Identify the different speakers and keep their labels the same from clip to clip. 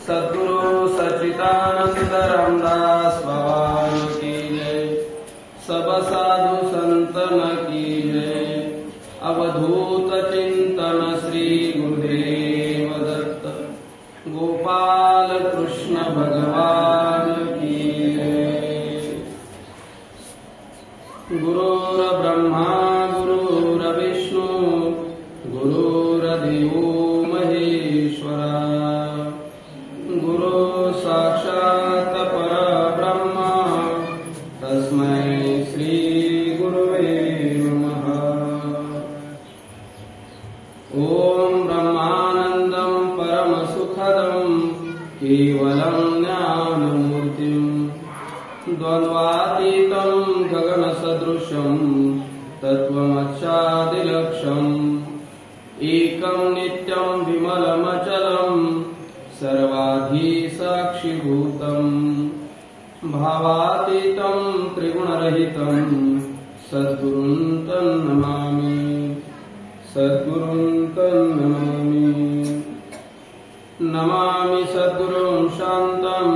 Speaker 1: सद्गुरु सच्चिदानंद रामदास भगवान की जय। सब साधु संतन की जय। अवधूत चिंतन श्री गुरुदेव दत्त गोपाल कृष्ण भगवान की जय। गुरुर ब्रह्मा गुरुर्विष्णु गुरुर्देवो महेश्वरा गुरु साक्षात् परब्रह्म तस्मै श्री गुरुवे नमः। ओम ब्रह्मानंदं परमसुखदं केवलं ज्ञानमूर्तिं द्वन्द्वातीतं गगनसदृशं तत्त्वमच्चादिलक्ष्यम् एकं नित्यं विमलमचलं सर्वाधि साक्षिभूतं भावातीतं त्रिगुणरहितं सद्गुरुं तन्नमामि सद्गुरुं तन्नमामि। नमामि सद्गुरुं शान्तं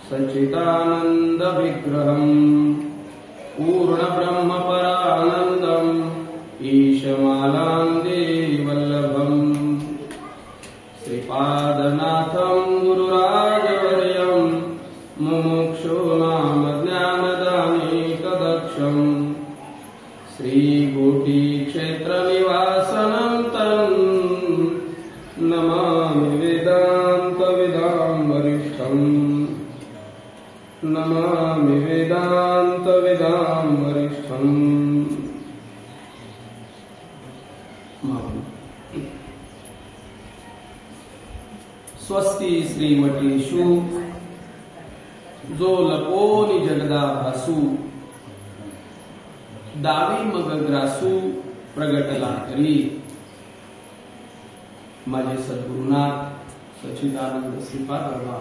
Speaker 1: सच्चिदानन्दविग्रहं पूर्णब्रह्मपरानन्दम् ईशमालान्देवल्लभम् श्रीपादनाथं गुरुराजवर्यं मुमुक्षूणां ज्ञानदानेकदक्षम् श्रीकोटिक्षेत्रनिवासनं तं नमामि वेदान्तविदां वरिष्ठम् नमामि वेदान्तविदां वरिष्ठम्। स्वस्ति श्रीवटेषु जो लपोनी जगदा भासू दावी मग ग्रासू प्रगटला करी। माझे सद्गुरुनाथ सच्चिदानंद श्रीपाद बाबा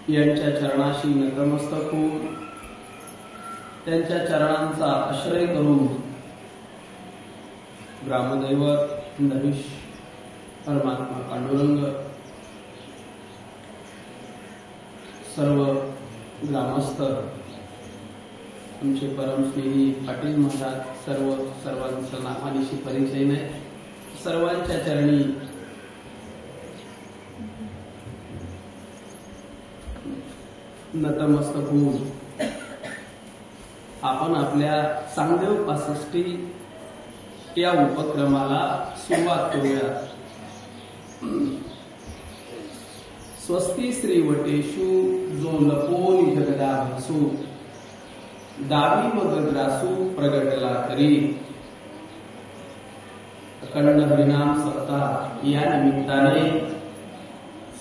Speaker 1: यांच्या चरणाशी नतमस्तक होऊन त्यांच्या चरणांचा आश्रय करून ग्रामदैवत नरेश परमात्मा पांडुरंग सर्व ग्रामस्थ आमचे परमस्नेही पाटील महाराज सर्वांचा नावानिशी परिचय नाही सर्वांच्या चरणी नतमस्तक होऊन आपण आपल्या सांगदेव 65 या उपक्रमाला सुरुवात करूया। स्वस्ति श्रीवटेषु जो लपोनी जगदा भासू दावी मग ग्रासू प्रगटला करी। अखंड हरिनाम सप्ताह या निमित्ताने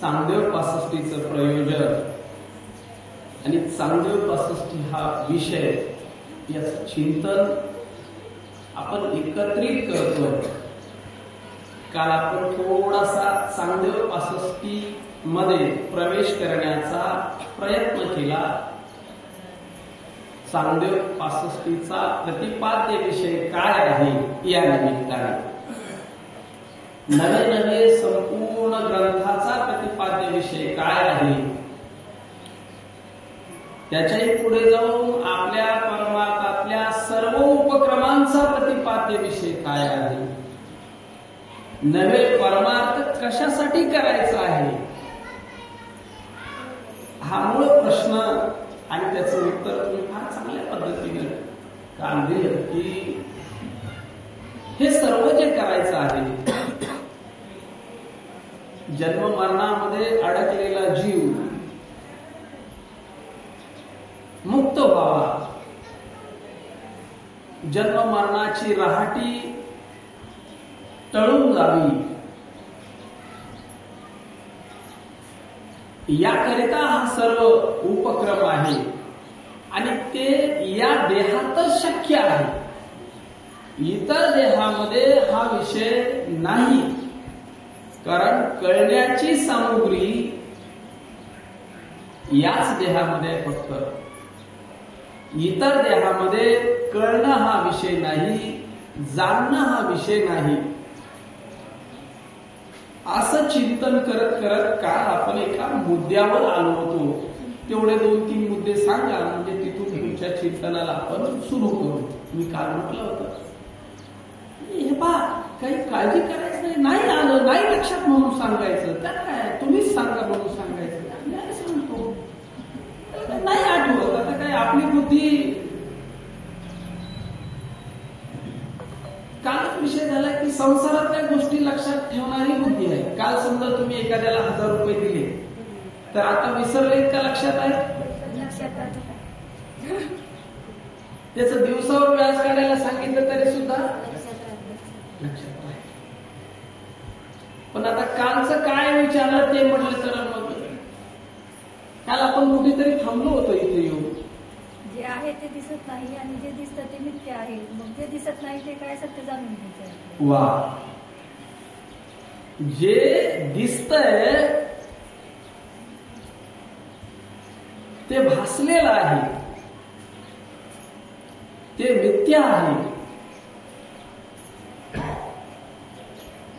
Speaker 1: सांगदेव 65चं प्रयोजन आणि सांगदेव 65 हा विषय याचं चिंतन आपण एकत्रित करतोय। काल आपण थोडासा सांगदेव 65 मध्ये प्रवेश करण्याचा प्रयत्न केला। सांगदेव 65चा प्रतिपाद्य विषय काय आहे या निमित्ताने नवे संपूर्ण ग्रंथाचा प्रतिपाद्य विषय काय आहे त्याच्याही पुढे जाऊन आपल्या परमार्थातल्या सर्व उपक्रमांचा प्रतिपाद्य विषय काय आहे। नवे परमार्थ कशासाठी करायचा आहे हा मूळ प्रश्न आणि त्याचं उत्तर तुम्ही फार चांगल्या पद्धतीने काल दिलं की हे सर्व जे करायचं आहे जन्म मरणामध्ये अडकलेला जीव मुक्त व्हावा, जन्म मरणाची रहाटी टळून जावी याकरिता हा सर्व उपक्रम आहे आणि ते या देहातच शक्य आहे। इतर देहामध्ये हा विषय नाही कारण कळण्याची सामुग्री याच देहामध्ये फक्त इतर देहामध्ये कळणं हा विषय नाही, जाणणं हा विषय नाही। असं चिंतन करत करत काल आपण एका मुद्द्यावर आलो होतो. तेवढे 2-3 मुद्दे सांगा, म्हणजे तिथून तुमच्या चिंतनाला आपण सुरू करू. मी काल म्हटलं होतं हे पहा, काही काळजी करायचं नाही, नाही आलं नाही लक्षात म्हणून सांगायचं, त्यात काय, तुम्हीच सांगा म्हणून सांगायचं. नाही सांगतो, नाही आठवत, आता काय आपली बुद्धी. कालच विषय झाला की संसारातल्या गोष्टी लक्षात ठेवणारी बुद्धी आहे. काल समजा तुम्ही एखाद्याला 1000 रुपये दिले, तर आता विसरले का लक्षात आहे? त्याचं दिवसावर व्याज काढायला सांगितलं तरी सुद्धा लक्षात आहे. पण आता कालचं काय विचारलं ते म्हटलं तर मग काल आपण कुठेतरी थांबलो होतो इथे येऊन.
Speaker 2: जे आहे ते दिसत नाही आणि जे दिसतं ते मिथ्या आहे. मग जे दिसत नाही ते काय सत्य जाणून घ्यायचं.
Speaker 1: वा, जे दिसतंय ते भासलेलं आहे, ते मिथ्या आहे,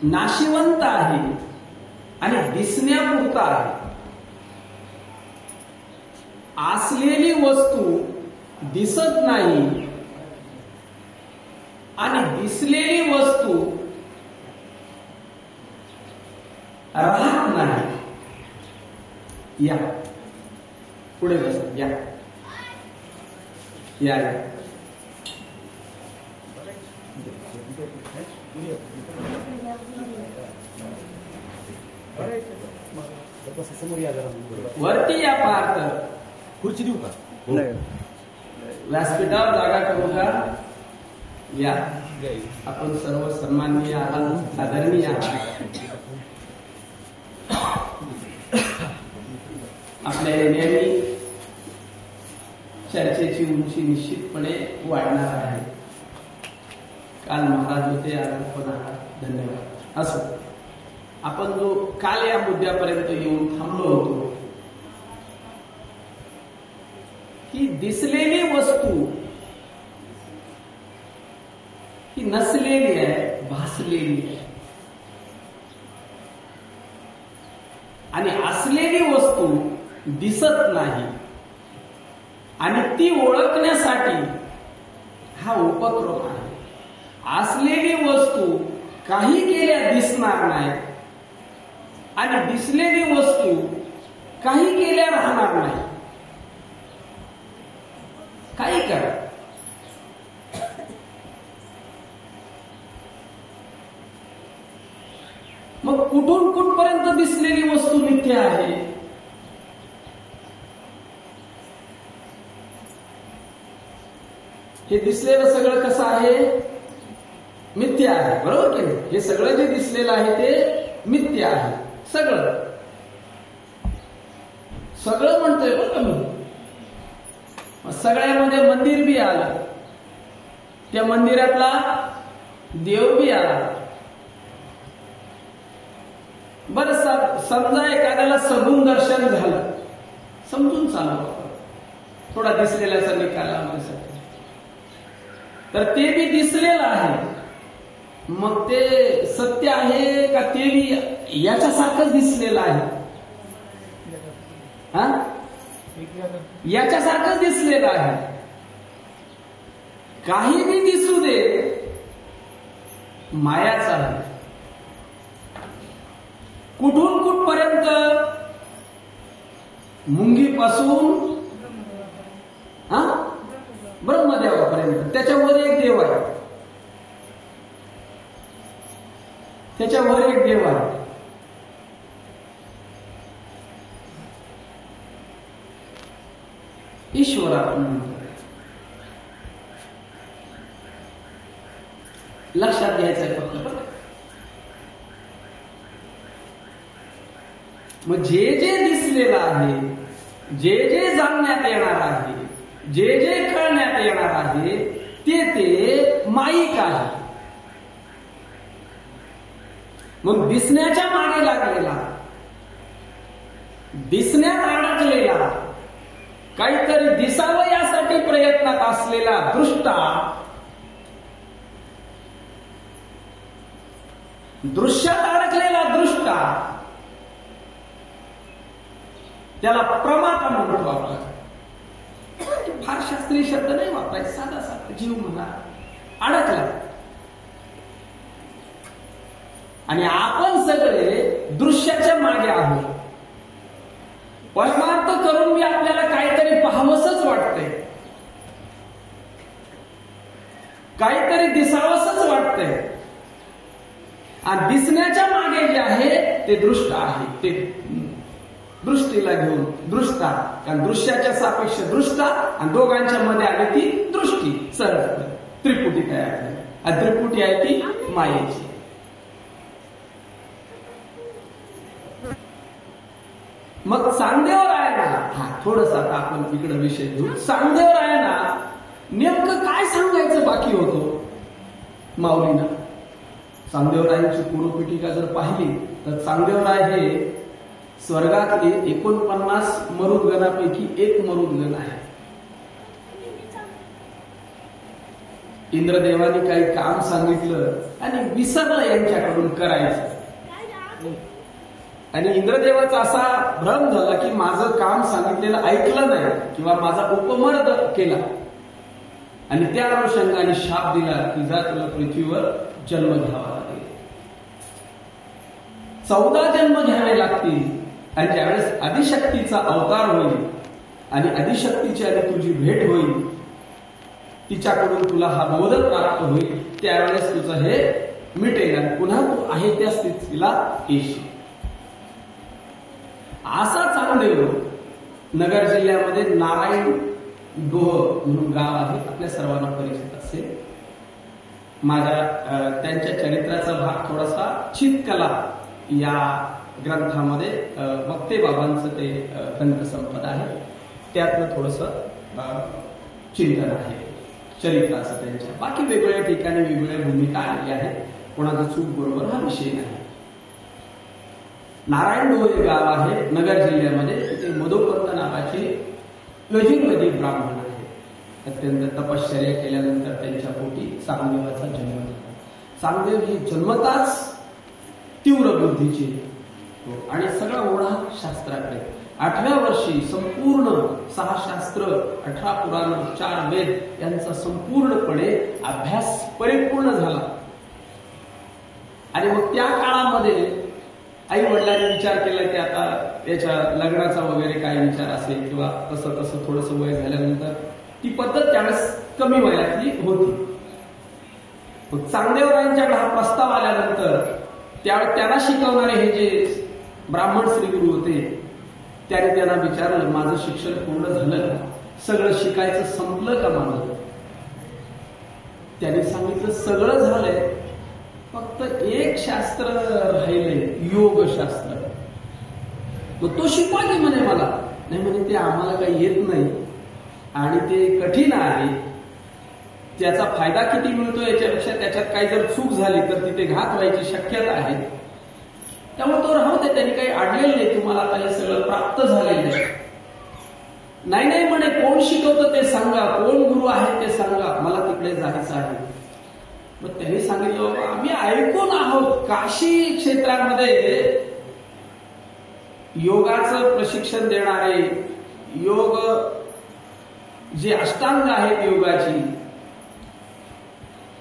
Speaker 1: नाशिवंत आहे आणि दिसण्यापुरता आहे. असलेली वस्तू दिसत नाही आणि दिसलेली वस्तू राहत नाही. या पुढे बस, या या या. वरती या पार्थ.
Speaker 3: खुर्ची देऊ का?
Speaker 1: व्यासपीठावर जागा करू का? या, आपण सर्व सन्माननीय आहात, आदरणीय आहात. आपल्या येण्याने चर्चेची उंची निश्चितपणे वाढणार आहे. काल महाराज होते, आज पण आहात, धन्यवाद. असं आपण जो काल या मुद्द्यापर्यंत येऊन थांबलो होतो की दिसलेली वस्तू ही नसलेली आहे, भासलेली आहे. आणि असलेली वस्तू दिसत नाही आणि ती ओळखण्यासाठी हा उपक्रम आहे. असलेली वस्तू काही केल्या दिसणार नाही आणि दिसलेली वस्तू काही केल्या राहणार नाही. काही करा, मग कुठून कुठपर्यंत दिसलेली वस्तू मिथ्या आहे? हे दिसलेलं सगळं कसं आहे? मिथ्या आहे, बरोबर की नाही? हे सगळं जे दिसलेलं आहे ते मिथ्या आहे. सगळं सगळं म्हणतोय बरं का मी. सगळ्यामध्ये मंदिर बी आलं, त्या मंदिरातला देव बी आला. बरं, समजा एखाद्याला सगुण दर्शन झालं, समजून चालू थोडा दिसलेल्याचा निकाल लावण्यासाठी, तर ते बी दिसलेलं आहे. मग ते सत्य आहे का ते बी याच्यासारखंच दिसलेलं आहे? हा, याच्यासारखंच दिसलेलं आहे. काही बी दिसू दे, मायाच आहे. कुठून कुठपर्यंत? मुंगीपासून ब्रह्मदेवापर्यंत. त्याच्यावर एक देव आहे, त्याच्यावर एक देव आहे. ईश्वर आपण म्हणतो. लक्षात घ्यायचं आहे फक्त. मग जे जे दिसलेलं आहे, जे जे जाणण्यात येणार आहे, जे जे कळण्यात येणार आहे, ते ते माईक आहे. मग दिसण्याच्या मागे लागलेला, दिसण्यात अडकलेला, काहीतरी दिसावं यासाठी प्रयत्नात असलेला दृष्टा दृश्यात अडकलेला दृष्टा त्याला प्रमाता म्हणतो आपण. फार शास्त्रीय शब्द नाही वापरायचा, साधा साधा जीव म्हणा अडकला. आणि आपण सगळे दृश्याच्या मागे आहोत. परमार्थ करून मी आपल्याला काहीतरी पाहावंसच वाटतंय, काहीतरी दिसावंसच वाटतंय. आणि दिसण्याच्या मागे जे आहे ते दृष्ट आहे, ते दृष्टीला घेऊन दृष्टा, कारण दृश्याच्या सापेक्ष दृष्टा आणि दोघांच्या मध्ये आली ती दृष्टी. सरळ त्रिपुटी तयार झाली. आणि त्रिपुटी आहे ती मायेची. मग चांगदेवरायांना थोडस आता आपण इकडे विषय घेऊ. चांगदेवरायांना नेमकं काय सांगायचं बाकी होतं माऊलीनं. चांगदेवरायांची पूर्वपीठिका जर पाहिली तर चांगदेवराय हे स्वर्गातले 49 मरुद्गणापैकी एक मरुद्गण आहे. इंद्रदेवाने काही काम सांगितलं आणि विसरलं यांच्याकडून करायचं. आणि इंद्रदेवाचा असा भ्रम झाला की माझं काम सांगितलेलं ऐकलं नाही किंवा माझा उपमर्द केला. आणि त्या अनुषंगाने शाप दिला की जा तुला पृथ्वीवर जन्म घ्यावा लागेल, 14 जन्म घ्यावे लागतील. आणि ज्यावेळेस आदिशक्तीचा अवतार होईल आणि आदिशक्तीची आणि तुझी भेट होईल, तिच्याकडून तुला हा बोध प्राप्त होईल, त्यावेळेस तुझं हे मिटेल आणि पुन्हा तू आहे त्या स्थितीला येशील. असा चांगदेव नगर जिल्ह्यामध्ये नारायण डोह म्हणून गाव आहे, आपल्या सर्वांना परिचित असेल. माझ्या त्यांच्या चरित्राचा भाग थोडासा चितकला या ग्रंथामध्ये वक्ते बाबांचं ते ग्रंथसंपदा आहे, त्यातलं थोडस चिंतन आहे चरित्राचं त्यांच्या. बाकी वेगवेगळ्या ठिकाणी वेगवेगळ्या भूमिका आलेल्या आहेत, कोणाचा चूक बरोबर हा विषय नाही. नारायण डोह हे गाव आहे नगर जिल्ह्यामध्ये. तिथे मधोपंत नावाचे यजुर्वेदी ब्राह्मण आहे. अत्यंत तपश्चर्या केल्यानंतर त्यांच्या पोटी चांगदेवाचा जन्म झाला. चांगदेव हे जन्मताच तीव्र बुद्धीचे आणि सगळा ओढा शास्त्राकडे. 8व्या वर्षी संपूर्ण 6 शास्त्र, 18 पुराण, 4 वेद यांचा संपूर्णपणे अभ्यास परिपूर्ण झाला. आणि मग त्या काळामध्ये आई वडिलांनी विचार केला की आता याच्या लग्नाचा वगैरे काय विचार असेल किंवा तसं तसं थोडस वय झाल्यानंतर ती पद्धत त्यावेळेस कमी वयातली होती. चांगदेवरायांच्याकडे हा प्रस्ताव आल्यानंतर त्यावेळेस त्यांना शिकवणारे हे जे ब्राह्मण श्रीगुरु होते त्याने त्यांना विचारलं, माझं शिक्षण पूर्ण झालं का, सगळं शिकायचं संपलं का माझं. त्याने सांगितलं सगळं झालंय, फक्त एक शास्त्र राहिले, योगशास्त्र. मग तो शिकवा की म्हणे मला. नाही म्हणे ते आम्हाला काही येत नाही आणि ते कठीण आहे, त्याचा फायदा किती मिळतो याच्यापेक्षा त्याच्यात काही जर चूक झाली तर तिथे घात व्हायची शक्यता आहे, त्यामुळे तो राहू दे, त्यांनी काही अडलेलं नाही, तुम्हाला आता हे सगळं प्राप्त झालेलं आहे. नाही नाही म्हणे कोण शिकवतं ते सांगा, कोण गुरु आहे ते सांगा, मला तिकडे जायचं आहे. मग त्यांनी सांगितलं बाबा आम्ही ऐकून आहोत काशी क्षेत्रामध्ये योगाचं प्रशिक्षण देणारे, योग जे अष्टांग आहेत योगाची,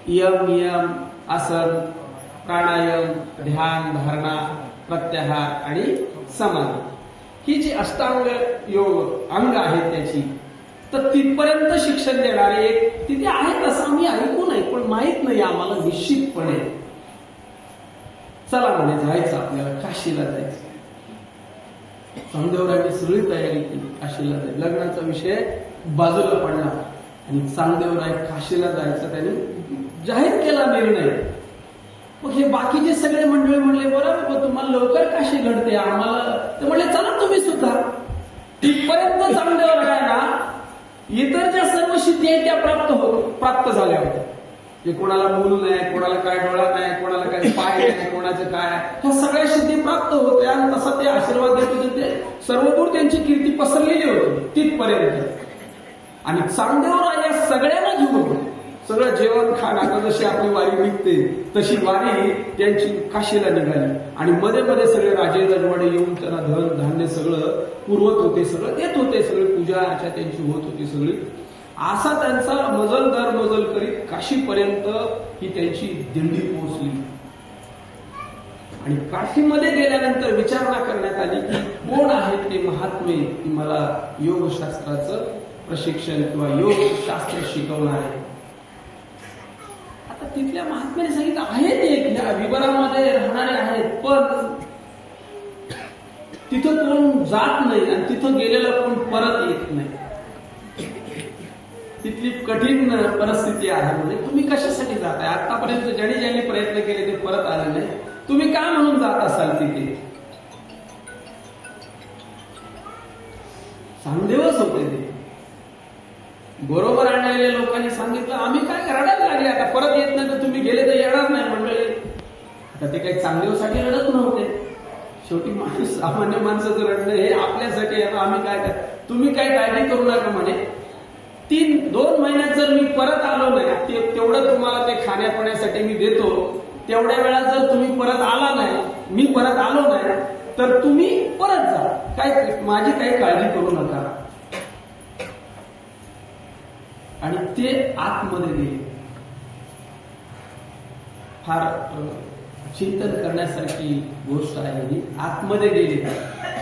Speaker 1: यम नियम, आसन, प्राणायाम, ध्यान, धारणा, प्रत्याहार आणि समाधी, ही जी अष्टांग योग अंग आहेत त्याची, तर तिथपर्यंत शिक्षण देणारे एक तिथे आहेत असं आम्ही ऐकून आहे, पण माहित नाही आम्हाला निश्चितपणे. चला म्हणे जायचं आपल्याला, काशीला जायचं. चांगदेवरायांनी सगळी तयारी केली, काशीला जायचं. लग्नाचा विषय बाजूला पडला आणि चांगदेवराय काशीला जायचं त्यांनी जाहीर केला निर्णय. मग हे बाकीचे सगळे मंडळी म्हणले बरं तुम्हाला लवकर काशी घडते, आम्हाला ते म्हणले चला तुम्ही सुद्धा. तिथपर्यंत चांगदेवरायांना इतर ज्या सर्व सिद्धी आहेत त्या प्राप्त झाल्या होत्या. जे कोणाला मूल नाही, कोणाला काय डोळा नाही, कोणाला काय पाय नाही, कोणाचं काय, ह्या सगळ्या सिद्धी प्राप्त होत्या. आणि तसा ते आशीर्वाद देत होते, ते सर्वदूर त्यांची कीर्ती पसरलेली होती तिथपर्यंत. आणि चांगदेवराय या सगळ्यांना घेऊन सगळं जेवण खाण. आता जशी आपली वारी निघते तशी वारी त्यांची काशीला निघाली आणि मध्ये मध्ये सगळे राजे रजवाडे येऊन त्यांना धन धान्य सगळं पुरवत होते, सगळं देत होते, सगळी पूजा अर्चा त्यांची होत होती सगळी. असा त्यांचा मजल दर मजल करीत काशीपर्यंत ही त्यांची दिंडी पोहोचली. आणि काशीमध्ये गेल्यानंतर विचारणा करण्यात आली की कोण आहेत ते महात्मे की मला योगशास्त्राचं प्रशिक्षण किंवा योगशास्त्र शिकवणारे. आता तिथल्या महात्म्याने सांगितलं आहेत एक या विवरामध्ये राहणारे आहेत, पण तिथं कोण जात नाही आणि तिथं गेलेलं कोण परत येत नाही. तिथली कठीण परिस्थिती आहे. म्हणजे तुम्ही कशासाठी जाताय? आतापर्यंत ज्यांनी प्रयत्न केले ते परत आले नाही, तुम्ही काय म्हणून जात असाल तिथे? चांगदेवच होते ते. बरोबर आणलेल्या लोकांनी सांगितलं आम्ही काय रडायला लागले, आता परत येत नाही तर तुम्ही गेले तर येणार नाही मंडळी. आता ते काही चांगदेवासाठी रडत नव्हते. शेवटी माणूस सामान्य माणसाचं रडणं हे आपल्यासाठी आहे. आम्ही काय तुम्ही काय काळजी करू नका म्हणे. 2 महिन्यात जर मी परत आलो नाही तेवढं तुम्हाला ते खाण्यापिण्यासाठी मी देतो. तेवढ्या वेळा जर तुम्ही परत आला नाही, मी परत आलो नाही तर तुम्ही परत जा, काय माझी काही काळजी करू नका. आणि ते आतमध्ये गेले. फार चिंतन करण्यासारखी गोष्ट आहे ही. आतमध्ये गेले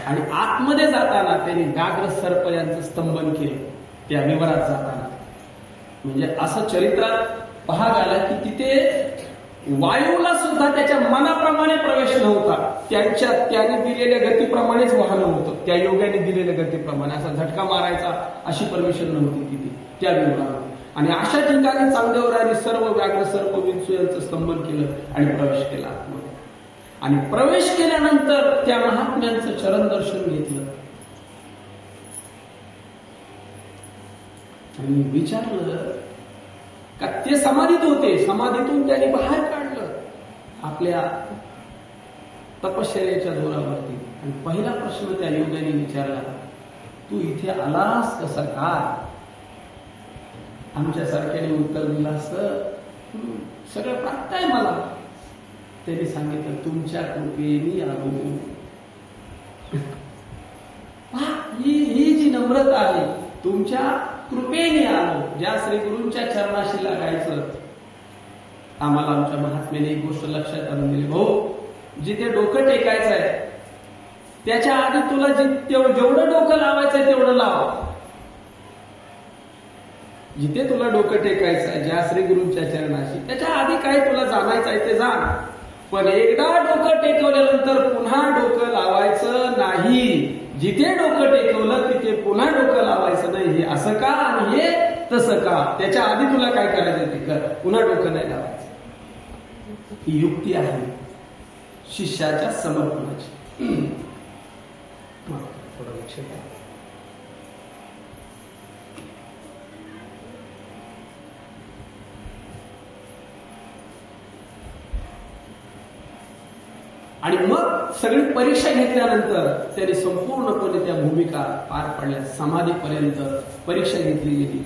Speaker 1: आणि आतमध्ये जाताना त्यांनी व्याघ्र सर्प यांचं स्तंभन केलं त्या विवरात जाताना. म्हणजे असं चरित्रात पाहायला आलं की तिथे वायूला सुद्धा त्याच्या मनाप्रमाणे प्रवेश नव्हता. त्याने दिलेल्या गतीप्रमाणेच वाहन होतं, त्या योगाने दिलेल्या गतीप्रमाणे. असा झटका मारायचा अशी परमिशन नव्हती तिथे त्या विवरामध्ये. आणि अशा ठिकाणी चांगदेवरायांनी सर्व व्याघ्र सर्प विंचू यांचं स्तंभन केलं आणि प्रवेश केला आतमध्ये. आणि प्रवेश केल्यानंतर त्या महात्म्यांचं चरण दर्शन घेतलं आणि विचारलं का ते समाधीत होते. समाधीतून त्यांनी बाहेर काढलं आपल्या तपश्चर्याच्या जोरावरती. आणि पहिला प्रश्न त्या योगाने विचारला, तू इथे आलास कसा काय? आमच्या सारख्याने उत्तर दिलं असतं सगळं प्राप्त आहे मला. त्यांनी सांगितलं तुमच्या कृपेने आलो. ही जी नम्रता आहे, तुमच्या कृपेने आलो. ज्या श्री गुरूंच्या चरणाशी लागायचं आम्हाला आमच्या महात्म्याने एक गोष्ट लक्षात आणून दिली, भाऊ जिथे डोकं टेकायचं आहे त्याच्या आधी तुला जेवढं डोकं लावायचंय तेवढं लाव. जिथे तुला डोकं टेकायचं आहे ज्या श्री गुरूंच्या चरणाशी त्याच्या आधी काय तुला जाणायचं आहे ते जाण. पण एकदा डोकं टेकवल्यानंतर पुन्हा डोकं लावायचं नाही. जिथे डोकं टेकवलं तिथे पुन्हा डोकं लावायचं नाही. हे असं का आणि हे तसं का? त्याच्या आधी तुला काय करायचं ते कर, पुन्हा डोकं नाही लावायचं. ही युक्ती आहे शिष्याच्या समर्पणाची. थोडं लक्ष द्या. आणि मग सगळी परीक्षा घेतल्यानंतर त्यांनी संपूर्णपणे त्या भूमिका पार पडल्या. समाधीपर्यंत परीक्षा घेतली गेली.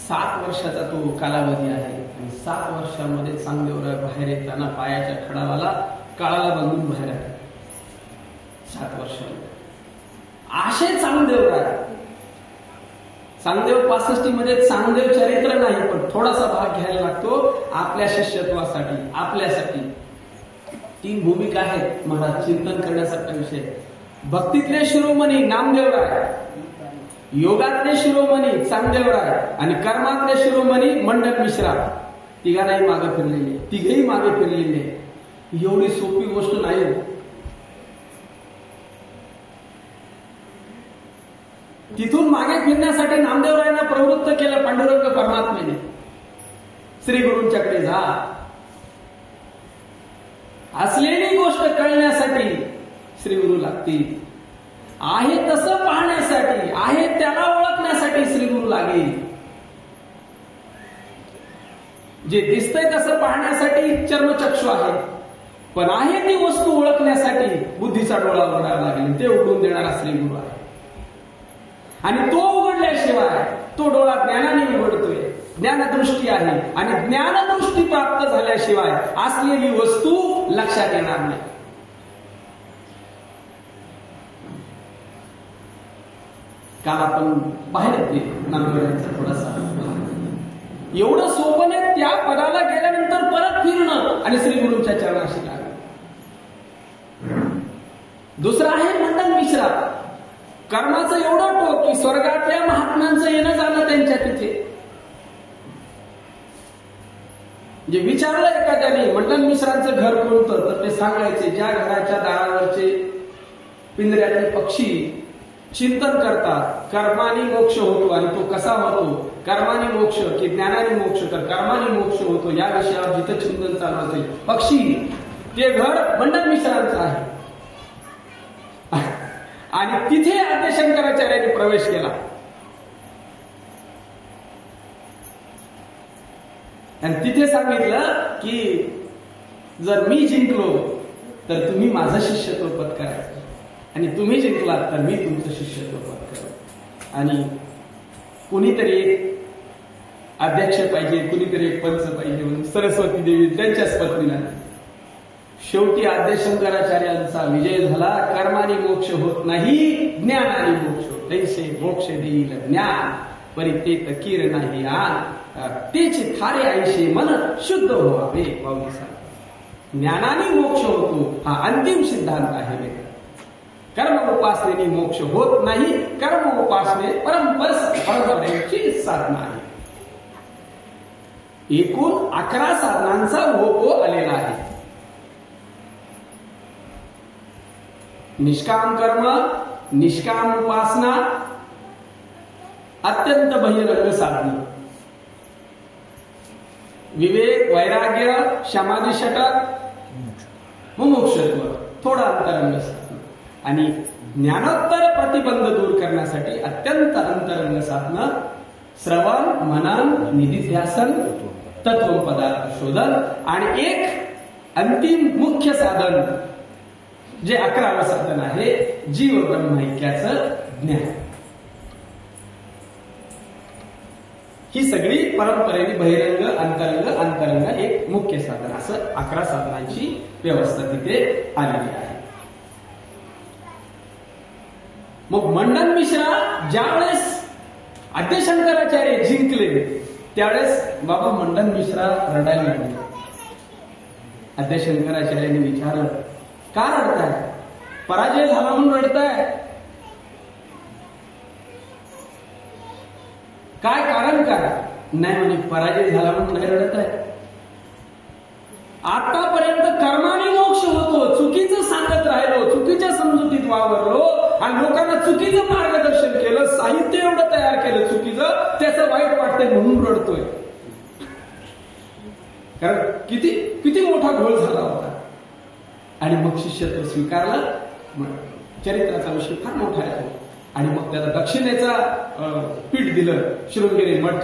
Speaker 1: 7 वर्षाचा तो कालावधी आहे. आणि 7 वर्षामध्ये चांगदेवराय बाहेर येताना पायाच्या खडावाला काळाला बांधून बाहेर आले. 7 वर्षामध्ये असे चांगदेवराय. चांगदेव 65 मध्ये चांगदेव चरित्र नाही, पण थोडासा भाग घ्यायला लागतो आपल्या शिष्यत्वासाठी, आपल्यासाठी. 3 भूमिका आहेत महाराज चिंतन करण्यासारखा विषय. भक्तीतले शिरोमणी नामदेवराय, योगातले शिरोमणी चांगदेवराय आणि कर्मातले शिरोमणी मंडन मिश्रा. तिघांनाही मागे फिरलेले, तिघेही मागे फिरलेले. एवढी सोपी गोष्ट नाही. तिथून मागे फिरण्यासाठी नामदेवरायांना प्रवृत्त केलं पांडुरंग परमात्म्याने. श्री गुरूंच्याकडे जा. असलेली गोष्ट कळण्यासाठी श्री गुरु लागतील. आहे तसं पाहण्यासाठी, आहे त्याला ओळखण्यासाठी श्री गुरु लागेल. जे दिसतंय तसं पाहण्यासाठी चर्मचक्षु आहे, पण आहे ती वस्तू ओळखण्यासाठी बुद्धीचा डोळा उघडायला लागेल. ते उघडून देणारा श्री गुरु आहे. आणि तो उघडल्याशिवाय तो डोळा ज्ञानाने उघडतोय. ज्ञानदृष्टी आहे आणि ज्ञानदृष्टी प्राप्त झाल्याशिवाय असलेली वस्तू लक्षात येणार नाही. काल आपण बाहेर नांदवड्याचा थोडासा एवढं सोपं नाही. त्या पदाला गेल्यानंतर परत फिरणं आणि श्री गुरूंच्या चरणाशी लागणं. दुसरं आहे मंडन मिश्रा. कर्माचं एवढं टोक की स्वर्गातल्या महात्म्यांचं येणं जाणं त्यांच्या तिथे. जे विचारलं एखाद्याने मंडन मिश्रांचं घर कोणतं, तर ते सांगायचे ज्या घराच्या दारावरचे पिंजऱ्यातले पक्षी चिंतन करतात कर्माने मोक्ष होतो. आणि तो कसा होतो, कर्माने मोक्ष की ज्ञानाने मोक्ष, तर कर्माने मोक्ष होतो या विषयावर जिथं चिंतन चालू असेल पक्षी, ते घर मंडन मिश्रांचं आहे. आणि तिथे आद्य शंकराचार्यांनी प्रवेश केला. आणि तिथे सांगितलं की जर मी जिंकलो तर तुम्ही माझं शिष्यत्व पत्करायचं, आणि तुम्ही जिंकलात तर मी तुमचं शिष्यत्व पत्करायचं. आणि कुणीतरी एक अध्यक्ष पाहिजे, कुणीतरी एक पंच पाहिजे म्हणून सरस्वती देवी त्यांच्याच पत्नीला. शेवटी आद्य शंकराचार्यांचा विजय झाला. कर्माने मोक्ष होत नाही, ज्ञानाने मोक्ष होत. तैसे मोक्ष देईल ज्ञान, परितेत कीर नाही आन, तेचे थारे ऐशे मन शुद्ध व्हावे. ज्ञानाने मोक्ष होतो हा अंतिम सिद्धांत आहे. कर्म उपासनेने मोक्ष होत नाही, कर्म उपासने परंपरेची साधना आहे. एकूण 11 साधनांचा ओघ आलेला आहे. निष्काम कर्म, निष्काम उपासना, अत्यंत बहिरंग साधना, विवेक, वैराग्य, समाधी षटक, मुमुक्षत्व, थोडा अंतरंग साधना, आणि ज्ञानोत्तर प्रतिबंध दूर करण्यासाठी अत्यंत अंतरंग साधना श्रवण, मनन, निधिध्यासन, तत्व पदार्थ शोधन, आणि एक अंतिम मुख्य साधन जे 11वं साधन आहे जीव ब्रह्मैक्याचं ज्ञान. ही सगळी परंपरेने बहिरंग, अंतरंग एक मुख्य साधन, असं 11 साधनांची व्यवस्था तिथे आलेली आहे. मग मंडन मिश्रा ज्यावेळेस आद्य शंकराचार्य जिंकले त्यावेळेस बाबा मंडन मिश्रा रडायला लागले. आद्य शंकराचार्यांनी विचारलं, का रडताय? पराजय झाला म्हणून रडताय? काय कारण काय? नाही म्हणे, पराजय झाला म्हणून नाही रडत आहे. आतापर्यंत कर्माने मोक्ष होतो, चुकीचं सांगत राहिलो, चुकीच्या समजुतीत वावरलो आणि लोकांना चुकीचं मार्गदर्शन केलं, साहित्य एवढं तयार केलं चुकीचं, त्याचं वाईट वाटतंय म्हणून रडतोय. कारण किती मोठा घोळ झाला होता. आणि मग शिष्यत्व स्वीकारलं. चरित्राचा विषय फार मोठा आहे. आणि मग त्याला दक्षिणेचा पीठ दिलं शृंगेरी मठ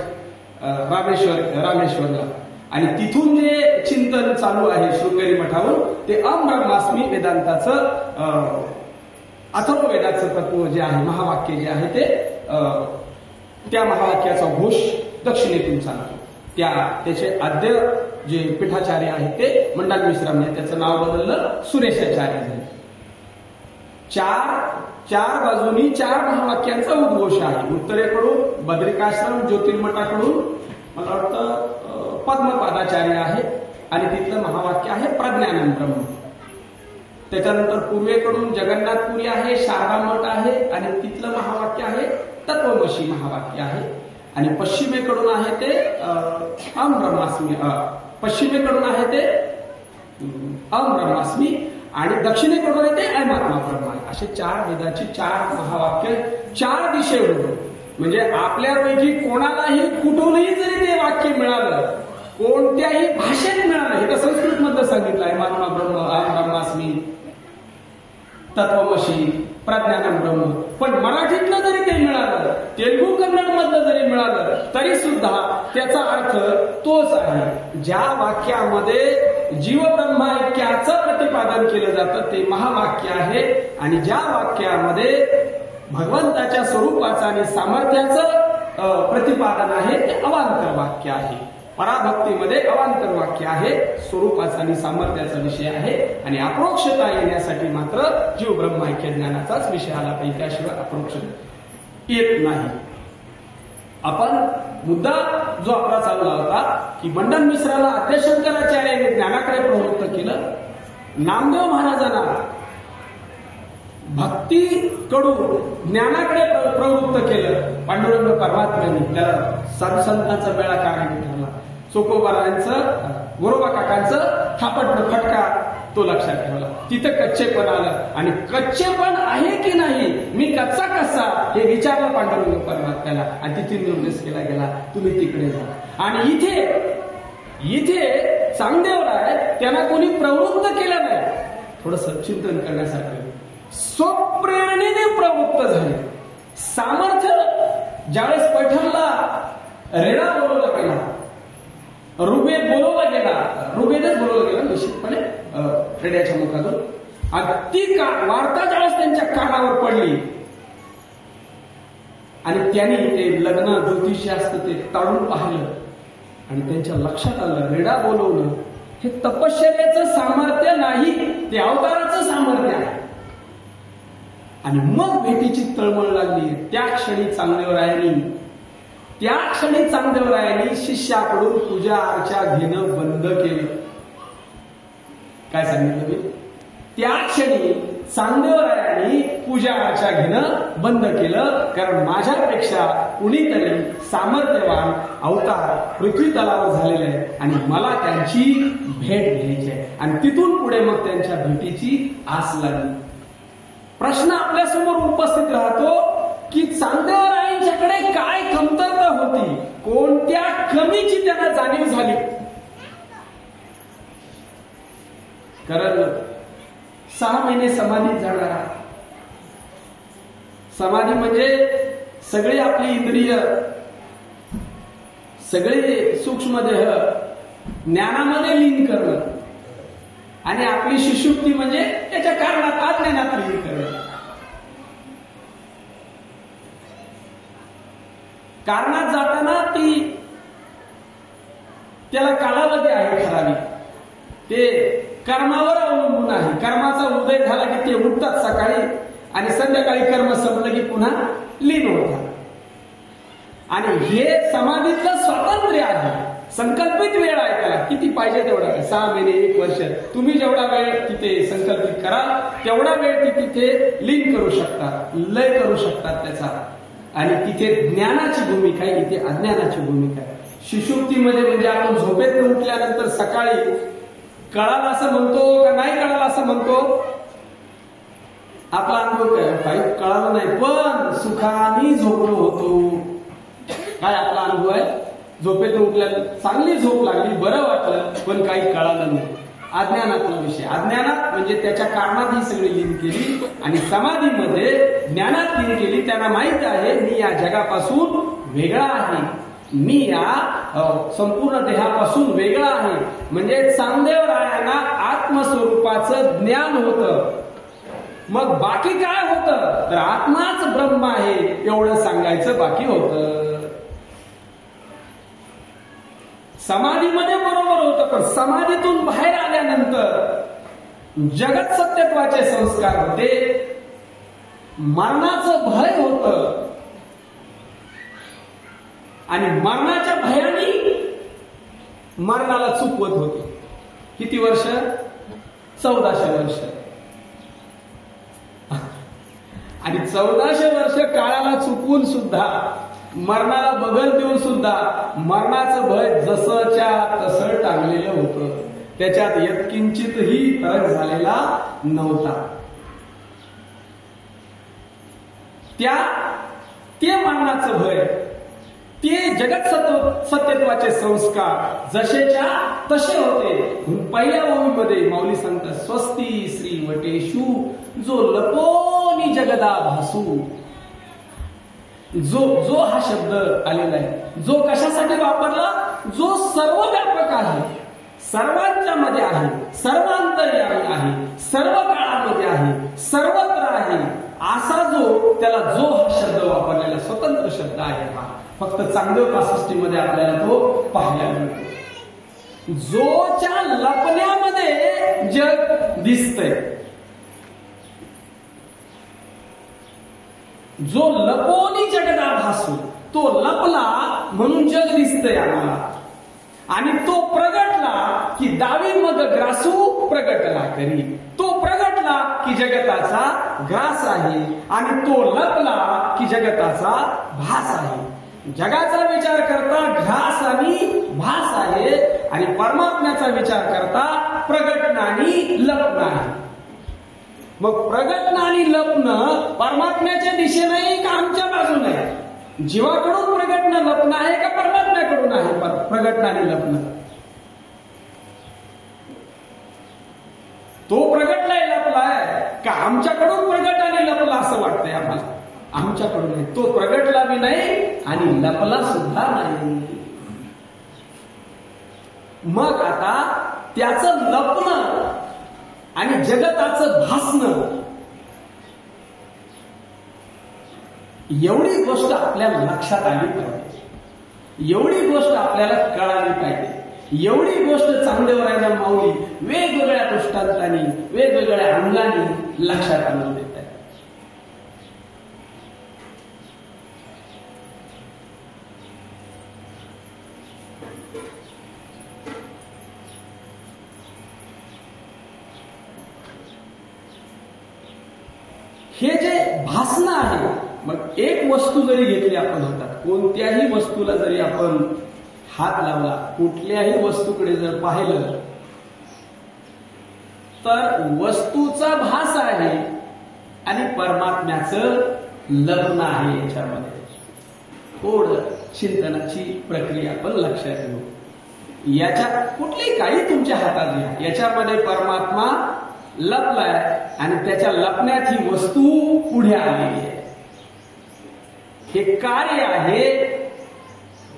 Speaker 1: रामेश्वरला. आणि तिथून जे चिंतन चालू आहे शृंगेरी मठावरून ते ब्रह्मास्मी वेदांताचं अथर्ववेदाचं तत्व जे आहे, महावाक्य जे आहे ते त्या महावाक्याचा घोष दक्षिणेतून चालतो. त्याचे आद्य जे पीठाचार्य आहेत ते मंडन मिश्रांनी त्याचं नाव बदललं, सुरेशाचार्य झाले. चार बाजूनी 4 महावाक्यांचा उद्घोष आहे. उत्तरेकडून बद्रिकाश्रम ज्योतिर्मठाकडून मला वाटतं पद्मपादाचार्य आहे आणि तिथलं महावाक्य आहे प्रज्ञानम ब्रह्म. त्याच्यानंतर पूर्वेकडून जगन्नाथपुरी आहे, शारदा मठ आहे आणि तिथलं महावाक्य आहे तत्वमशी महावाक्य आहे. आणि पश्चिमेकडून आहे ते ब्रह्मास्मी, पश्चिमेकडून आहे ते ब्रह्मास्मी आणि दक्षिणेकडून आहे ते अयमात्मा ब्रह्म. असे 4 वेदाची 4 महावाक्य 4 दिशेवरून. म्हणजे आपल्यापैकी कोणालाही कुठूनही जरी ते वाक्य मिळालं, कोणत्याही भाषेत मिळालं, हे तर संस्कृत मध्ये सांगितलं अयमात्मा ब्रह्म, ब्रह्मास्मी, तत्वमशी, प्रज्ञानम ब्रह्म. पण मराठीतलं जरी ते मिळालं, तेलुगू कन्नड मधलं जरी मिळालं, तरी सुद्धा त्याचा अर्थ तोच आहे. ज्या वाक्यामध्ये जीव ब्रह्मैक्याचं प्रतिपादन केलं जातं ते महावाक्य आहे. आणि ज्या वाक्यामध्ये भगवंताच्या स्वरूपाचं आणि सामर्थ्याचं प्रतिपादन आहे ते अवांतर वाक्य आहे. पराभक्तीमध्ये अवांतर वाक्य आहे, स्वरूपाचा आणि सामर्थ्याचा विषय आहे. आणि अप्रोक्षता येण्यासाठी मात्र जीव ब्रह्माख्य ज्ञानाचाच विषय आला पाहिजे, त्याशिवाय अप्रोक्ष येत नाही. आपण मुद्दा जो आपला चालला होता की मंडन मिश्राला आद्यशंकराचार्यांनी ज्ञानाकडे प्रवृत्त केलं, नामदेव महाराजांना भक्ती कडून ज्ञानाकडे प्रवृत्त केलं, पांडुरंग परमात्म्याने त्याला साधू संतांचा बेळा काढायला ठरला. चोकोबारांचं गोरोबा काकांचं थापटणं फटका तो लक्षात ठेवला. तिथं कच्चेपण आलं आणि कच्चेपण आहे की नाही, मी कच्चा कसा हे विचारलं पांडुरंग परमात्म्याला आणि तिथे निर्देश केला गेला, तुम्ही तिकडे जा. आणि इथे चांगदेवराय त्यांना कोणी प्रवृत्त केलं नाही, थोडस चिंतन करण्यासाठी स्वप्रेरणेने प्रवृत्त झाले. सामर्थ्य ज्यावेळेस पैठणला रेडा बोलवला गेला, रुबेद बोलवला गेला, रुबेदच बोलवला गेला निश्चितपणे रेड्याच्या मुखातून, आणि ती वार्ता ज्यावेळेस त्यांच्या कानावर पडली आणि त्यांनी ते लग्न ज्योतिषी असतं ते ताळून पाहिलं आणि त्यांच्या लक्षात आलं रेडा बोलवणं हे तपश्चर्याचं सामर्थ्य नाही, ते अवताराचं सामर्थ्य आहे. आणि मग भेटीची तळमळ लागली. त्या क्षणी चांगदेवरायांनी शिष्याकडून पूजा अर्चा घेणं बंद केलं. काय सांगितलं मी? त्या क्षणी चांगदेवरायांनी पूजा अर्चा घेणं बंद केलं, कारण माझ्यापेक्षा कुणीतरी सामर्थ्यवान अवतार पृथ्वी तलावर झालेले आहे आणि मला त्यांची भेट घ्यायची आहे. आणि तिथून पुढे मग त्यांच्या भेटीची आस लागली. प्रश्न आपल्यासमोर उपस्थित राहतो की चांगदेवरायांच्याकडे काय कमतरता होती, कोणत्या कमीची त्यांना जाणीव झाली. कारण 6 महिने समाधीत जाणारा, समाधी म्हणजे सगळी आपली इंद्रिय, सगळे सूक्ष्म देह ज्ञानामध्ये लीन करणं आणि आपली शिशुक्ती म्हणजे त्याच्या कारणात अज्ञानात लीन करणं. कारणात जाताना त्याला कालावधी आहे ठराविक, ते कर्मावर अवलंबून आहे. कर्माचा उदय झाला की ते उठतात सकाळी आणि संध्याकाळी कर्म संपलं की पुन्हा लीन होतात. आणि हे समाधीतलं स्वातंत्र्य आहे, संकल्पित वेळ आहे. त्याला किती पाहिजे तेवढा, 6 महिने 1 वर्ष, तुम्ही जेवढा वेळ तिथे संकल्पित कराल तेवढा वेळ तिथे लीन करू शकतात, लय करू शकतात त्याचा. आणि तिथे ज्ञानाची भूमिका आहे, इथे अज्ञानाची भूमिका आहे. शिशुक्तीमध्ये म्हणजे आपण झोपेत उठल्यानंतर सकाळी कळालं असं म्हणतो का नाही कळालं असं म्हणतो, आपला अनुभव काय, काही कळालं नाही पण सुखाने झोपलो होतो. काय आपला अनुभव आहे? झोपेत उठल्यानं चांगली झोप लागली, बरं वाटलं, पण काही कळालं नाही. अज्ञानातला विषय. अज्ञानात म्हणजे त्याच्या कारणात ही सगळी लीन केली आणि समाधीमध्ये ज्ञानात लीन केली. त्यांना माहित आहे मी या जगापासून वेगळा आहे, मी या संपूर्ण देहापासून वेगळा आहे. म्हणजे चांगदेवरायांना आत्मस्वरूपाचं ज्ञान होतं. मग बाकी काय होतं तर आत्माच ब्रह्म आहे एवढं सांगायचं बाकी होतं. समाधीमध्ये बरोबर होतं, पण समाधीतून बाहेर आल्यानंतर जगत सत्यत्वाचे संस्कार होते, मरणाचं भय होतं आणि मरणाच्या भयाने मरणाला चुकवत होते. किती वर्ष? 1400 वर्ष. आणि 1400 वर्ष काळाला चुकवून सुद्धा, मरणाला बगल देऊन सुद्धा मरणाचं भय जसंच्या तसं टांगलेलं होतं. त्याच्यात यत्किंचितही फरक झालेला नव्हता. ते मरणाचं भय, ते जगत सत्यत्वाचे संस्कार जसेच्या तसे होते. पहिल्या ओळीमध्ये माऊली सांगतात, स्वस्ती श्री वटेषु जो लपोनी जगदा भासू. जो हा शब्द आलेला आहे, जो कशासाठी वापरला? जो सर्व व्यापक आहे, सर्वांच्या मध्ये आहे, सर्वांतर्यामी आहे, सर्व काळामध्ये आहे, सर्वत्र आहे, असा जो, त्याला जो हा शब्द वापरलेला स्वतंत्र शब्द आहे. हा फक्त चांगदेव 65 मध्ये आपल्याला तो पाहायला मिळतो. जोच्या लपण्यामध्ये जग दिसतंय, जो लपोनी जगदा भासू, तो लपला म्हणून जग दिसतंय आम्हाला. आणि तो प्रगटला की दावी मग ग्रासू प्रगटला करी. तो प्रगटला की जगताचा ग्रास आहे आणि तो लपला की जगताचा भास आहे. जगाचा विचार करता घास आणि भास आहे आणि परमात्म्याचा विचार करता प्रगटणं आणि लपणं आहे. मग प्रगटणं आणि लपणं परमात्म्याच्या दिशेने का आमच्या बाजूने आहे? जीवाकडून प्रगटणं लपणं आहे का परमात्म्याकडून आहे प्रगटणं आणि लपणं? तो प्रगटलाय लपलाय का आमच्याकडून प्रगट आणि लपला असं वाटतंय आम्हाला? आमच्याकडून आहे. तो प्रगटला बी नाही आणि लपला सुद्धा नाही. मग आता त्याचं लपणं आणि जगताचं भासणं, एवढी गोष्ट आपल्याला लक्षात आली पाहिजे, एवढी गोष्ट आपल्याला कळाली पाहिजे, एवढी गोष्ट चांगदेवरायांना माऊली वेगवेगळ्या दृष्टांतांनी वेगवेगळ्या अंगाने लक्षात आणून देत आहे. हे जे भासणं आहे, मग एक वस्तू जरी घेतली आपण हातात, कोणत्याही वस्तूला जरी आपण हात लावला, कुठल्याही वस्तूकडे जर पाहिलं तर वस्तूचा भास आहे आणि परमात्म्याचं लग्न आहे. याच्यामध्ये थोडं चिंतनाची प्रक्रिया आपण लक्षात घेऊ. याच्या कुठली काही तुमच्या हातात घ्या, याच्यामध्ये परमात्मा लपलाय आणि त्याच्या लपण्यात ही वस्तू पुढे आलेली आहे. हे कार्य आहे,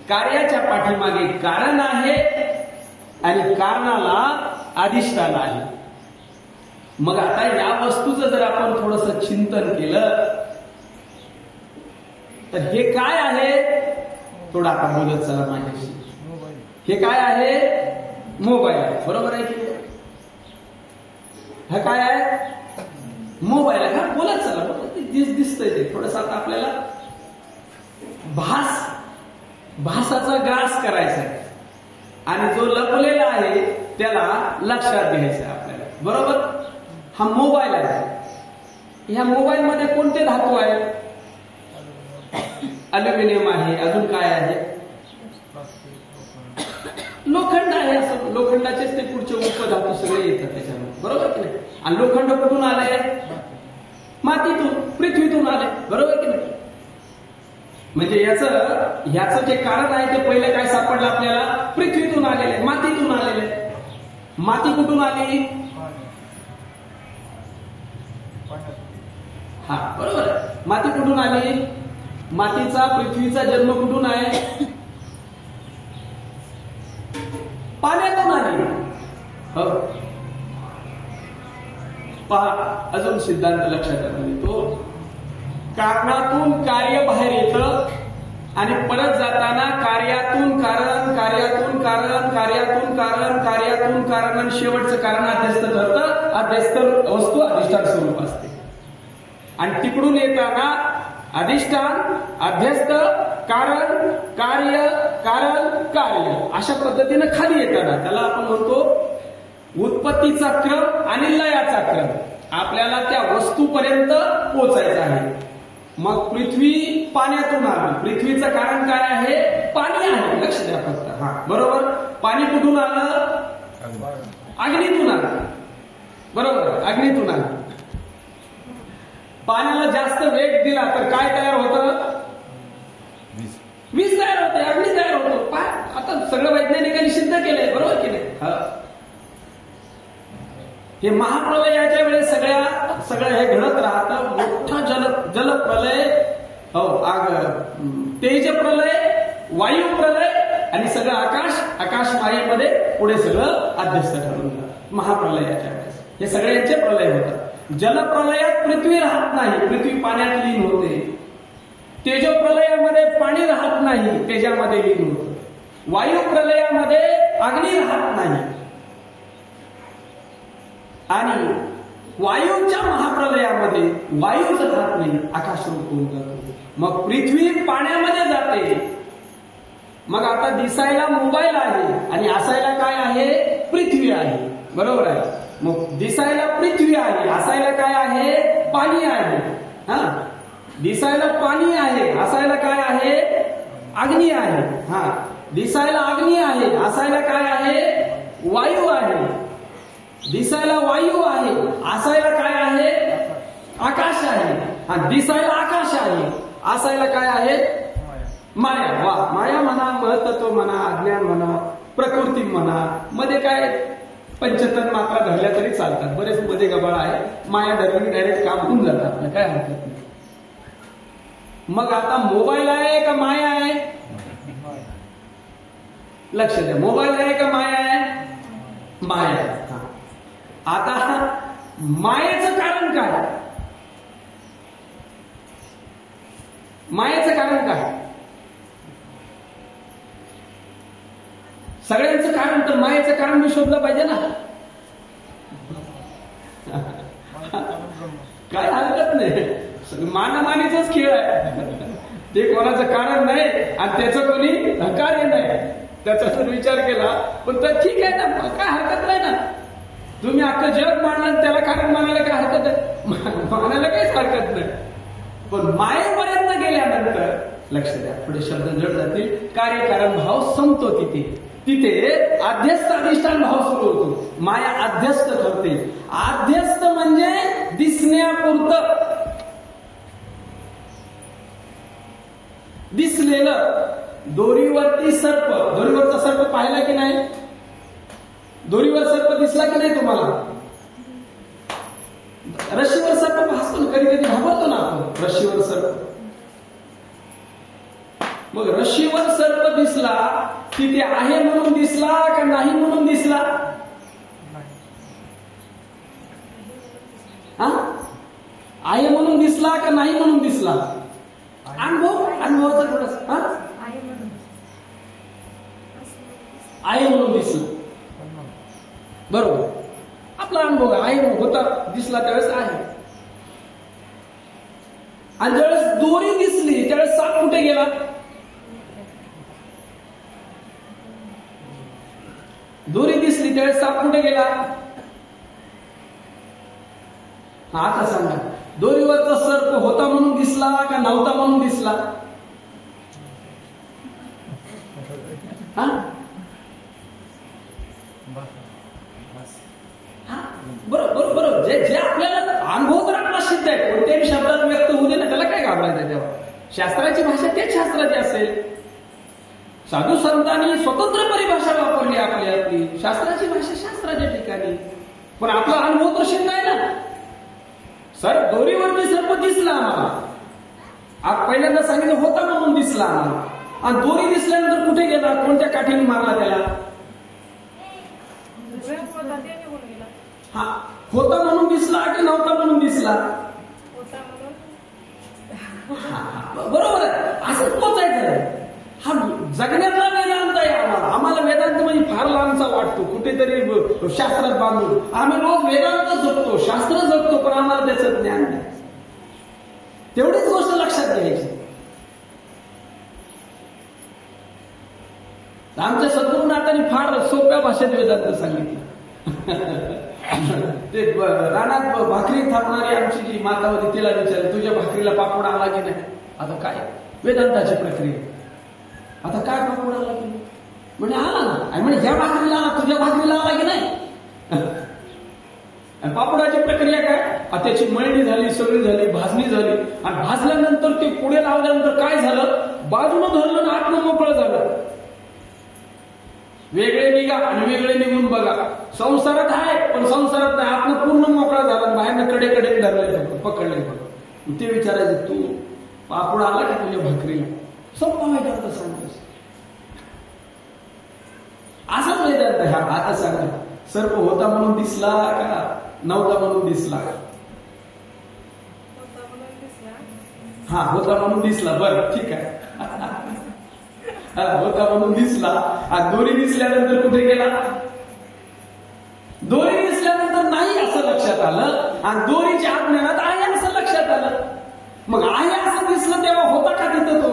Speaker 1: कार्याच्या पाठीमागे कारण आहे आणि कारणाला अधिष्ठान आहे. मग आता या वस्तूचं जर आपण थोडंसं चिंतन केलं तर हे काय आहे, थोडं आता बोलत चला माझ्याशी. हे काय आहे? मोबाईल. बरोबर आहे की? हा काय आहे? मोबाईल आहे. हा बोलत चला, दिसतंय ते थोडंसं. आता आपल्याला भासाचा ग्रास करायचा आहे आणि जो लपलेला आहे त्याला लक्षात घ्यायचं आहे आपल्याला. बरोबर? हा मोबाईल आहे. ह्या मोबाईल मध्ये कोणते धातू आहेत? अल्युमिनियम आहे. अजून काय आहे? लोखंड आहे. असं लोखंडाचेच ते पुढचे उपधातू सगळे येतात त्याच्यामध्ये. बरोबर की नाही? आणि लोखंड कुठून आलंय? मातीतून, पृथ्वीतून आले. बरोबर की नाही? म्हणजे ह्याचं जे कारण आहे ते पहिले काय सापडलं आपल्याला? पृथ्वीतून आलेले, मातीतून आलेले. माती कुठून आली? हा, बरोबर. माती कुठून आली? मातीचा, पृथ्वीचा जन्म कुठून आहे? पाण्यातून आली. हो, पहा, अजून सिद्धांत लक्षात आणून येतो. कारणातून कार्य बाहेर येतं आणि परत जाताना कार्यातून कारण, कार्यातून कारण, कार्यातून कारण, कार्यातून कारण आणि शेवटचं कारण अध्यस्त ठरतं. अध्यस्त वस्तू अधिष्ठान स्वरूप असते आणि तिकडून येताना अधिष्ठान, अध्यस्त, कारण, कार्य, कारण, कार्य अशा पद्धतीने खाली येताना त्याला आपण म्हणतो उत्पत्तीचा क्रम आणि लयाचा क्रम. आपल्याला त्या वस्तूपर्यंत पोहोचायचं आहे. मग पृथ्वी पाण्यातून आली. पृथ्वीचं कारण काय आहे? पाणी आहे. लक्ष द्या फक्त. हा, बरोबर. पाणी कुठून आलं? अग्नीतून आलं. बरोबर, अग्नीतून आलं. पाण्याला जास्त वेग दिला तर काय तयार होतं? वीज तयार होते, अग्नी तयार होतो. आता सगळं वैज्ञानिकांनी सिद्ध केलंय. बरोबर की नाही? हे महाप्रलयाच्या वेळेस सगळं हे घडत राहतं. मोठा जलप्रलय, हो, तेज प्रलय, वायू प्रलय आणि सगळं आकाश मायेमध्ये पुढे सगळं अध्यस्त ठरवून जातं. महाप्रलयाच्या वेळेस हे सगळ्यांचे प्रलय होतात. जलप्रलयात पृथ्वी राहत नाही, पृथ्वी पाण्यात लीन होते. तेजो प्रलयामध्ये पाणी राहत नाही, तेजामध्ये लीन होतं. वायू प्रलयामध्ये अग्नी राहत नाही आणि वायूच्या महाप्रलयामध्ये वायूच राहत नाही, आकाश रूप होऊन जातो. मग पृथ्वी पाण्यामध्ये जाते. मग आता दिसायला मोबाईल आहे आणि असायला काय आहे? पृथ्वी आहे. बरोबर आहे. मग दिसायला पृथ्वी आहे, असायला काय आहे? पाणी आहे. हा, दिसायला पाणी आहे, असायला काय आहे? अग्नी आहे. हा, दिसायला अग्नी आहे, असायला काय आहे? वायू आहे. दिसायला वायू आहे, असायला काय आहे? आकाश आहे. हा, दिसायला आकाश आहे, असायला काय आहे? माया. वा, माया म्हणा, महत्त्व म्हणा, अज्ञान म्हणा, प्रकृती म्हणा, मध्ये काय पंचतन मात्रा धरल्या तरी चालतात. बरेच मध्ये गबाळ आहे. माया धरली डायरेक्ट काम होऊन जातं आपलं, काय हरकत नाही. मग आता मोबाईल आहे का माया आहे? लक्ष द्या, मोबाईल आहे का माया आहे? माया आहे. आता मायेचं कारण काय? मायेचं कारण काय? सगळ्यांचं कारण तर मायेचं कारण मी शोधलं पाहिजे ना. काय हरकत नाही, मानामानीचाच खेळ आहे. ते कोणाचं कारण नाही आणि त्याचं कोणी कार्य नाही, त्याचा जर विचार केला पण तर ठीक आहे ना, काय हरकत नाही ना. तुम्ही अख्खं जग मांडलं त्याला कारण मानायला काय हरकत आहे? मानायला काहीच हरकत नाही. पण मायेपर्यंत गेल्यानंतर लक्ष द्या, पुढे शब्द जड जातील. कार्यकारण भाव संपतो तिथे अध्यस्त अधिष्ठान भाव सुरू होतो. माया अध्यस्त ठरते. अध्यस्त म्हणजे दिसण्यापुरतं, दिसलेलं. दोरीवरती सर्प, दोरीवरचा सर्प पाहिला की नाही? दोरीवर सर्प दिसला की नाही तुम्हाला? रशीवर सर्प भासतो ना, कधी कधी घाबरतो ना आपण रशीवर सर्प. मग रशीवर सर्प दिसला की ते आहे म्हणून दिसला का नाही म्हणून दिसला? हा, आहे म्हणून दिसला का नाही म्हणून दिसला? अनुभवाचा थोडासा आहे म्हणून दिसला. बरोबर, आपला अनुभव आहे होता, दिसला त्यावेळेस आहे. आणि ज्यावेळेस दोरी दिसली त्यावेळेस साप कुठे गेला? दोरी दिसली त्यावेळेस साप कुठे गेला? हा, आता सांगा, दोरीवरचा सर्प होता म्हणून दिसला का नव्हता म्हणून दिसला? हा, बरोबर बरोबर. जे आपल्याला अनुभव तर आपला सिद्ध आहे, कोणत्याही शब्दात व्यक्त होऊ दे ना, त्याला काय घाबरायचं तेव्हा. शास्त्राची भाषा तेच शास्त्राची असेल. साधू संतांनी स्वतंत्र परिभाषा वापरली आपली. शास्त्राची भाषा शास्त्राच्या ठिकाणी, पण आपला अनुभव तर सिद्ध आहे ना. सर, दोरीवरती सर्प दिसला आम्हाला, आज पहिल्यांदा सांगितलं होता म्हणून दिसला आम्हाला. आणि दोरी दिसल्यानंतर कुठे गेला? कोणत्या काठीने मारला त्याला? हा, होता म्हणून दिसला की नव्हता म्हणून दिसला? बरोबर आहे, असंच पोचायचं. हा जगण्यातला वेदांत आहे आम्हाला वेदांत म्हणजे फार लांबचा वाटतो, कुठेतरी शास्त्रात बांधून. आम्ही रोज वेदांत जगतो, शास्त्र जगतो, पण आम्हाला त्याचं ज्ञान नाही. तेवढीच गोष्ट लक्षात घ्यायची. आमच्या सद्गुरुनाथांनी फार सोप्या भाषेत वेदांत सांगितलं. ते रानात भाकरी थापणारी आमची जी माता होती तिला विचारलं, तुझ्या भाकरीला पापड आला की नाही? आता काय वेदांताची प्रक्रिया. आता काय पापड आला की नाही? म्हणजे आला ना. म्हणजे ह्या भाकरीला आला, तुझ्या भाकरीला आला की नाही? पापडाची प्रक्रिया काय? त्याची मळणी झाली, सगळी झाली, भाजणी झाली. आणि भाजल्यानंतर ते पुढे लावल्यानंतर काय झालं? बाजूनं धरलं ना आतनं मोकळं झालं. वेगळे निघा आणि वेगळे निघून बघा. संसारात आहे पण संसारात नाही, आतनं पूर्ण मोकळा झाला, बाहेरनं कडे धरले, पकडले. ते विचारायचं, तू पापड आला का तुझ्या भाकरीला? सोपा वेदांत सांगतोस. असाच वेदांत ह्या. आता सांगा, सर्प होता म्हणून दिसला का नव्हता म्हणून दिसला? हा होता म्हणून दिसला, बरं ठीक आहे. होता म्हणून दिसला. दोरी दिसल्यानंतर कुठे गेला? दोरी दिसल्यानंतर नाही असं लक्षात आलं आणि दोरीच्या अज्ञानात आहे असं लक्षात आलं. मग आहे असं दिसलं तेव्हा होता का तिथं? तो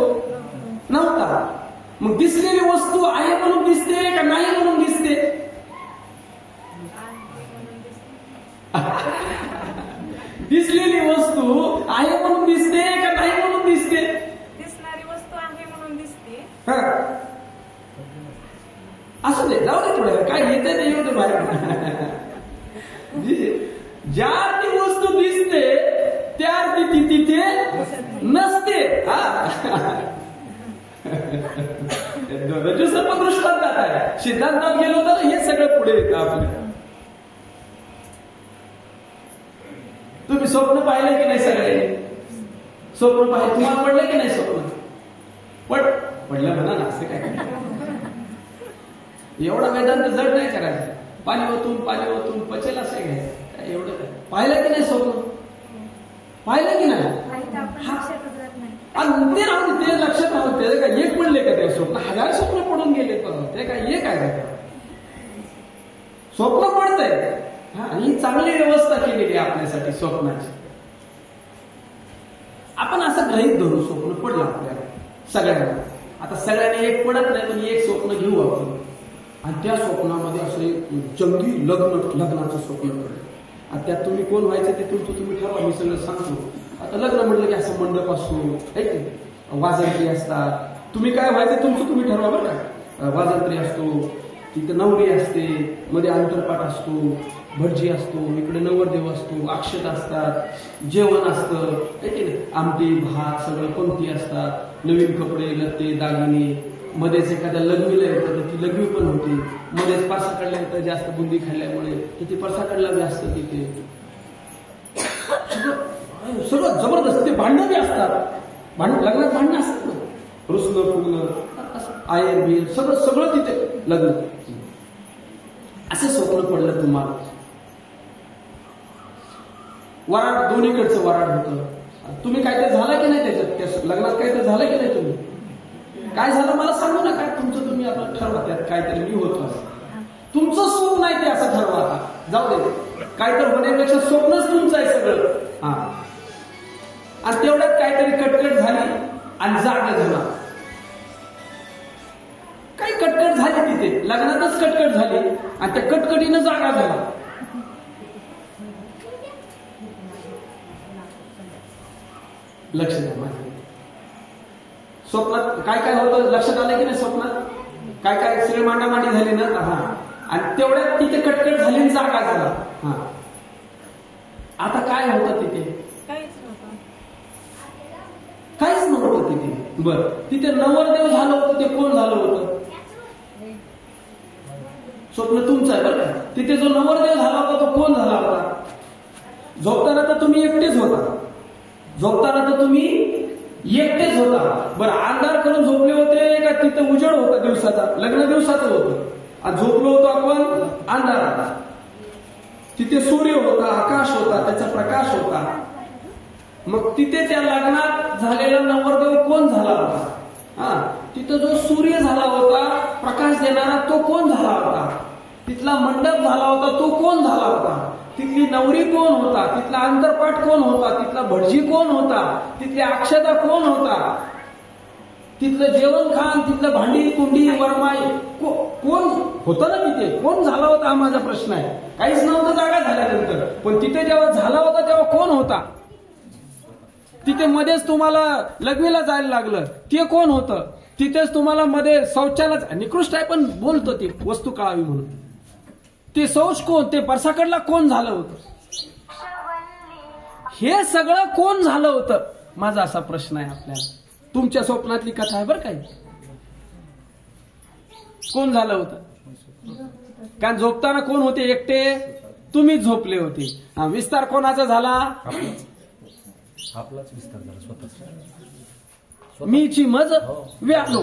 Speaker 1: नव्हता. मग दिसलेली वस्तू आहे म्हणून दिसते का नाही म्हणून दिसते? दिसलेली वस्तू आहे म्हणून दिसते का नाही म्हणून दिसते?
Speaker 3: दिसणारी वस्तू आहे म्हणून दिसते.
Speaker 1: असं दे, जाऊ दे थोडं, काय येत ते येऊ दे बाहेर. ज्या ती वस्तू दिसते त्या ती तिथे नसते. रजूसर्प दृष्टांतात आहे. सिद्धांतात गेलो तर हे सगळं पुढे येतं आपल्या. तुम्ही स्वप्न पाहिलं की नाही? सगळे स्वप्न पाहिलं. तुम्हाला पडलं की नाही स्वप्न? पडलं म्हणा ना, असं काय एवढा वेदांत जड नाही करायचं. पाणी ओतून पचेल असं घ्यायचं. काय एवढं काय? पाहिलं की नाही स्वप्न? पाहिलं की नाही? आणि ते राहून ते लक्षात राहून ते काय एक पडले का ते स्वप्न? 1000 स्वप्न पडून गेले पण ते काय एक आहे का? स्वप्न पडतंय. ही चांगली व्यवस्था केलेली आहे आपल्यासाठी स्वप्नाची. आपण असं गृहीत धरू स्वप्न पडलं आपल्याला सगळ्यांना. आता सगळ्यांनी एक पडत नाही पण एक स्वप्न घेऊ आपण आणि त्या स्वप्नामध्ये असं जंगी लग्नाचं स्वप्न पडलं आणि त्यात तुम्ही कोण व्हायचं ते तुमचं तुम्ही ठरवा. मी सगळं सांगतो. आता लग्न म्हटलं की असं मंडप असतो, वाजंत्री असतात. तुम्ही काय व्हायचं तुमचं तुम्ही ठरवा बरं का. वाजंत्री असतो, तिथे नवरी असते, मध्ये अंतरपाठ असतो, भटजी असतो, इकडे नवरदेव असतो, अक्षत असतात, जेवण असतं, आमटी भात सगळं पंक्ती असतात, नवीन कपडे लत्ते दागिने. मध्येच एखाद्या लग्नीला येतं तर ती लग्नी पण होती. मध्येच परसाकडल्या येतं जास्त बुंदी खाल्ल्यामुळे तर ती परसाकडला जास्त तिथे सगळं जबरदस्त. ते भांडणं बी असतात. लग्नात भांडणं असतात ना, रुसणं फुगणं आयर बियर सगळं तिथे लग्न. असं स्वप्न पडलं तुम्हाला. वराड दोन्हीकडचं वराड होतं. तुम्ही काय ते झालं की नाही त्याच्यात? त्या लग्नात काय ते झालं की नाही? तुम्ही काय झालं मला सांगू नका. तुमचं तुम्ही आपलं ठरवा. त्यात काहीतरी मी होतो असं तुमचं स्वप्न नाही ते असं ठरवा. आता जाऊ दे. काहीतरी होण्यापेक्षा स्वप्नच तुमचं आहे सगळं. आणि तेवढ्यात काहीतरी कटकट झाली आणि जागा झाला. काही कटकट झाली तिथे लग्नातच कटकट झाली आणि त्या कटकटीनं जागा झाला. लक्ष द्या माझ्या स्वप्नात काय काय होतं लक्षात आलं की नाही? स्वप्नात काय काय सगळे मांडामांडी झाली ना. आणि तेवढ्यात तिथे कटकट झाली आणि जागा झाला. आता काय होतं तिथे? काहीच नव्हतं तिथे. बरं, तिथे नवरदेव झालं होतं. ते कोण झालं होतं? स्वप्न तुमचं आहे बरं का. तिथे जो नवरदेव झाला होता तो कोण झाला होता? झोपताना तर तुम्ही एकटेच होता. बरं, अंधार करून झोपले होते का तिथं उजेड होता दिवसाचा? लग्न दिवसाचं होतं आणि झोपलो होतो आपण अंधारात. तिथे सूर्य होता, आकाश होता, त्याचा प्रकाश होता. मग तिथे त्या लग्नात झालेला नवरदेव कोण झाला होता? तिथं जो सूर्य झाला होता प्रकाश देणारा तो कोण झाला होता? तिथला मंडप झाला होता तो कोण झाला होता? तिथली नवरी कोण होता? तिथला अंतरपाठ कोण होता? तिथला भटजी कोण होता? तिथली अक्षता कोण होता? तिथलं जेवण खान, तिथलं भांडी कुंडी वरमाई कोण होतं ना तिथे? कोण झाला होता हा माझा प्रश्न आहे. काहीच नव्हतं जागा झाल्यानंतर. पण तिथे जेव्हा झाला होता तेव्हा कोण होता? तिथे मध्येच तुम्हाला लग्नीला जायला लागलं ते कोण होतं? तिथेच तुम्हाला मध्ये शौचालय निकृष्ट आहे पण बोलतो ती वस्तू कळावी म्हणून. ते शौच कोण? ते परसाकडला कोण झालं होतं? हे सगळं कोण झालं होतं? माझा असा प्रश्न आहे आपल्याला. तुमच्या स्वप्नातली कथा आहे बरं काय. कोण झालं होतं? कारण झोपताना कोण होते? एकटे तुम्ही झोपले होते. विस्तार कोणाचा झाला?
Speaker 4: आपलाच विस्तार झाला स्वतःच.
Speaker 1: मीची मज व्यालो.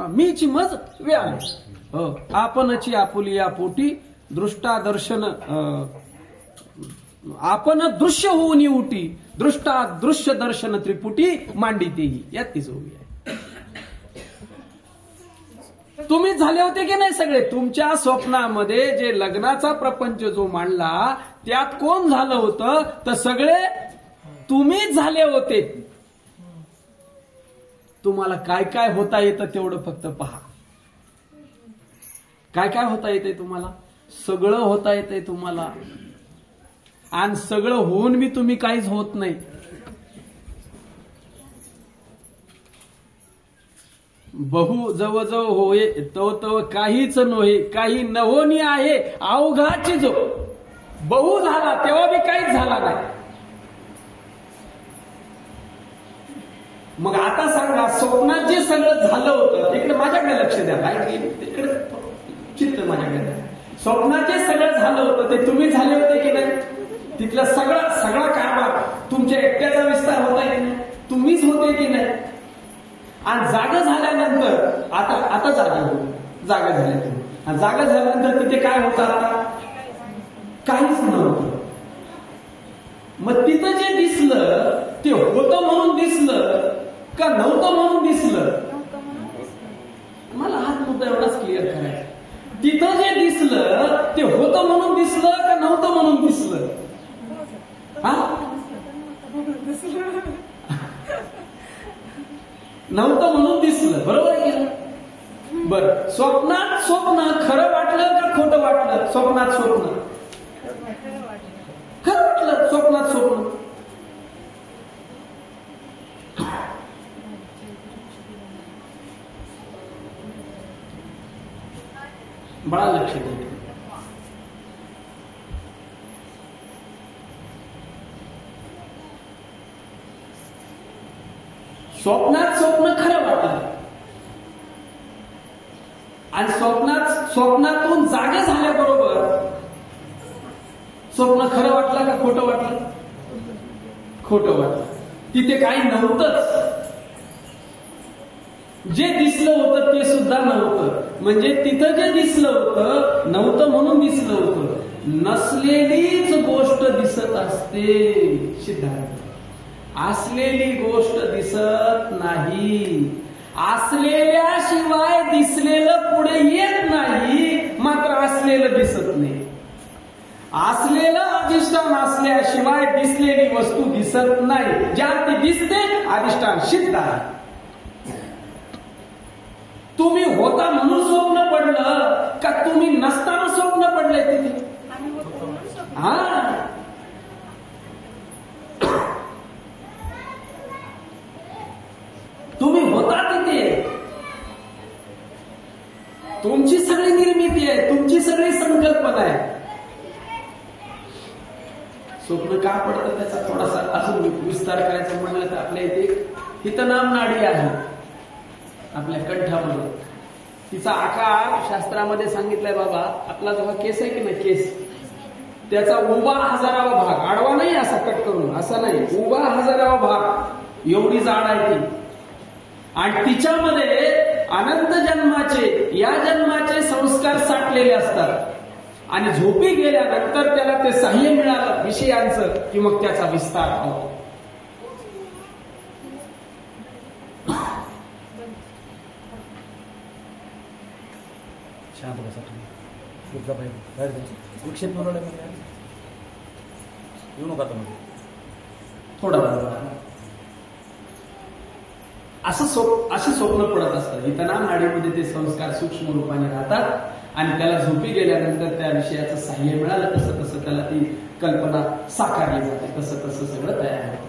Speaker 1: मीची मज व्यालो. आपणची आपुली या पोटी दृष्टा दर्शन आपण दृश्य होऊन उठी, दृष्टा दृश्य दर्शन त्रिपुटी मांडितेही, यात तीच उभी आहे. तुम्हीच झाले होते की नाही सगळे? तुमच्या स्वप्नामध्ये जे लग्नाचा प्रपंच जो मांडला त्यात कोण झालं होतं? तर सगळे तुम्हीच झाले होते. तुम्हाला काय काय होता येतं तेवढं फक्त पहा. काय काय होता येते तुम्हाला? सगळं होता येते तुम्हाला. आणि सगळं होऊन बी तुम्ही काहीच होत नाही. बहु जवळ होय तो तो काहीच नव्हे, काही नवोनी आहे अवघाची जो. बहु झाला तेव्हा बी काहीच झाला नाही. मग आता सांगा, स्वप्नात जे सगळं झालं होतं, इकडे माझ्याकडे लक्ष द्या. काय इकडे चित्त माझ्याकडे द्या. स्वप्नात जे सगळं झालं होतं ते तुम्ही झाले होते की नाही? तिथला सगळा कारभार तुमच्या एकट्याचा विस्तार होता की नाही? तुम्हीच होते की नाही? आणि जागा झाल्यानंतर आता जागा झाल्या तुम्ही. आणि जागा झाल्यानंतर तिथे काय होतं? आता काहीच नव्हतं. मग तिथं जे दिसलं ते होतं म्हणून दिसलं का नव्हतं म्हणून दिसलं? मला हाच मुद्दा एवढाच क्लिअर करायचा. तिथं जे दिसलं ते होतं म्हणून दिसलं का नव्हतं म्हणून दिसलं? हा, नव्हतं म्हणून दिसलं. बरोबर आहे की? बरं, स्वप्नात स्वप्न खरं वाटलं का खोटं वाटलं? स्वप्नात स्वप्न खरं वाटलं. स्वप्नात स्वप्न बळा लक्ष द्या. स्वप्नात स्वप्न खरं वाटलं आणि स्वप्नातून जागा झाल्याबरोबर स्वप्न खरं वाटलं का खोटं वाटलं? खोटं वाटलं. तिथे काही नव्हतंच. जे दिसलं होतं ते सुद्धा नव्हतं. म्हणजे तिथं जे दिसलं होतं नव्हतं म्हणून दिसलं होतं. नसलेलीच गोष्ट दिसत असते सिद्धार्थ. असलेली गोष्ट दिसत नाही. असलेल्याशिवाय दिसलेलं पुढे येत नाही. मात्र असलेलं दिसत नाही. असलेलं अधिष्ठान असल्याशिवाय दिसलेली वस्तू दिसत नाही. ज्या ती दिसते अधिष्ठान सिद्ध आहे. तुम्ही होता म्हणून स्वप्न पडलं का तुम्ही नसताना स्वप्न पडलंय तिथे? हा, तुम्ही होता तिथे. तुमची सगळी निर्मिती आहे, तुमची सगळी संकल्पना आहे. स्वप्न का पडतं त्याचा थोडासा अजून विस्तार करायचा म्हणलं तर आपल्या इथे हितनाम नाडी आहे आपल्या कंठामध्ये. तिचा आकार शास्त्रामध्ये सांगितलाय बाबा. आपला जो केस आहे की नाही, केस त्याचा उभा 1000वा भाग, आडवा नाही असा कट करून, असा नाही, उभा 1000वा भाग एवढी जाड आहे ती. आणि तिच्यामध्ये अनंत जन्माचे, या जन्माचे संस्कार साठलेले असतात. आणि झोपी गेल्यानंतर त्याला ते साह्य मिळालं विषयांचं की मग त्याचा विस्तार होतो.
Speaker 4: शांत बसा तुम्ही. विक्षेप येऊ नका तुम्ही.
Speaker 1: थोडा असे स्वप्न पडत असतात. हितनाम नाडीमध्ये ते संस्कार सूक्ष्म रूपाने राहतात आणि त्याला झोपी गेल्यानंतर त्या विषयाचं साह्य मिळालं तसं तसं त्याला ती कल्पना साकारली जाते. तसं तसं सगळं तयार होतं.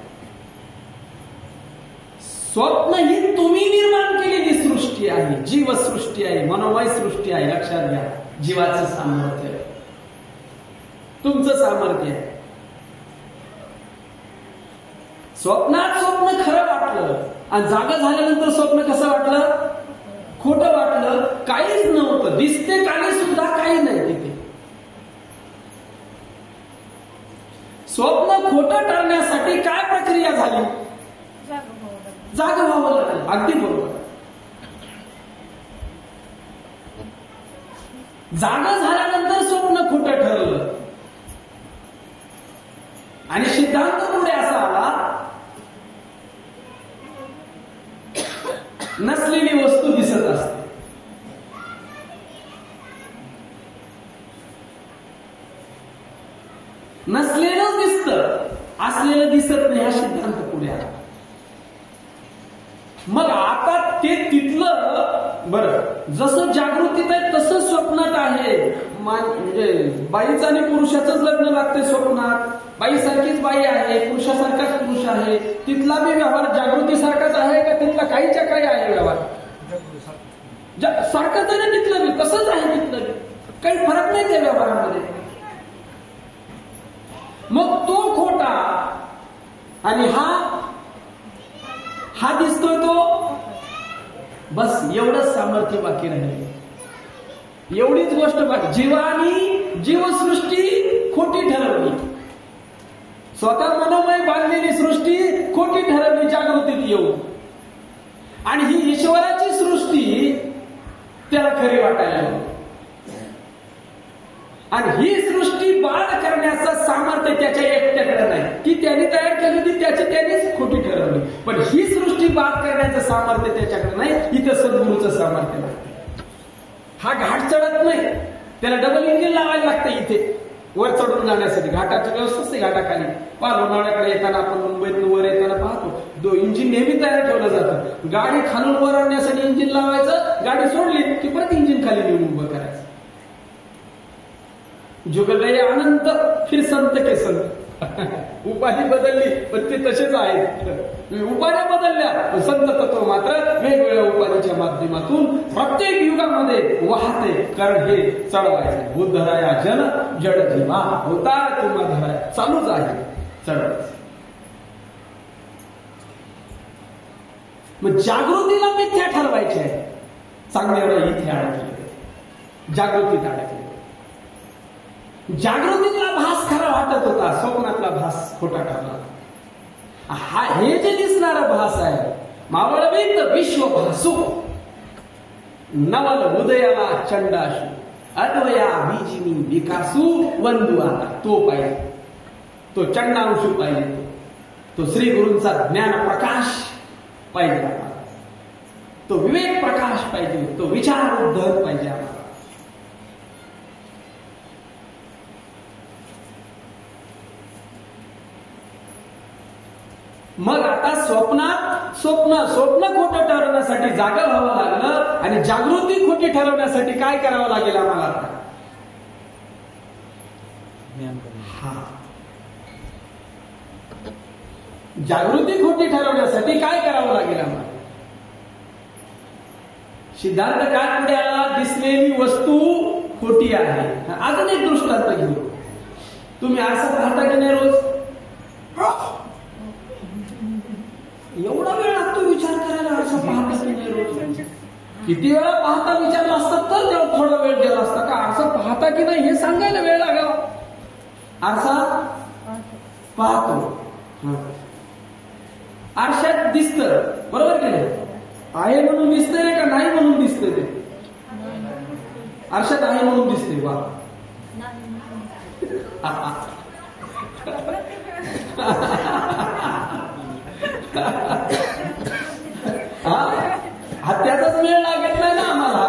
Speaker 1: स्वप्न ही तुम्ही निर्माण केलेली सृष्टी आहे. जीवसृष्टी आहे, मनोमय सृष्टी आहे. लक्षात घ्या, जीवाचं सामर्थ्य आहे, तुमचं सामर्थ्य आहे. स्वप्नात स्वप्न खरं वाटलं आणि जागा झाल्यानंतर स्वप्न कसं वाटलं? खोटं वाटलं. काहीच नव्हतं. दिसते काली सुद्धा काही नाही तिथे. स्वप्न खोटं टाळण्यासाठी काय प्रक्रिया झाली? जागा व्हावं लागेल. अगदी बरोबर. जागा झाल्यानंतर स्वप्न खोटं ठरलं. आणि सिद्धांत पुढे असा आला, नसलेली वस्तू दिसत असते. नसलेलं दिसतं, असलेलं दिसत नाही, हा सिद्धांत पुढे आला. मग आता ते तिथलं बरं, जसं जागृतीत आहे तसं स्वप्नात आहे. म्हणजे बाईचं आणि पुरुषाचंच लग्न लागतंय स्वप्नात, बाईसारखीच बाई आहे, पुरुषासारखाच पुरुष आहे. तिथला बी व्यवहार जागृतीसारखाच आहे का तिथला काहीच्या काही आहे व्यवहार? सारखंच आहे ना तिथलं बी, तसंच आहे तिथलं बी, काही फरक नाही त्या व्यवहारामध्ये. मग तो खोटा आणि हा दिसतोय तो, बस एवढंच सामर्थ्य बाकी राहील. एवढीच गोष्ट बाकी. जीवानी जीवसृष्टी खोटी ठरवली, स्वतः मनोमय बांधलेली सृष्टी खोटी ठरवली जागृतीत येऊन, आणि ही ईश्वराची सृष्टी त्याला खरी वाटायला लागली. आणि ही सृष्टी बाळ करण्याचं सामर्थ्य त्याच्या एकट्याकडे नाही, ती त्यांनी तयार केली होती, त्यानेच खोटी ठरवली. पण ही सृष्टी बाळ करण्याचं सामर्थ्य त्याच्याकडे नाही, इथं सद्गुरूचं सामर्थ्य लागतं. हा घाट चढत नाही, त्याला डबल इंजिन लावायला लागतं इथे वर चढून जाण्यासाठी. घाटाची व्यवस्था असते घाटाखाली. लोणावळ्याकडे येताना आपण मुंबईतून वर येताना पाहतो, इंजिन नेहमी तयार ठेवलं जातं. गाडी खालून वर आणण्यासाठी इंजिन लावायचं, गाडी सोडली की परत इंजिन खाली नेऊन उभं करायचं. जुगलय अनंत फिर संत के संत. उपाधी बदलली पण ते तसेच आहेत. उपाध्या बदलल्या, संत तत्व मात्र वेगवेगळ्या उपाधीच्या माध्यमातून प्रत्येक युगामध्ये वाहते. कारण हे चढवायचे. बुद्धराया जन जड जीवा अवतार तुम्हा धराया, चालूच आहे चढवायचं. मग जागृतीला मिथ्या ठरवायचे आहे. चांगले इथे अडकले, जागृतीत अडकले. जागृतीतला भास खरा वाटत होता, स्वप्नातला भास खोटा ठरला. हे जे दिसणारा भास आहे, मावळवीत विश्व भासू नवल उदयाला चंडाशू अद्वया बीजिनी विकासू वंदू आता. तो पाहिजे, तो चंडांशू पाहिजे, तो श्री गुरूंचा ज्ञान प्रकाश पाहिजे, तो विवेक प्रकाश पाहिजे, तो विचार उद्धर पाहिजे आम्हाला. मग आता स्वप्न खोटं ठरवण्यासाठी जागा व्हावं लागलं, आणि जागृती खोटी ठरवण्यासाठी काय करावं लागेल आम्हाला आता? जागृती खोटी ठरवण्यासाठी काय करावं लागेल आम्हाला? सिद्धांत काय पुढे आला? दिसलेली वस्तू खोटी आहे. अजून एक दृष्टांत घेऊ. तुम्ही असं पाहता की नाही रोज? एवढा वेळ लागतो विचार करायला, असं पाहता की नाही रोज? किती वेळा पाहता विचारला असतात तर तेव्हा थोडा वेळ गेला असता का? असं पाहता की नाही हे सांगायला वेळ लागावा. आरसा पाहतो, आरशात दिसतं, बरोबर की नाही? आहे म्हणून दिसतंय का नाही म्हणून दिसतंय? ते आरशात आहे म्हणून दिसते. वा, त्याचाच वेळ लागत नाही ना आम्हाला.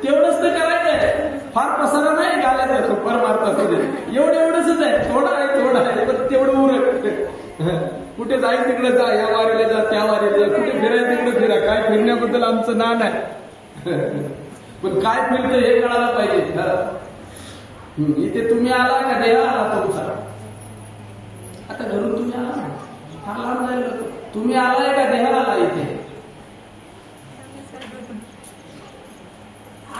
Speaker 1: तेवढंच तर करायचंय, फार पसारा नाही घालायचा परमार्थामध्ये. एवढंच आहे, थोडं आहे पण तेवढं उरक. कुठे जाईल तिकडे जा, या वारीला जा, त्या वारीला जा, कुठे फिरायला तिकडे फिरा. काय फिरण्याबद्दल आमचं नाण आहे, पण काय फिरतं हे कळायला पाहिजे. इथे तुम्ही आला का देह आला तुमचा? आता घरून तुम्ही आला, फार लांब जायला तुम्ही आलाय का देह आला इथे?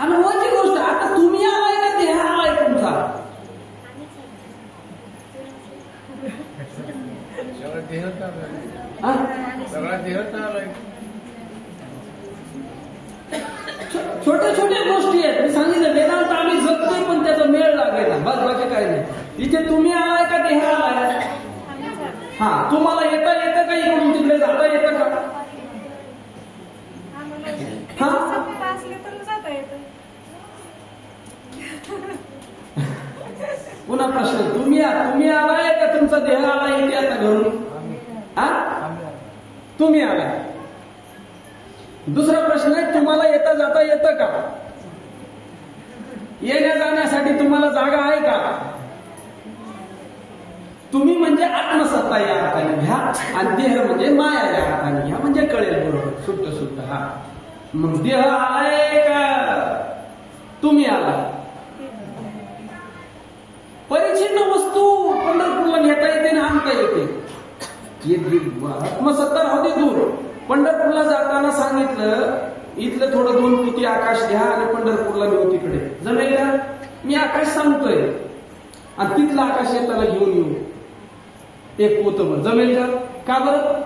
Speaker 1: अनुभवाची गोष्ट. आता तुम्ही आलाय का देह आलाय तुमचा? छोट्या छोट्या गोष्टी आहेत. मी सांगितलं वेदांत आम्ही जगतोय पण त्याचा मेळ लागेल, बस बाकी काय नाही. इथे तुम्ही आलाय का देह आलाय? तुम्हाला येता का इकडून तिकडे जाता येतं का? पुन्हा प्रश्न, तुम्ही आलाय का तुमचा तुमचा देह आला येते आता घरून? तुम्ही आला. दुसरा प्रश्न आहे, तुम्हाला येता जाता येतं का? येण्या जाण्यासाठी तुम्हाला जागा आहे का? तुम्ही म्हणजे आत्मसत्ता या अर्थाने घ्या आणि देह म्हणजे माया या अर्थाने घ्या, म्हणजे कळेल बरोबर सुट्ट सुट्ट. हा मग देह आलाय का तुम्ही आला? परिचिन्न वस्तू पंढरपूरला नेता येते ना आणता येते. आत्मसत्ता राहू दे दूर. पंढरपूरला जाताना सांगितलं इथलं थोडं 2 पोती आकाश घ्या आणि पंढरपूरला नेऊ तिकडे. जमेल का? मी आकाश सांगतोय आणि तिथलं आकाश येताना घेऊन येऊ 1 पोतभर. जमेल का? का बरं?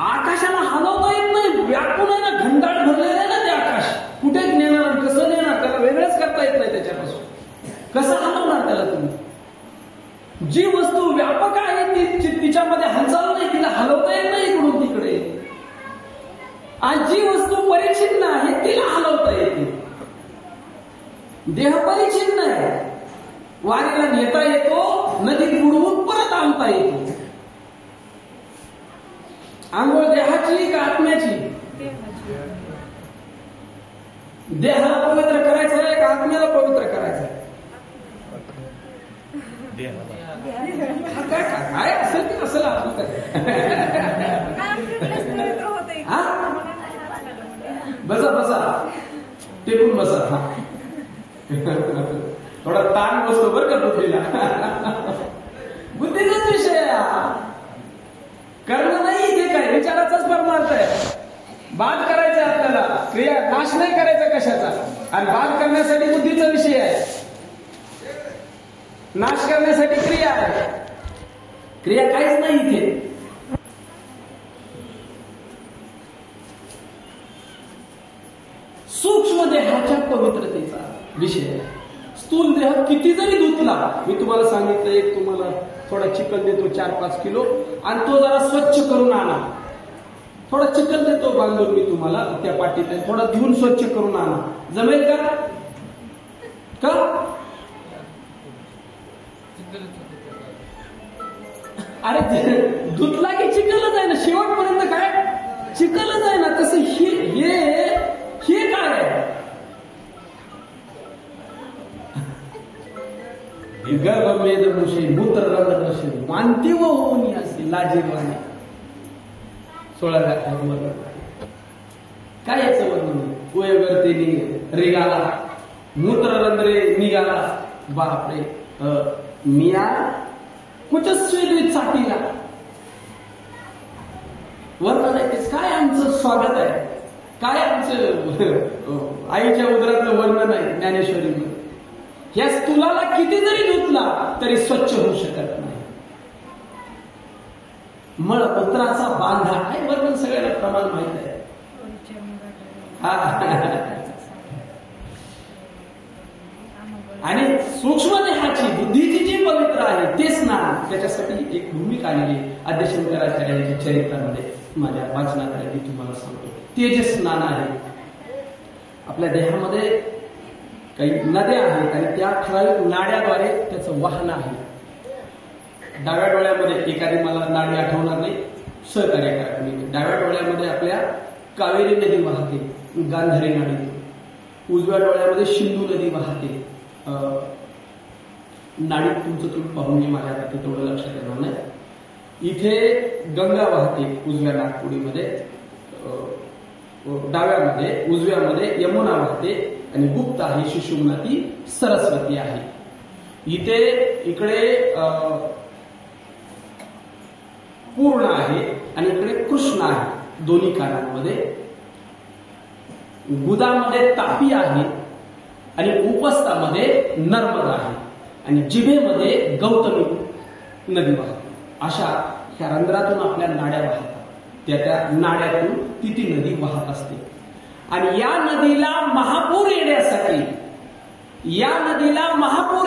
Speaker 1: आकाशाला हलवता येत नाही, व्यापून आहे ना, घंटाट भरलेलं आहे ना ते आकाश. कुठे नेणार आणि कसं नेणार? त्याला वेगळंच करता येत नाही त्याच्यापासून. कसं हलवणार त्याला तुम्ही? जी वस्तू व्यापक आहे तिच्यामध्ये हालचाल नाही, तिला हलवता येत नाही इकडून तिकडे. आणि जी वस्तू परिच्छिन्न आहे तिला हलवता येते. देह परिच्छिन्न आहे, वारीला नेता येतो, नदीत बुडवून परत आणता येतो. आंघोळ देहाची का आत्म्याची? देहाला पवित्र करायचं आहे का आत्म्याला पवित्र करायचं आहे? काय असेल ते असेल आपलं. बसा बसा, टेकून बसा. थोडा ताण बसतो बरं का बुद्धीला. बुद्धीचाच विषय आहे. करणं नाही इथे काय, विचाराचाच परमार्थ आहे. बाद करायचा आपल्याला, क्रिया नाश नाही करायचा कशाचा. आणि बाद करण्यासाठी बुद्धीचा विषय आहे, नाश करण्यासाठी क्रिया आहे. क्रिया काहीच नाही इथे. सूक्ष्म देहाच्या पवित्रतेचा विषय आहे. स्थूल देह किती जरी धुतला, मी तुम्हाला सांगितलं एक तुम्हाला थोडा चिकन देतो 4-5 किलो आणि तो जरा स्वच्छ करून आणा. थोडा चिकन देतो बांधून मी तुम्हाला त्या पाटीत, थोडा धुवून स्वच्छ करून आणा. जमेल का? अरे धुतला की चिकलच आहे ना, शेवटपर्यंत काय चिकलच आहे ना. तसं हे काय आहे? गर्भमेद मुषे मूत्र रंध्र मानती व होऊन असे लाजीरवाणी. 16 वर्णन. काय याचं वर्णन? वयवर्तेने रेगाला, मूत्ररंध्रे निघाला. बापरे, मिया कुचस्वेली चाटीला. वर्णन आहे तेच. काय आमचं स्वागत आहे, काय आमचं आईच्या उदरातलं वर्णन आहे ज्ञानेश्वरीमध्ये. या स्तुलाला किती जरी धुतला तरी स्वच्छ होऊ शकत नाही. मळपत्राचा बांधा आहे वर्णन सगळ्याला प्रमाण माहित आहे. आणि सूक्ष्म देहाची बुद्धीची जी पवित्र आहे ते स्नान, त्याच्यासाठी एक भूमिका आलेली आद्यशंकराचार्यांच्या चरित्रामध्ये माझ्या वाचनात आहे, ती तुम्हाला सांगतो. ते जे स्नान आहे, आपल्या देहामध्ये काही नद्या आहेत आणि त्या ठराविक नाड्याद्वारे त्याचं वाहन आहे. डाव्या डोळ्यामध्ये एखादी मला नाडी आठवणार नाही, सहकार्य करा तुम्ही. डाव्या डोळ्यामध्ये आपल्या कावेरी नदी वाहते, गांधारी नाडी. उजव्या डोळ्यामध्ये सिंधू नदी वाहते. नाडीत तुमचं तुम्ही पाहून मी माझ्या हाती तेवढं लक्षात येणार नाही. इथे गंगा वाहते उजव्या नागपुडीमध्ये, डाव्यामध्ये उजव्यामध्ये यमुना वाहते आणि गुप्त आहे सुषुम्ना, ती सरस्वती आहे. इकडे पूर्ण आहे आणि इकडे कृष्ण आहे दोन्ही कानांमध्ये. गुदामध्ये तापी आहे आणि उपस्थामध्ये नर्मदा आहे आणि जिभेमध्ये गौतमी नदी वाहते. अशा ह्या रंध्रातून आपल्या नाड्या वाहतात. त्या नाड्यातून ती नदी वाहत असते. आणि या नदीला महापूर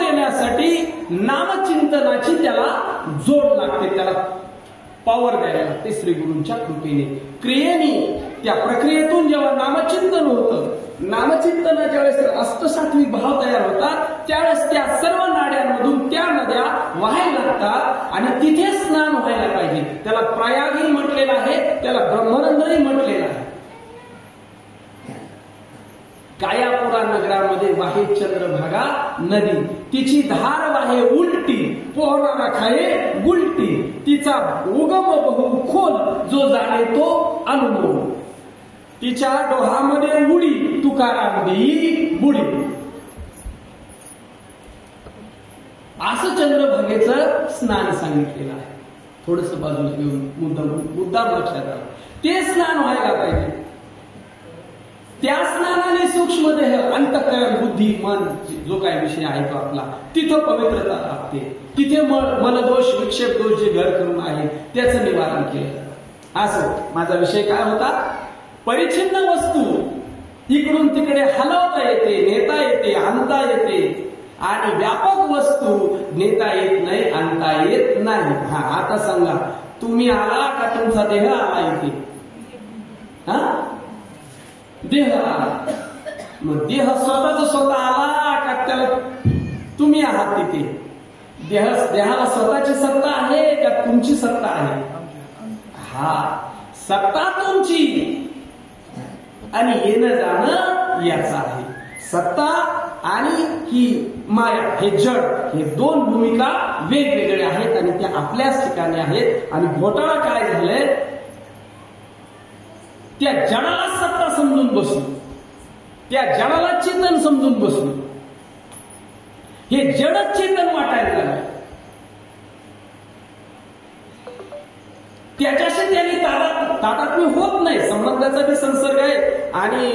Speaker 1: येण्यासाठी नामचिंतनाची त्याला जोड लागते, त्याला पॉवर द्यायला लागते श्री गुरूंच्या कृपेने. क्रियेने त्या प्रक्रियेतून जेव्हा नामचिंतन होतं, नामचिंतनाच्या वेळेस अष्टसात्विक भाव तयार होतात, त्यावेळेस त्या सर्व नाड्यांमधून त्या नद्या व्हायला लागतात आणि तिथे स्नान व्हायला पाहिजे. त्याला प्रयागही म्हटलेलं आहे, त्याला ब्रह्मरंध्रही म्हटलेलं आहे. कायापुरा नगरामध्ये वाहे चंद्रभागा नदी, तिची धार वाहे उलटी, पोहणारा खाये गुलटी, तिचा उगम बहु खोल, जो जाणे तो अनुभव, तिच्या डोहामध्ये उडी, तुकाराम देई बुडी. असं चंद्रभागेचं स्नान सांगितलेलं आहे. थोडस बाजूला घेऊन मुद्दाम लक्षात आलं, ते स्नान व्हायला पाहिजे. त्या स्नानाने सूक्ष्म देह, अंतःकरण, बुद्धी, मन, जो काही विषय आहे तो आपला, तिथं पवित्रता लागते. तिथे मनदोष, विक्षेप दोष जे घर करून आहे त्याचं निवारण केलं. असं माझा विषय काय होता? परिच्छिन्न वस्तू इकडून तिकडे हलवता येते, नेता येते, आणता येते, आणि व्यापक वस्तू नेता येत नाही, आणता येत नाही. हा, आता सांगा, तुम्ही आला का तुमचा देह आला इथे? हा, देह आला. मग देह स्वतः आला का त्याला तुम्ही आहात तिथे? देहाला स्वतःची सत्ता आहे का तुमची सत्ता आहे? हा, सत्ता तुमची आणि येणं जाणं याचं आहे. सत्ता आणि ही माया, हे जड, हे दोन भूमिका वेगवेगळ्या आहेत आणि त्या आपल्याच ठिकाणी आहेत. आणि घोटाळा काय झालाय? त्या जडाला सत्ता समजून बसलो, त्या जडाला चेतन समजून बसलो. हे जडच चेतन वाटायला लागलं. त्याच्याशी त्यांनी तादात्म्य होत नाही. संबंधाचा बी संसर्ग आहे आणि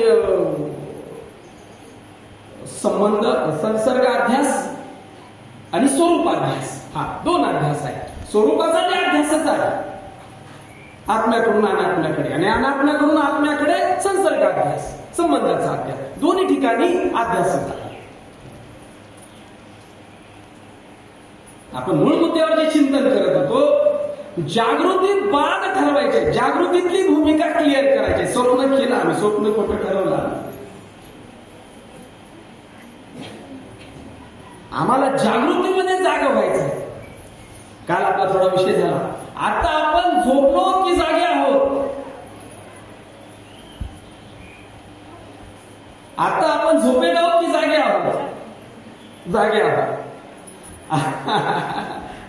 Speaker 1: संबंध संसर्ग अध्यास आणि स्वरूपाध्यास, हा दोन अध्यास आहे. स्वरूपाचा बी अध्यासच आहे, आत्म्याकडून अनात्म्याकडे, आणि अनात्म्याकडून आत्म्याकडे संसर्ग अध्यास, संबंधाचा अध्यास. दोन्ही ठिकाणी अध्यासच आहे. आपण मूळ मुद्द्यावर जे चिंतन करत होतो, जागृतीत बाद ठरवायचे, जागृतीतली भूमिका क्लिअर करायची. स्वप्न केलं आम्ही, स्वप्न खोटं ठरवलं. आम्हाला जागृतीमध्ये जागा व्हायचं. काल आपला थोडा विषय झाला. आता आपण झोपलो की जागे आहोत? आता आपण झोपेत आहोत की जागे आहोत? जागे आहोत.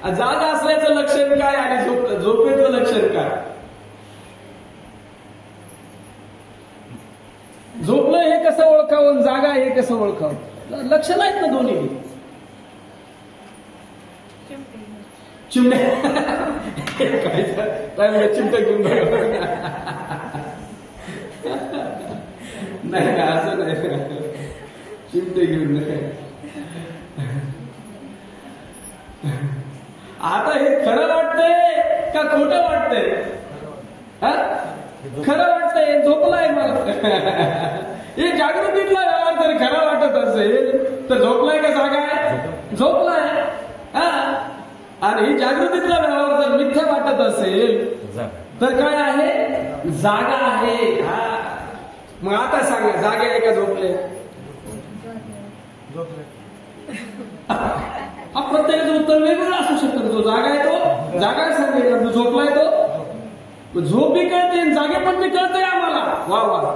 Speaker 1: जागा असल्याचं लक्षण काय आणि झोपेचं लक्षण काय? झोपलं हे कसं ओळखावं, जागा हे कसं ओळखावं? लक्षण आहेत ना दोन्ही. चिमण्या काय चिमटा घेऊन नाही, असं नाही, चिमटे घेऊन नाही. आता हे खरं वाटतंय का खोटं वाटतंय? खरं वाटतंय, झोपलाय मला. हे जागृतीतला व्यवहार जर खरा वाटत असेल तर झोपलाय का जागा आहे? झोपलाय. हा, आणि ही जागृतीतला व्यवहार जर मिथ्या वाटत असेल तर काय आहे? जागा आहे. हा, मग आता सांगा, जागे आहे का झोपले? प्रत्येकाचं उत्तर वेगवेगळं असू शकतं. जो जागा आहे तो जागा सांगेल, जो झोपलाय तो झोप बी कळते, जागेपण बी कळतंय आम्हाला. वा वा,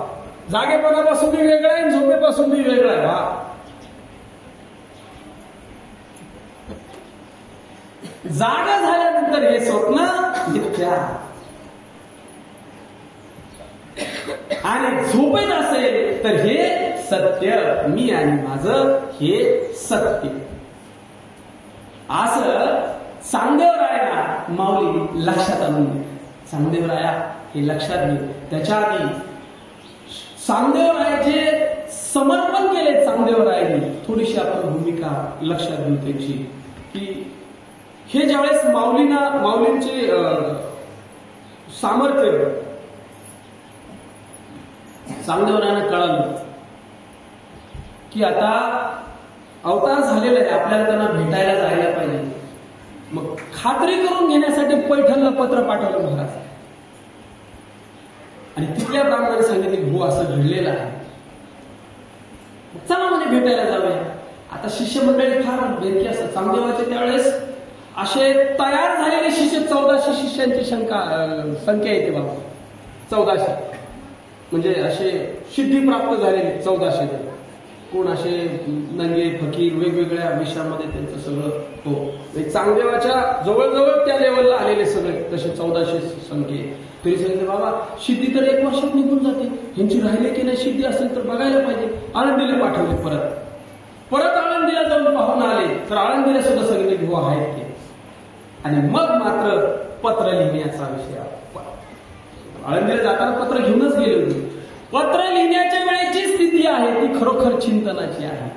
Speaker 1: जागेपणापासून बी वेगळा आहे, झोपेपासून बी वेगळा आहे. वा, जागा झाल्यानंतर हे स्वप्न मिथ्या, आणि झोपेत असेल तर हे सत्य, मी आणि माझं हे सत्य. असं चांगदेवरायाला माऊली लक्षात आणून दे. चांगदेवराया हे लक्षात घे. त्याच्या आधी चांगदेवरायाचे समर्पण केले. चांगदेवरायांनी थोडीशी आपण भूमिका लक्षात घेऊ त्याची, की हे ज्यावेळेस माऊलींचे सामर्थ्य चांगदेवरायांना कळलं की आता अवतार झालेला आहे, आपल्याला त्यांना भेटायला जायला पाहिजे. मग खात्री करून घेण्यासाठी पैठणला पत्र पाठवलं महाराज. आणि तिथल्या ब्राह्मणाने सांगितले हो असं घडलेलं आहे, चला म्हणे भेटायला जाऊया. आता शिष्य मंडळी फार बेरकी असतात. चांगदेवाचे त्यावेळेस असे तयार झालेले शिष्य 1400 शिष्यांची संख्या येते बाबा. 1400 म्हणजे असे सिद्धी प्राप्त झालेले 1400. कोण असे नंगे फकीर वेगवेगळ्या विषयामध्ये त्यांचं सगळं हो चांगदेवाच्या जवळजवळ त्या लेवलला आलेले सगळे तसे 1400 संख्ये. तरी सांगितलं बाबा सिद्धी तर 1 वर्षात निघून जाते, ह्यांची राहिले की नाही सिद्धी असेल तर बघायला पाहिजे. आळंदीला पाठवले. परत आळंदीला जाऊन पाहून आले तर आळंदीला सुद्धा सांगितले की हो आहेत ते. आणि मग मात्र पत्र लिहिण्याचा विषय. आळंदीला जाताना पत्र घेऊनच गेले होते. पत्र लिहिण्याच्या वेळेची स्थिती आहे ती खरोखर चिंतनाची आहे.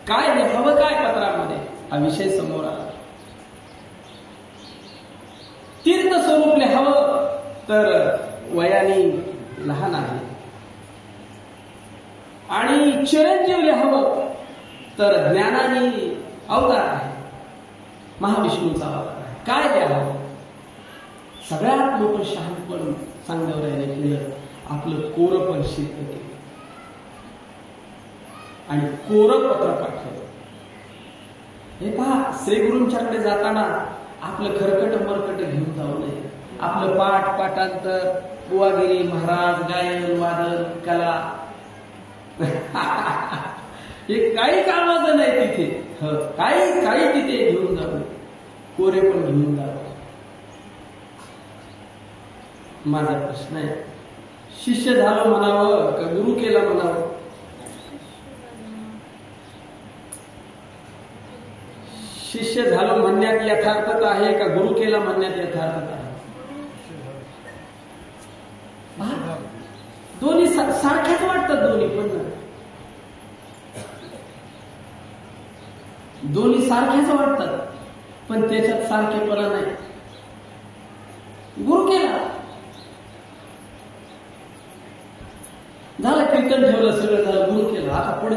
Speaker 1: काय लिहावं काय पत्रामध्ये हा विषय समोर आला. तीर्थ स्वरूप लिहावं तर वयाने लहान आहे, आणि चिरंजीव लिहावं तर ज्ञानाने अवतार आहे, महाविष्णूचा अवतार आहे. काय लिहावं? सगळ्यात मोठं शहाणपण चांगदेवरायाने केलं, आपलं कोरं पण सिद्ध केलं आणि कोरं पत्र पाठवलं. हे पहा, श्रीगुरूंच्याकडे जाताना आपलं खरकट मरकट घेऊन जाऊ नये. आपलं पाठांतर, बुवागिरी, महाराज, गायन, वादन, कला हे काही कामाचं नाही तिथे. काही तिथे घेऊन जाऊ, कोरे पण घेऊन जावं. माझा प्रश्न आहे, शिष्य झालं म्हणावं का गुरु केला म्हणावं? शिष्य झालं म्हणण्यात यथार्थता आहे का गुरु केला म्हणण्यात यथार्थता आहे? दोन्ही सारख्याच वाटतात. दोन्ही सारख्याच वाटतात, पण त्याच्यात सारखेपणा नाही. गुरु केला झालं, कीर्तन ठेवलं, सगळं झालं, गुरु केलं. आता पुढे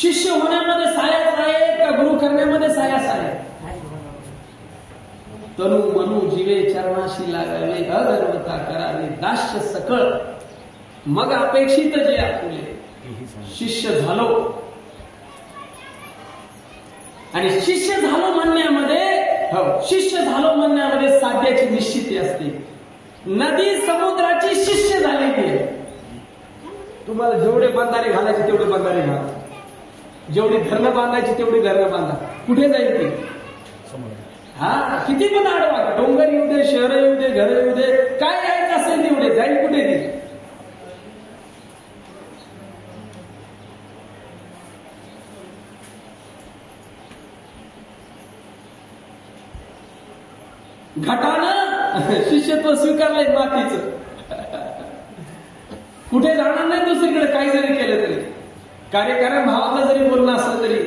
Speaker 1: शिष्य होण्यामध्ये सायास आहे का गुरु करण्यामध्ये सायास आहे? तनु मनु जीवे चरणाशी लागावे, अगर्वता करावे दास्य सकळ, मग अपेक्षित जे आपुले. शिष्य झालो आणि शिष्य झालो म्हणण्यामध्ये साध्याची निश्चिती असते. नदी समुद्राची शिष्य झालेली आहे. तुम्हाला जेवढे बंधारे घालायचे तेवढे बंधारे घाला, जेवढी धरणं बांधायची तेवढी धरणं बांधा. कुठे जाईल ती? किती पण आडवा, डोंगर येऊ दे, शहर येऊ दे, घर येऊ दे, काय जायचं असेल तेवढे जाईल. कुठे ती? घटानं शिष्यत्व स्वीकारलंय मातीचं. कुठे जाणार नाही दुसरीकडे, काही जरी केलं तरी. कार्यकारण भावाला जरी बोलणं असलं तरी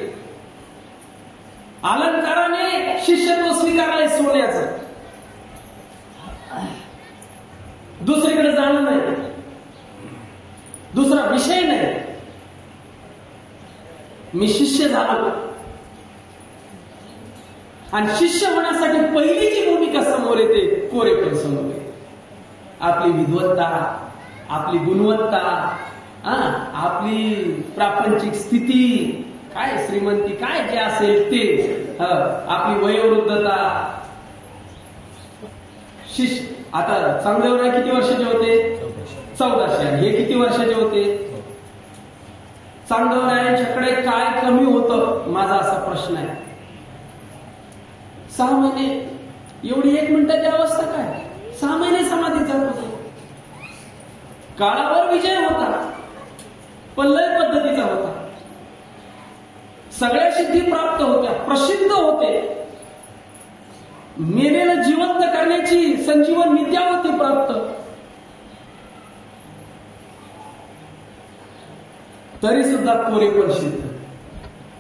Speaker 1: अलंकाराने शिष्यत्व स्वीकारलंय सोन्याचं. दुसरीकडे जाणं नाही, दुसरा विषय नाही. मी शिष्य झालो आणि शिष्य होण्यासाठी पहिली जी भूमिका समोर येते, कोरेपण समोर येते. आपली विद्वत्ता, आपली गुणवत्ता, आपली प्रापंचिक स्थिती, काय श्रीमंती, काय जे असेल ते, आपली वयोवृद्धता. शिष्य आता चांगदेवराय किती वर्षाचे होते? 1400. हे किती वर्षाचे होते? चांगदेवरायांच्याकडे काय कमी होतं, माझा असा प्रश्न आहे. 6 महिने, एवढी 1 मिनिटाची अवस्था काय? 6 महिने समाधीत जात होते. काळावर विजय होता, पण लय पद्धतीचा होता. सगळ्या सिद्धी प्राप्त होत्या, प्रसिद्ध होते. मेलेलं जिवंत करण्याची संजीवन विद्या होती प्राप्त. तरी सुद्धा कोरेपण सिद्ध,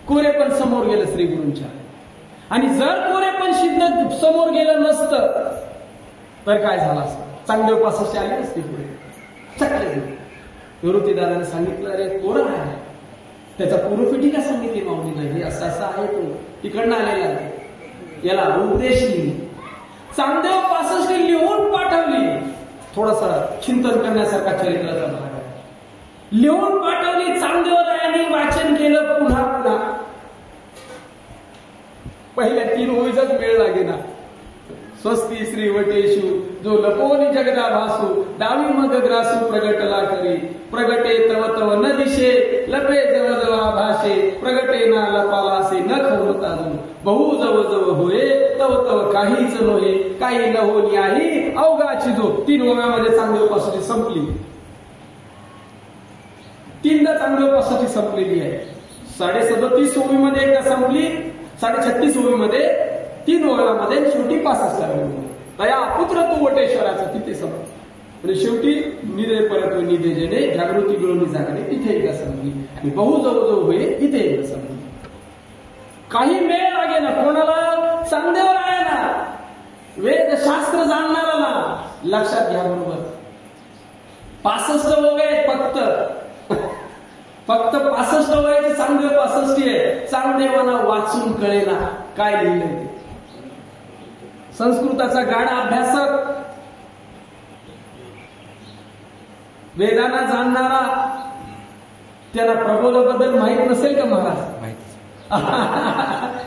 Speaker 1: कोरेपण समोर गेलं श्रीगुरूंच्या. आणि जर कोरेपण सिद्ध समोर गेलं नसतं तर काय झालं असतं? चांगदेव 65 आले असते पुढे. निवृत्ती दादाने सांगितलं, अरे कोरं आहे, त्याचा पूर्वपीठिका सांगितली माऊली नाही, असं आहे, तो तिकडनं आलेला आहे, याला उपदेश लिहिली. चांगदेव 65 लिहून पाठवली थोडासा चिंतन करण्यासारखा चरित्राचा भाग आहे. लिहून पाठवली चांगदेवरायांनी, वाचन केलं पुन्हा पुन्हा. पहिल्या 3 ओळीचाच वेळ लागेना. स्वस्ती श्रीवटेषु जो लपोनी जगदा भासू, डावी मग ग्रासू प्रगटला करी. प्रगटे तव तव न दिशे, लपे जव जव भाषे. प्रगटे ना लपालासे न खवता जू. बहु जव जव होये तव तव काहीच नोहे. काही न होनी आहे अवघाची जो. 3 ओव्यामध्ये चांगदेवपासून संपली. 3दा चांगदेवपासून संपलेली आहे. 37 ओवीमध्ये एकदा संपली, 36 ओवीमध्ये 3 ओव्यामध्ये, शेवटी 65 ओवीमध्ये तया पुत्र तू वटेश्वराचा तिथे संपली. आणि शेवटी निदे परत निदे जेणे जागृती मिळवणी जागणे तिथे एकदा संपली. आणि बहु जवळ होय तिथे एकदा संपली. काही मेळ लागे ना कोणाला, चांगदेवरायांना, वेदशास्त्र जाणणाऱ्याला. लक्षात घ्या बरोबर. 65 ओवे फक्त 65 वयाचे चांगदेव 65 आहे. चांगदेवांना वाचून कळेना काय लिहिलंय ते. संस्कृताचा गाढा अभ्यासक, वेदांना जाणणारा, त्याला प्रबोधाबद्दल माहित नसेल का महाराज?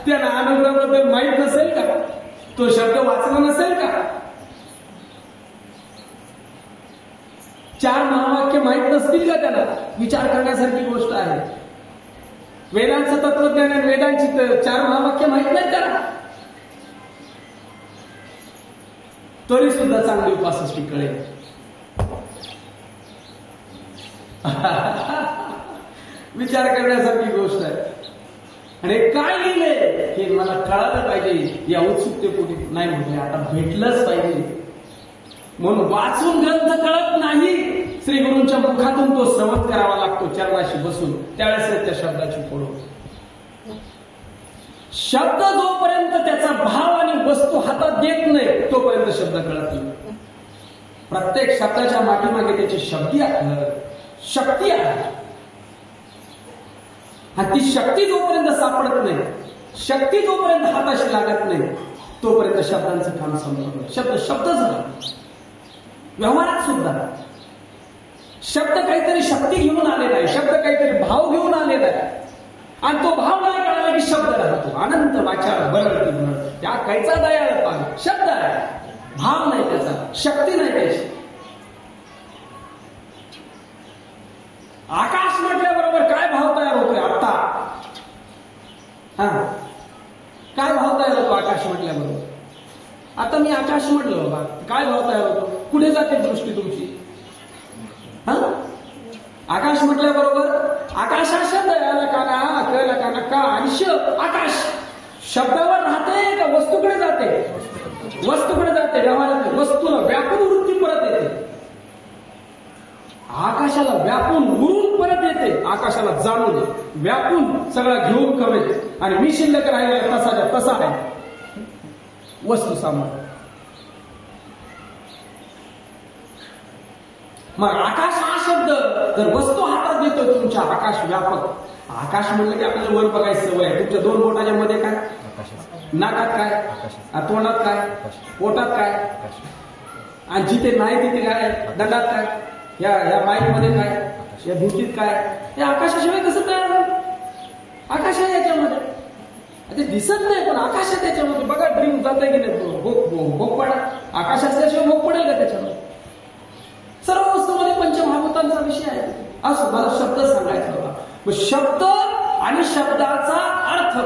Speaker 1: त्याला अनुग्रहाबद्दल माहित नसेल का? तो शब्द वाचला नसेल का? 4 महावाक्य माहित नसतील का त्याला? विचार करण्यासारखी गोष्ट आहे. वेदांचं तत्वज्ञान आणि वेदांची 4 महावाक्य माहित नाहीत त्याला. तरी सुद्धा चांगली उपासष्टी कळेल. विचार करण्यासारखी गोष्ट आहे. आणि काय लिहिलंय हे मला कळालं पाहिजे या उत्सुकतेपोटी. नाही म्हटलं आता भेटलंच पाहिजे म्हणून वाचून ग्रंथ कळत नाही. श्री गुरूंच्या मुखातून तो श्रवण करावा लागतो चरणाशी बसून. त्यावेळेस त्या शब्दाची फोड. शब्द जोपर्यंत त्याचा भाव आणि वस्तू हातात देत नाही तोपर्यंत शब्द कळत नाही. प्रत्येक शब्दाच्या मागे त्याची शक्ती आहे. ती शक्ती जोपर्यंत सापडत नाही, शक्ती जोपर्यंत हाताशी लागत नाही तोपर्यंत शब्दांचं काम संपत नाही. शब्द झाला. व्यवहारात सुद्धा शब्द काहीतरी शक्ती घेऊन आलेला आहे, शब्द काहीतरी भाव घेऊन आलेला आहे. आणि तो भाव नाही कळाला की शब्द राहतो. अनंत वाचा बरं त्या कायचा दयाळ पान शब्द आहे. भाव नाही त्याचा, शक्ती नाही त्याची. आकाश म्हटल्याबरोबर काय भाव तयार होतोय आता? काय भाव तयार होतो आकाश म्हटल्याबरोबर? आता मी आकाश म्हटलं बाबा, काय भाव तयार होतो? कुठे जाते दृष्टी तुमची? आकाश म्हटल्याबरोबर आकाशा शब्द याला काना कळला काना का आणि आकाश शब्दावर राहते का वस्तूकडे जाते? वस्तूकडे जाते. व्यवहारात वस्तूला व्यापून वृत्ती परत येते. आकाशाला व्यापून उरून परत येते. आकाशाला जाणून व्यापून सगळं घेऊन कवे आणि मी शिल्लक राहिलेला तसाच्या तसा आहे वस्तू सामान. मग आकाश हा शब्द जर वस्तू हातात देतो तुमच्या, आकाश व्यापक. आकाश म्हणलं की आपल्याला वर बघायची सवय आहे. तुमच्या 2 बोटाच्या मध्ये काय? नाकात काय? तोंडात काय? पोटात काय? आणि जिथे नाही तिथे काय? दंडात काय? या माईक मध्ये काय? या भिंतीत काय? हे आकाशाशिवाय कसं तयार होईल? आकाश आहे याच्यामध्ये. ते दिसत नाही पण आकाश आहे त्याच्यामध्ये. बघा ड्रीम जात की नाही? भोग पडा. आकाश असल्याशिवाय भोग पडेल का त्याच्यामध्ये? सर्व वस्तूमध्ये पंचमहाभूतांचा विषय आहे. असं मला शब्द सांगायचा होता. शब्द आणि शब्दाचा अर्थ,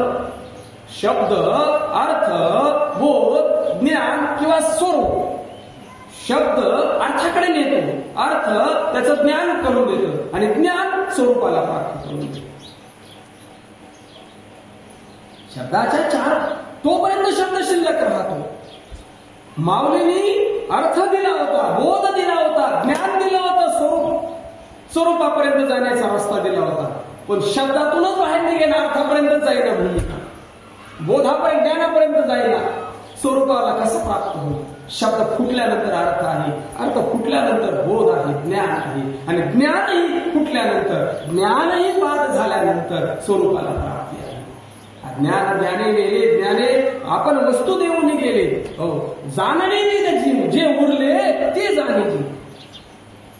Speaker 1: शब्द अर्थ बोध ज्ञान किंवा स्वरूप. शब्द अर्थाकडे नेतो, अर्थ त्याचं ज्ञान करून देतो आणि ज्ञान स्वरूपाला प्राप्त करून देतो. शब्दाच्या 4 तोपर्यंत शब्द शिल्लक राहतो. माऊलींनी अर्थ दिला होता, बोध दिला होता, ज्ञान दिलं होतं, स्वरूपापर्यंत जाण्याचा रस्ता दिला होता. पण शब्दातूनच बाहेर निघेना, अर्थापर्यंत जाईना, भूमिका बोधापर्यंत ज्ञानापर्यंत जाईना. स्वरूपाला कसं प्राप्त होईल? शब्द फुटल्यानंतर अर्थ आहे, अर्थ फुटल्यानंतर बोध आहे, ज्ञान आहे आणि ज्ञानही फुटल्यानंतर, ज्ञानही बाद झाल्यानंतर स्वरूपाला प्राप्ती आहे. ज्ञान ज्ञाने ज्ञाने आपण वस्तू देऊन गेले. हो, जाणणे नेण्याची, जे उरले ते जाणीची.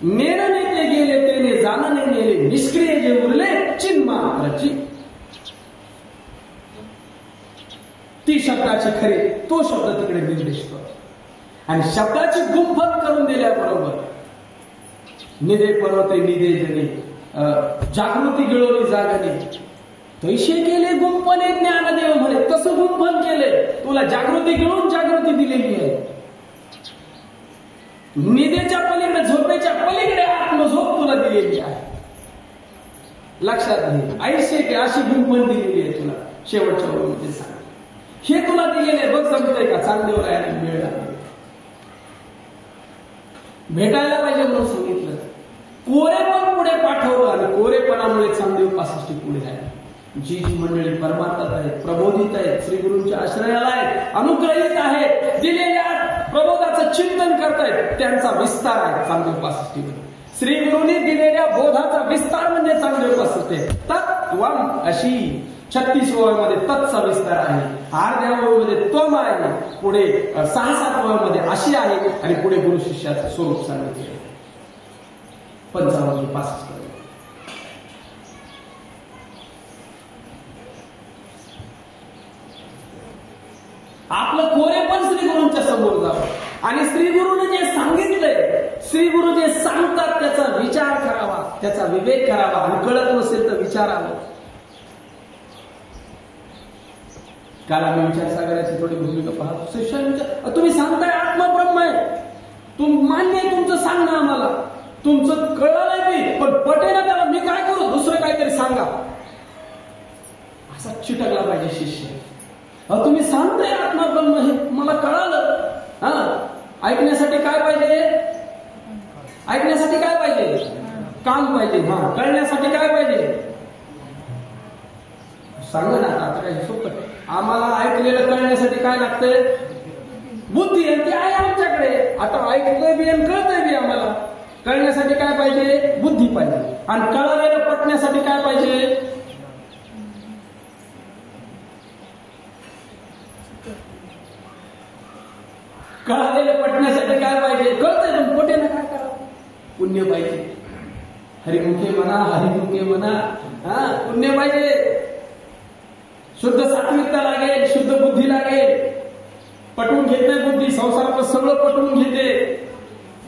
Speaker 1: नेणणे ते गेले तेने जाणणे नेले, निष्क्रिय जे उरले चिन्मात्राची. ती शब्दाची खरे, तो शब्द तिकडे निर्देश करतो. आणि शब्दाची गुंफत करून दिल्याबरोबर निदे पर्वते निदे जणे, जागृती गिळवली जागणे, तैसे केले गुंफने ज्ञानदेव म्हणे. तसं गुंफन केले, तुला जागृती गिळून जागृती दिलेली आहे. निदेच्या पलीकडे, झोपेच्या पलीकडे आत्मझोप तुला दिलेली आहे. लक्षात घे, ऐसे की अशी गुंफन दिलेली आहे तुला. शेवटच्या ओळीमध्ये सांग, हे तुला दिलेले बघ, जमतंय का? चांगदेवरायाने वेळ लागला, भेटायला पाहिजे म्हणून सांगितलं. कोरेपण पुढे पाठवलं आणि कोरेपणामुळे चांगदेव 65 पुढे आहे. जी मंडळी परमार्थात आहेत, प्रबोधित आहेत, श्री गुरूंच्या आश्रयाला आहेत, अनुग्रहित आहेत, दिलेल्या प्रबोधाचं चिंतन करतायत, त्यांचा विस्तार आहे चांगदेव 65 मध्ये. श्री गुरूंनी दिलेल्या बोधाचा विस्तार म्हणजे चांगदेव 65. तत्वम अशी 36 ओळीमध्ये तत्चा विस्तार आहे, अर्ध्या ओळीमध्ये त्वम आहे, पुढे 6-7 ओळीमध्ये अशी आहे, आणि पुढे गुरु शिष्याचं स्वरूप सांगितले 55-65. आपलं कोरेपण श्री गुरूंच्या समोर जावं आणि श्री गुरूने जे सांगितलंय, श्री गुरु जे सांगतात त्याचा विचार करावा, त्याचा विवेक करावा, आणि कळत नसेल तर विचारावं. काल आम्ही विचार सागराची थोडी भूमिका पाहतो. शिष्य तुम्ही सांगताय आत्मब्रह्म आहे, मान्य आहे तुमचं, सांगा आम्हाला, तुमचं कळलं नाही, पण पटेना त्याला, मी काय करू, दुसरं काहीतरी सांगा. असा चिटकला पाहिजे शिष्य. तुम्ही सांगताय आत्मब्रह्म हे मला कळालं, ऐकण्यासाठी काय पाहिजे? ऐकण्यासाठी काय पाहिजे? काम पाहिजे. कळण्यासाठी काय पाहिजे? सांगा ना. आता काय सोपं, आम्हाला ऐकलेलं कळण्यासाठी काय लागतंय? बुद्धी, आणि ती आहे आमच्याकडे. आता ऐकतोय बी आणि कळतंय बी. आम्हाला कळण्यासाठी काय पाहिजे? बुद्धी पाहिजे. आणि कळलेलं पटण्यासाठी काय पाहिजे? कळलेलं पटण्यासाठी काय पाहिजे? कळतंय पण पटेना काय करावं? पुण्य पाहिजे. हरिमुखे म्हणा, हरिमुखे म्हणा, पुण्य पाहिजे. शुद्ध सात्विकता लागेल, शुद्ध बुद्धी लागेल. पटवून घेत नाही बुद्धी, संसारात सगळं पटवून घेते.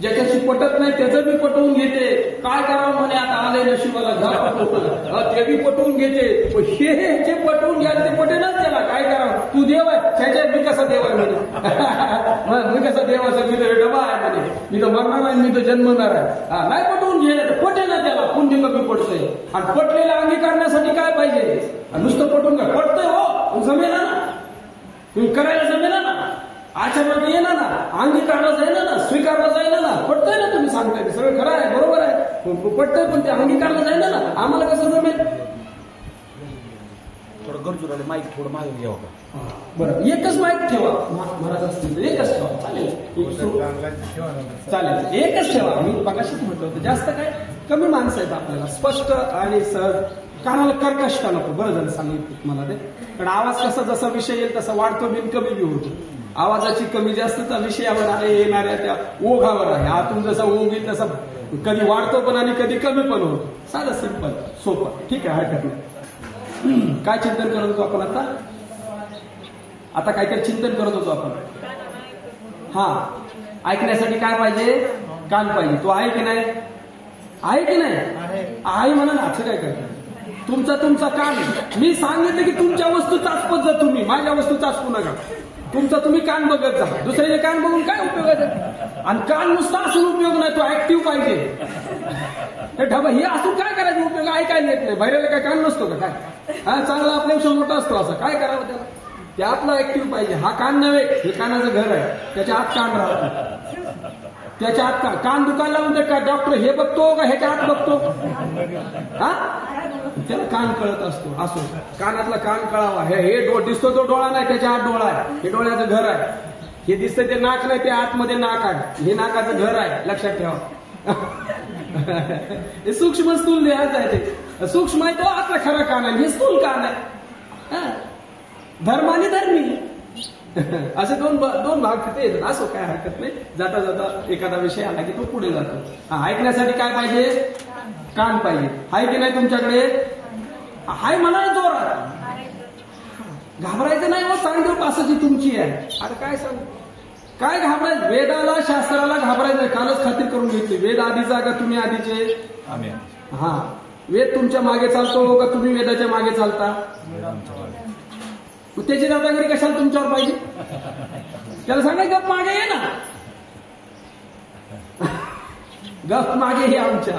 Speaker 1: ज्याच्याशी पटत नाही त्याचं बी पटवून घेते. काय करावं म्हणे, आता आले नशिबाला घा, ते बी पटवून घेते. हे जे पटवून घ्या ते पटेलच त्याला. काय करावं, तू देव आहे, त्याच्यात मी कसा देव आहे म्हणे, मी कसा देवाचा, मी तर डबा आहे म्हणे, मी तर मरणार आहे, मी तर जन्मणार आहे. नाही पटवून घे, पटे ना त्याला, पुण्य कमी पडतंय. आणि पटलेला अंगीकारण्यासाठी काय पाहिजे? नुसतं पटून काय पटतंय? हो, जमेना ना, तुम्ही करायला जमेना ना, आचरणात येणार ना, अंगीकारला जाईल ना, स्वीकारला जाईल ना, पटतंय ना, तुम्ही सांगताय ते सगळं खरं आहे, बरोबर आहे, पटतंय, पण ते अंगीकारला जाईल ना, आम्हाला कसं जमेल?
Speaker 4: थोडं गरजू राहिले, माईक थोडं मागे घ्यावं का?
Speaker 1: बरं, एकच माईक ठेवा महाराज असतील तर, एकच ठेवा, चालेल, चालेल, एकच ठेवा. मी मगाशीच म्हटलं होतं, जास्त काय, कमी माणसं आहेत आपल्याला, स्पष्ट आणि सहज, कानाला कर्कशता नको. बरं झालं सांगितलं मला ते, कारण आवाज कसा जसा विषय येईल तसा वाढतो बिन कमी बी होतो. आवाजाची कमी जास्तचा विषयावर आहे, येणाऱ्या त्या ओघावर आहे. आतून जसा ओघ येईल तसा कधी वाढतो पण आणि कधी कमी पण होतो. साधं सिंपल सोपं, ठीक आहे, हरकत नाही. काय चिंतन करत होतो आपण आता? आता काहीतरी चिंतन करत होतो आपण. ऐकण्यासाठी काय पाहिजे? कान पाहिजे. तो आहे की नाही? आहे की नाही? आहे म्हणा ना, असं काय करता? तुमचा कान, मी सांगितलं की तुमच्या वस्तू चाचपत जा, तुम्ही माझ्या वस्तू चाचपू नका. तुमचा तुम्ही कान बघत जा, दुसऱ्याचे कान बघून काय उपयोग आहे? आणि कान नुसता असून उपयोग नाही, तो ऍक्टिव्ह पाहिजे. हे ढबा हे असून काय करायचं उपयोग? ऐकायला येत नाही, बाहेरला काय कान नसतो का? काय चांगला आपल्यापेक्षा मोठा असतो, असं काय करावं त्याला? ते आपला ऍक्टिव्ह पाहिजे. हा कान नव्हे, हे कानाचं घर आहे, त्याच्या आत कान राहतो, त्याच्या आत कान दुकान लावून तर काय डॉक्टर हे बघतो का ह्याच्या आत बघतो? त्याला कान कळत असतो. असो, कानातला कान कळावा. हे दिसतो तो डोळा नाही, त्याच्या आत डोळा आहे, हे डोळ्याचं घर आहे. हे दिसतं ते नाक नाही, ते आतमध्ये नाक आहे, हे नाकाचं घर आहे, लक्षात ठेवा. हे सूक्ष्म स्थूल देहाचं आहे. ते सूक्ष्म आहे तो आतला खरा कान आहे, हे स्थूल कान आहे. धर्माने धर्मी, असे दोन भाग तिथे येतात. असो काय हरकत नाही. जाता जाता एखादा विषय आला की तो पुढे जातो. ऐकण्यासाठी काय पाहिजे? कान पाहिजे. आहे की नाही तुमच्याकडे? हाय म्हणा जोरात. घाबरायचं नाही. मग चांगली पासाची तुमची आहे. अरे काय सांग, काय घाबरायचं? वेदाला शास्त्राला घाबरायचं. कालच खात्री करून घेतली. वेद आधीचा का तुम्ही आधीचे? हा, वेद तुमच्या मागे चालतो का तुम्ही वेदाच्या मागे चालता? त्याची दादागिरी कशाला तुमच्यावर पाहिजे? त्याला सांगा गप मागे ये ना, गप मागे हे आमच्या.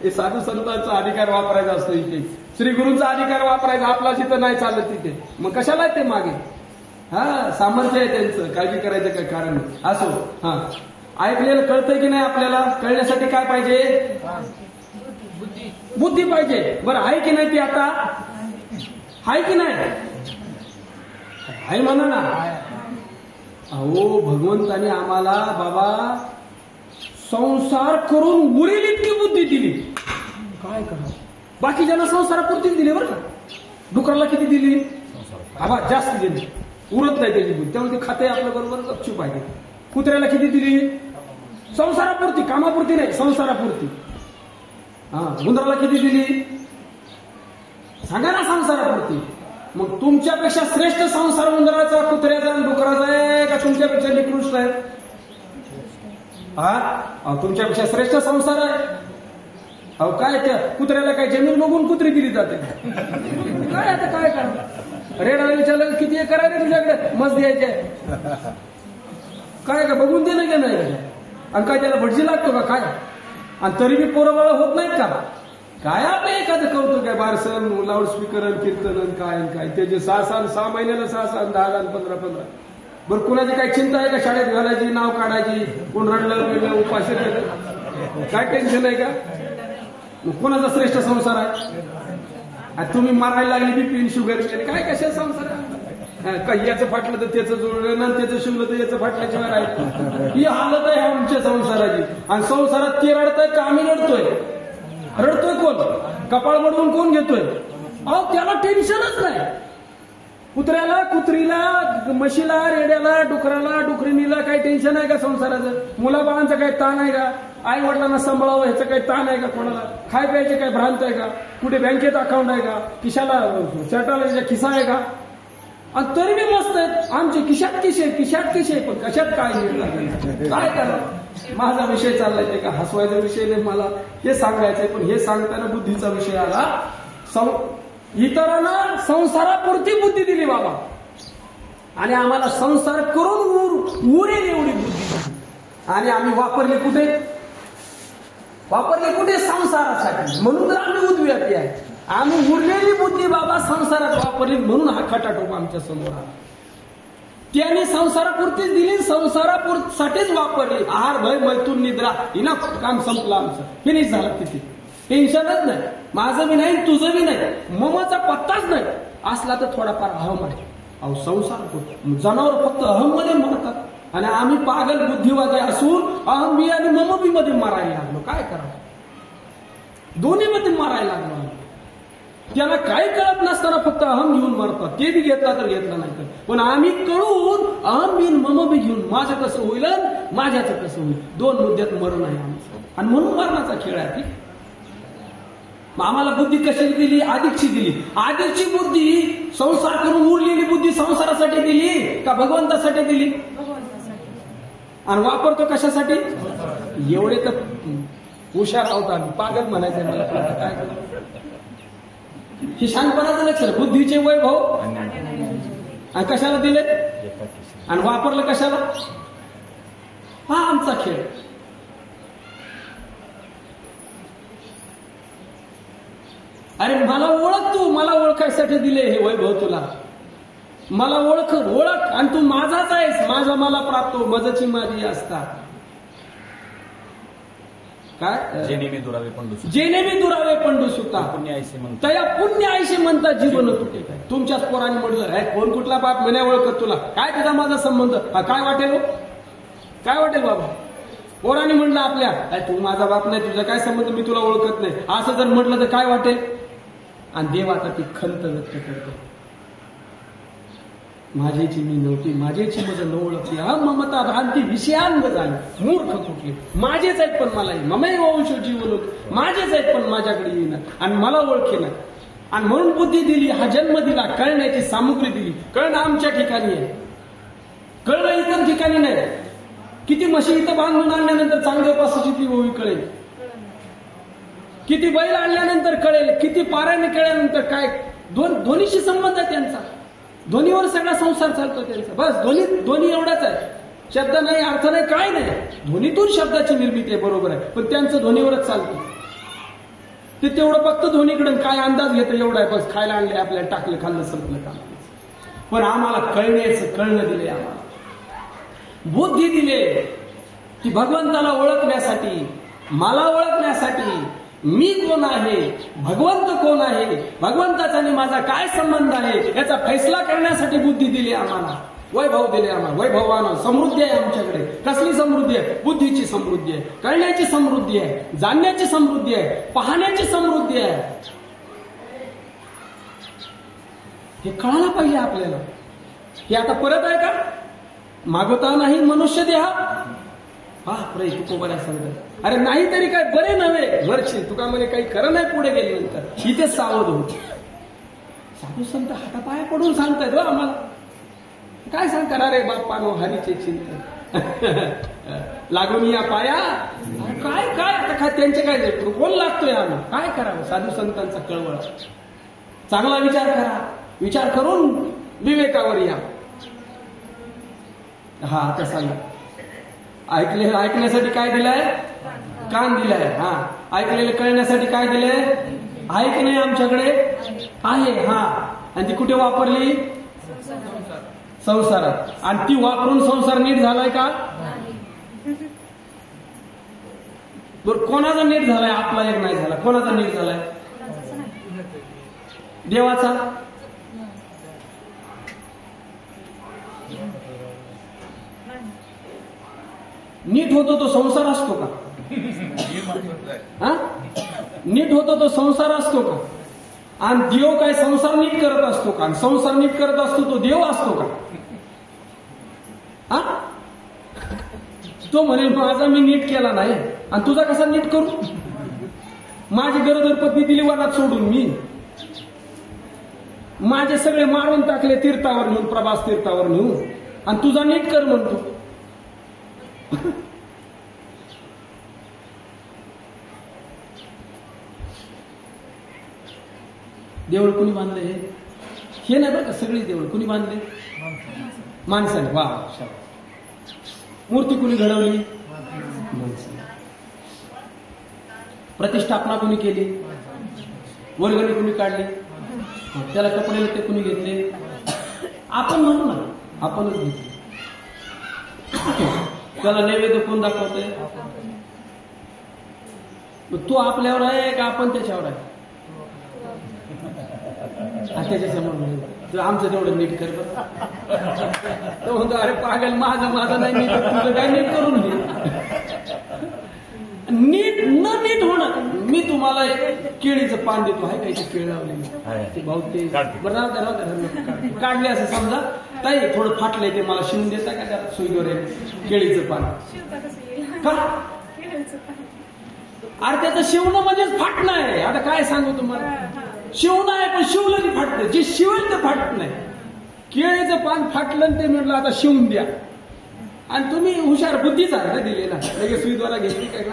Speaker 1: हे साधू संतांचा अधिकार वापरायचा असतो इथे. श्री गुरूंचा अधिकार वापरायचा. आपला जिथं नाही चालत तिथे मग कशाला ते मागे? हा, सामर्थ्य आहे त्यांचं. काळजी करायचं काय कारण असो. हा, ऐकलेलं कळतंय की नाही आपल्याला? कळण्यासाठी काय पाहिजे? बुद्धी पाहिजे. बरं आहे की नाही ती आता? आहे की नाही? आहे म्हणा ना. अहो, भगवंताने आम्हाला बाबा संसार करून उरेल इतकी बुद्धी दिली. काय करा? बाकीच्यांना संसारापुरतीच दिली बरं का. डुकराला किती दिली? आबा जास्त दिली. उरत नाही त्याची बुद्धी. त्यामुळे ते खाते आपल्या बरोबर गपचूप आहे. कुत्र्याला किती दिली? संसारापुरती, कामापुरती नाही, संसारापुरती. हा, उंदराला किती दिली? सांगा ना, संसारापुरती. मग तुमच्यापेक्षा श्रेष्ठ संसार उंदराचा, कुत्र्याचा, डुकराचा आहे का तुमच्यापेक्षा निकृष्ट आहे? हा, तुमच्यापेक्षा श्रेष्ठ संसार आहे. अहो काय, त्या कुत्र्याला काय जमीन बघून कुत्री दिली जाते काय? आता काय करा? रेडाला विचारलं किती एकर आहे तुझ्याकडे? मस्त द्यायचे काय का? बघून दे ना नाही. आणि काय त्याला भटजी लागतो का काय? आणि तरी बी पोरबाळा होत नाहीत का? काय आपलं एखादं कौतुक आहे? बारसन, लाऊडस्पीकर, कीर्तन, काय काय त्याचे 6 महिन्याला 6, 10, 15. बरं, कुणाची काय चिंता आहे का? शाळेत घालायची, नाव काढायची, कोण रडलं उपाशी राहिलं, काय टेन्शन आहे का? कोणाचा श्रेष्ठ संसार आहे? तुम्ही मारायला लागली बीपी शुगर, काय कशा संसार आहे? याचं फाटलं तर त्याचं जोडलं ना, त्याचं शिवलं तर याचं फाटल्याशिवाय राहील. ही हालत आहे आमच्या संसाराची. आणि संसारात ते रडताय का आम्ही रडतोय? रडतोय कोण? कपाळ मडवून कोण घेतोय? अहो त्याला टेन्शनच नाही. कुत्र्याला, कुत्रीला, म्हशीला, रेड्याला, डुकराला, डुकरिणीला काही टेन्शन आहे का संसाराचं? मुलाबाळांचा काही ताण आहे का? आई वडिलांना सांभाळावं ह्याचं काही ताण आहे का? कोणाला खाय प्यायचे काही भ्रांत आहे का? कुठे बँकेत अकाउंट आहे का? खिशाला शर्टाला खिसा आहे का? आणि तरी मी मस्त आहेत आमचे. खिशात किशे पण कशात काय काय करा? माझा विषय चाललाय ते का हसवायचा विषय नाही, मला हे सांगायचंय. पण हे सांगताना बुद्धीचा विषय आला. इतरांना संसारापुरती बुद्धी दिली बाबा, आणि आम्हाला संसार करून उरेल एवढी बुद्धी. आणि आम्ही वापरली कुठे? संसारासाठी. म्हणून तर आम्ही उद्व्यापी आहे. आम्ही उरलेली बुद्धी बाबा संसारात वापरली, म्हणून हा खटाटोप आमच्या समोर आला. त्याने संसारापुरतीच दिली, संसारासाठीच वापरली. आहार, भय, मैथून, निद्रा, हिना काम संपलं आमचं. फिनिश झालं. तिथे टेन्शनच नाही. माझं बी नाही, तुझं बी नाही, ममाचा पत्ताच नाही. असला तर थोडाफार अहम आहे. अहो संसार जनावर फक्त अहम मध्ये मरतात, आणि आम्ही पागल बुद्धिवादी असून अहम बी आणि मम बी मध्ये मारायला लागलो. काय करावं? दोन्ही मध्ये मारायला लागलो. त्याला काही कळत नसताना फक्त अहम घेऊन मरतात. ते बी घेतला तर घेतला नाही तर. पण आम्ही कळून अहम बी मम बी घेऊन माझं कसं होईल, माझ्याचं कसं होईल, दोन मुद्द्यात मरण आहे आमचं. आणि म्हणून मरणाचा खेळ आहे. आम्हाला बुद्धी कशाची दिली? आदिकची दिली. आदिकची बुद्धी संसार करून उरलेली बुद्धी संसारासाठी दिली का भगवंतासाठी दिली? आणि वापरतो कशासाठी? एवढे तर हुशार आहोत आम्ही. पागल म्हणायचं मला. काय हे शहाणपणाचं लक्षण. बुद्धीचे वैभव आणि कशाला दिले आणि वापरलं कशाला? हा आमचा खेळ. अरे मला ओळख, तू मला ओळखायसाठी दिले हे वैभव तुला. मला ओळख आणि तू माझाच आहेस. माझा मला प्राप्त, मजची माझी असता. काय? जेने मी दुरावे पंडू सुता पुण्य आयशे म्हणता जीवन तुटे. काय तुमच्याच पोराने म्हटलं कोण कुठला बाप म्हणे ओळखत तुला? काय तुझा माझा संबंध? काय वाटेल? काय वाटेल बाबा? पोराने म्हणलं आपल्या तू माझा बाप नाही, तुझा काय संबंध, मी तुला ओळखत नाही, असं जर म्हटलं तर काय वाटेल? आणि देव आता ती खंत व्यक्त करतो. माझेची मी नव्हती, माझेची मज न ओळखली, हा ममता भ्रांती विषयांग झाली, मूर्ख कुठले, माझेच आहेत पण मला येईना, ममई वंश जीवलोक, माझेच आहेत पण माझ्याकडे येईना आणि मला ओळखेना. आणि म्हणून बुद्धी दिली, हा जन्म दिला, कळण्याची सामुग्री दिली. कळणं आमच्या ठिकाणी आहे, कळणं इतर ठिकाणी नाही. किती म्हशी इथं बांधून आणल्यानंतर चांगल्या पासाची ती ओवी कळेल, किती बैल आणल्यानंतर कळेल, किती पाऱ्याने कळल्यानंतर काय. दोन्हीशी संबंध आहे त्यांचा, दोन्हीवर सगळा संसार चालतो त्यांचा. बस दोन्ही एवढाच आहे, शब्द नाही, अर्थ नाही, काय नाही. ध्वनीतून शब्दाची निर्मिती आहे, बरोबर आहे, पण त्यांचं ध्वनीवरच चालतं. ते तेवढं फक्त ध्वनीकडे काय अंदाज घेतं एवढा आहे. बस खायला आणले, आपल्याला टाकलं, खाल्लं, सरकलं काम. पण आम्हाला कळणं दिले, आम्हाला बुद्धी दिले, की भगवंताला ओळखण्यासाठी, मला ओळखण्यासाठी, मी कोण आहे, भगवंत कोण आहे, भगवंताचा आणि माझा काय संबंध आहे याचा फैसला करण्यासाठी बुद्धी दिली आम्हाला, वैभव दिले आम्हाला. वैभवानं समृद्धी आहे आमच्याकडे. कसली समृद्धी आहे? बुद्धीची समृद्धी आहे, कळण्याची समृद्धी आहे, जाणण्याची समृद्धी आहे, पाहण्याची समृद्धी आहे. हे कळायला पाहिजे आपल्याला. हे आता परत आहे का? मागवता नाही मनुष्य देहा, हा प्रे तुकोबऱ्या सांगत. अरे नाही तरी काय बरे नव्हे वरची, तुका म्हणे काही खरं नाही पुढे गेल्यानंतर. इथेच सावध होत. साधू संत हातापाया पडून सांगतायत आम्हाला. काय सांगतात? अरे बाप्पानो हरीचे चिंतन लागून या पाया. काय काय आता काय त्यांचे काय कोण लागतोय आम्ही, काय करावं? साधू संतांचा कळवळ. चांगला विचार करा, विचार करून विवेकावर या. हा आता सांगा, ऐकण्यासाठी काय दिलंय? कान दिलाय. हा ऐकलेलं कळण्यासाठी काय दिलंय? ऐकणे आमच्याकडे आहे. हा आणि ती कुठे वापरली? संसारात. आणि ती वापरून संसार नीट झालाय का? बरं, कोणाचा नीट झालाय? आपला एक नाही झाला. कोणाचा नीट झालाय? देवाचा. नीट होतो तो संसार असतो का? हा नीट होतो तो संसार असतो का? आणि देव काय संसार नीट करत असतो का? आणि संसार नीट करत असतो तो देव असतो का? हा तो म्हणेल माझा मी नीट केला नाही आणि तुझा कसा नीट करू? माझी गरोदर पत्नी दिली वनात सोडून, मी माझे सगळे मारून टाकले तीर्थावर नेऊन, प्रभास तीर्थावर नेऊन, आणि तुझा नीट कर म्हणतो. देऊळ कुणी बांधले? हे नाही बरं का, सगळी देऊळ कुणी बांधले? माणसाने. वा, मूर्ती कुणी घडवली? माणसाने. प्रतिष्ठापना कुणी केली? वर्गणी कुणी काढली? त्याला कपडे ते कुणी घेतले? आपण म्हणू ना, आपणच घेतले. त्याला नैवेद्य कोण दाखवतोय? तो आपल्यावर आहे का आपण त्याच्यावर आहे? त्याच्यासमोर आमचं तेवढं नीट कर. तो म्हणतो अरे पागल, माझं नाही नीट, तुझं काय नीट करून घे. नीट न नीट होणं. मी तुम्हाला केळीचं पान देतो, आहे काही केळ लावले ते भाऊ, ते बरं काढले असं समजा, ताई थोडं फाटलंय ते मला शिवून देता का? त्या सुईवर केळीचं पान का? अरे त्याचं शिवणं म्हणजेच फाटणं आहे. आता काय सांगू तुम्हाला, शिवणं आहे पण शिवलं की फाटतं. जे शिवेल ते फाटत नाही. केळीचं पान फाटलं ते म्हटलं आता शिवून द्या. आणि तुम्ही हुशार बुद्धीचा आहे दिलेला, लगेच सुईद्वारा घेतली काय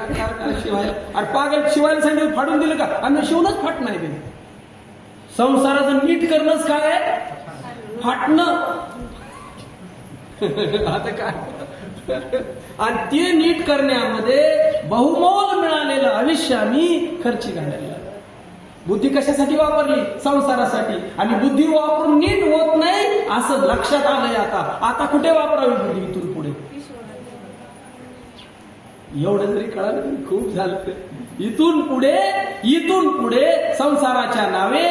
Speaker 1: शिवायला. अरे पागल, शिवायला सांगितलं फाडून दिलं का? आणि शिवणच फाट नाही ते. संसाराचं नीट करणंच काय आहे? फाटणं. आता काय? आणि ते नीट करण्यामध्ये बहुमोल मिळालेलं आयुष्य आम्ही खर्ची घालायला. बुद्धी कशासाठी वापरली? संसारासाठी. आणि बुद्धी वापरून नीट होत नाही असं लक्षात आलंय. आता कुठे वापरावी बुद्धी? इथून पुढे. एवढं जरी कळालं तरी खूप झालं. इथून पुढे संसाराच्या नावे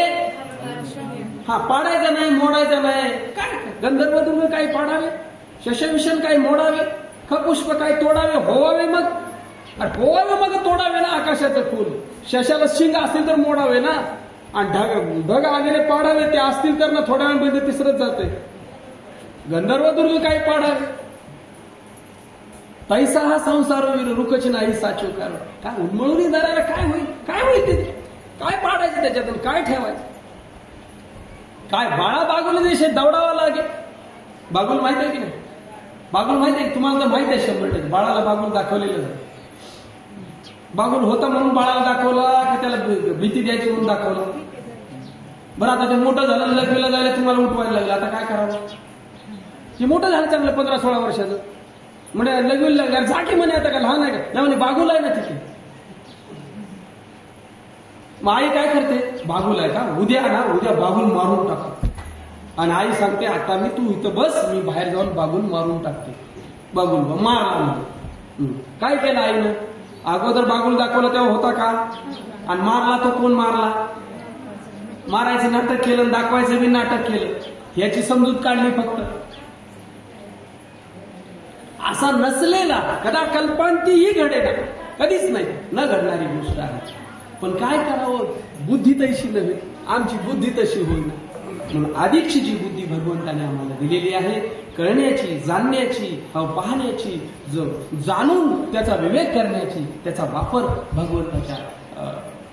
Speaker 1: हा पाडायचं नाही, मोडायचं नाही. काय गंधर्व दुर्ग काही पाडावे, शशविषण काही मोडावे, खपुष्प काही तोडावे, होवावे मग. अरे होवावे मग तोडावे ना आकाशाचं फुल. शशाला शिंग असतील तर मोडावे ना, आणि ढग आलेले पाडावे. ते असतील तर ना थोड्या वेळामध्ये तिसरंच जाते. गंधर्व दुर्ग काय पाडावे, तैसा हा संसार रुकच नाही साचो कारण. काय उन्मळून धरायला काय होईल, काय होईल ते, काय पाडायचं त्याच्यातून, काय ठेवायचं. काय बाळा बागुल देश दौडावा लागेल. बागुल माहित आहे की नाही, बागुल माहित आहे तुम्हाला, तर माहित आहे 100%. बाळाला बागुल दाखवलेलं आहे. बागुल होता म्हणून बाळाला दाखवला की त्याला भीती द्यायची म्हणून दाखवलं. बरं आता ते मोठं झालं, लग्नाला जायला तुम्हाला उठवायला लागलं, आता काय करावं. ते मोठं झालं चांगलं 15-16 वर्षाचं, म्हणजे लग्न लागलं जा की म्हणे, आता का लहान आहे का, म्हणे बागुल आहे ना तिथे. मग आई काय करते, बागुल आहे का, उद्या बागुल मारून टाकतो. आणि आई सांगते आता मी तू इथं बस, मी बाहेर जाऊन बागुल मारून टाकते. बागुल मारला. काय केलं आईनं, अगोदर बागुल दाखवलं तेव्हा होता का, आणि मारला तो कोण मारला, मारायचं नाटक केलं, दाखवायचं बी नाटक केलं. याची समजूत काढली फक्त. असा नसलेला कदा कल्पांतीही घडेना, कधीच नाही, न घडणारी गोष्ट आहे. पण काय करावं, बुद्धी तशी नव्हे, आमची बुद्धी तशी होईल. म्हणून अधिकची जी बुद्धी भगवंताने आम्हाला दिलेली आहे, कळण्याची, जाणण्याची, पाहण्याची, जाणून त्याचा विवेक करण्याची, त्याचा वापर भगवंताच्या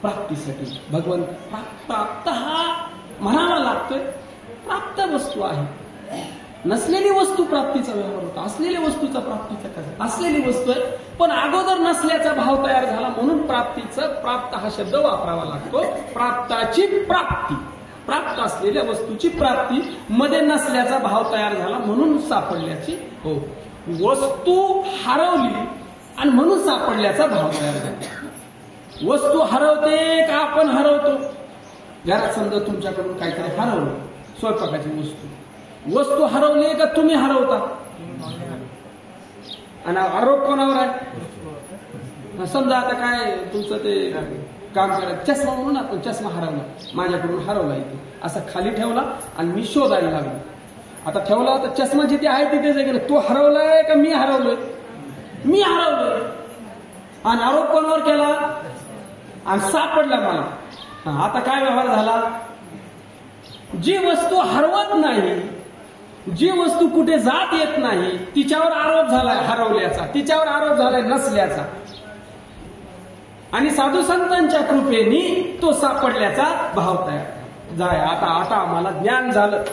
Speaker 1: प्राप्तीसाठी. भगवंत प्राप्त हा म्हणावा लागतोय, प्राप्त वस्तू आहे. नसलेली वस्तू प्राप्तीचा व्यवहार होता, असलेल्या वस्तूचा प्राप्तीचा कसा, असलेली वस्तू आहे पण अगोदर नसल्याचा भाव तयार झाला म्हणून प्राप्तीचं, प्राप्त हा शब्द वापरावा लागतो. प्राप्ताची प्राप्ती, प्राप्त असलेल्या वस्तूची प्राप्ती, मध्ये नसल्याचा भाव तयार झाला म्हणून सापडल्याची. हो, वस्तू हरवली आणि म्हणून सापडल्याचा भाव तयार झाला. वस्तू हरवते का आपण हरवतो. घरात समजा तुमच्याकडून काहीतरी हरवलं, स्वयंपाकाची वस्तू, वस्तू हरवली का तुम्ही हरवता. आणि आरोप कोणावर आहे. समजा आता काय तुमचं ते काम करायचं, चष्मा म्हणून आपण चष्मा हरवला, माझ्याकडून हरवला इथे, असा खाली ठेवला आणि मी शोधायला लागलो. आता ठेवला तर चष्मा जिथे आहे तिथेच आहे, तो हरवलाय का मी हरवलोय, मी हरवलोय. आणि आरोप कोणावर केला, आणि सापडला मला. आता काय व्यवहार झाला, जी वस्तू हरवत नाही, जी वस्तू कुठे जात येत नाही, तिच्यावर आरोप झालाय हरवल्याचा, तिच्यावर आरोप झालाय नसल्याचा. आणि साधू संतांच्या कृपेने तो सापडल्याचा भाव तयार झालाय. आता आम्हाला ज्ञान झालं,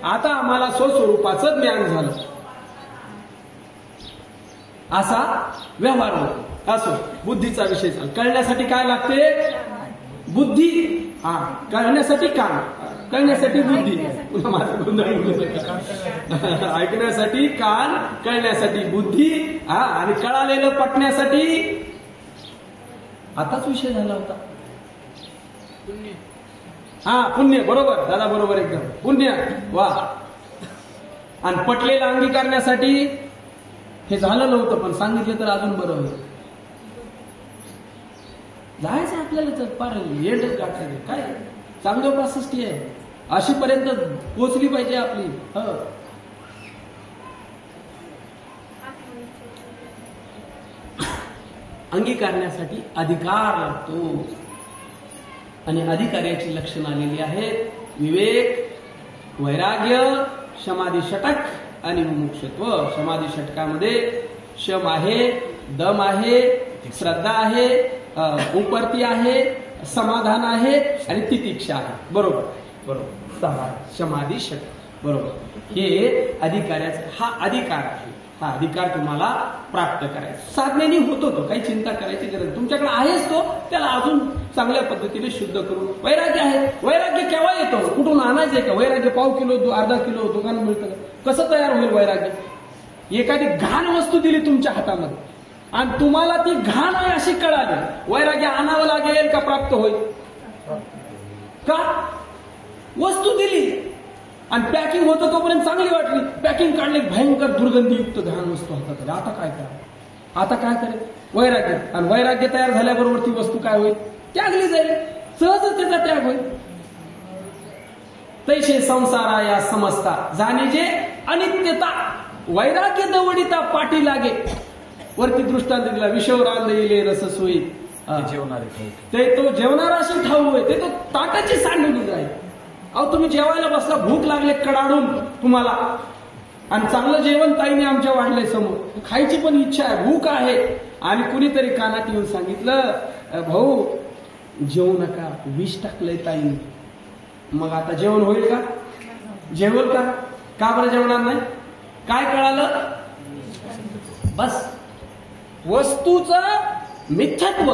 Speaker 1: आता आम्हाला स्वस्वरूपाचं ज्ञान झालं, असा व्यवहार होतो. असो, बुद्धीचा विषय झाला. कळण्यासाठी काय लागते, बुद्धी. हा, कळण्यासाठी कान, कळण्यासाठी बुद्धी. माझं गोंधळ, ऐकण्यासाठी कान, कळण्यासाठी बुद्धी, हा, आणि कळालेलं पटण्यासाठी. आताच विषय झाला होता हा, पुण्य. बरोबर दादा, बरोबर एकदम, पुण्य. वा. आणि पटलेलं अंगीकारण्यासाठी. हे झालं नव्हतं पण सांगितलं तर अजून बरं होईल. जायचं आपल्याला तर पार एंडच गाठायचं. काय चांगलं 65 आहे, अशीपर्यंत पोचली पाहिजे आपली. अंगीकारण्यासाठी अधिकार लागतो, आणि अधिकार्याची लक्षणं आलेली आहेत. विवेक, वैराग्य, समाधी षटक आणि मुमुक्षत्व. समाधी षटकामध्ये शम आहे, दम आहे, श्रद्धा आहे, उपरती आहे, समाधान आहे आणि तितिक्षा आहे. बरोबर बरोबर, समाधी षटक. बरोबर, हे अधिकाऱ्याचा हा अधिकार आहे. हा अधिकार तुम्हाला प्राप्त करायचा, साधनेने होतो तो, काही चिंता करायची गरज. तुमच्याकडे आहेच तो, त्याला अजून चांगल्या पद्धतीने शुद्ध करून. वैराग्य आहे, वैराग्य केव्हा येतो, कुठून आणायचंय का वैराग्य? पाव किलो, अर्धा किलो दुकान मिळतं, कसं तयार होईल वैराग्य? एखादी घाण वस्तू दिली तुमच्या हातामध्ये आणि तुम्हाला ती घाण आहे अशी कळाली, वैराग्य आणावं लागेल का प्राप्त होईल? का? वस्तू दिली आणि पॅकिंग होतं तोपर्यंत चांगली वाटली, पॅकिंग काढली, भयंकर दुर्गंधीयुक्त घाण वस्तू हातात. आता काय करा, आता काय करेल? वैराग्य. आणि वैराग्य तयार झाल्याबरोबर ती वस्तू काय होईल? त्यागली जाईल, सहजच त्याचा त्याग होईल. तैसे संसारा या समजता जाणे जे अनित्यता, वैराग्य दवडिता पाठी लागे. वरती दृष्टांत दिला, विषव रांधले रस सोयी
Speaker 4: जेवणारे,
Speaker 1: ते तो जेवणारा अशी ठाऊ होय, ते तो ताटाची सांडली जाईल. अहो तुम्ही जेवायला बसला, भूक लागले कडाडून तुम्हाला, आणि चांगलं जेवण ताईने आमच्या वाढलंय समोर, खायची पण इच्छा आहे, भूक आहे, आणि कुणीतरी कानात येऊन सांगितलं भाऊ जेवू नका, विष टाकलंय ताईने. मग आता जेवण होईल का? जेवल का? का बरं जेवणार नाही? काय कळालं? बस वस्तूचं मिथ्यात्व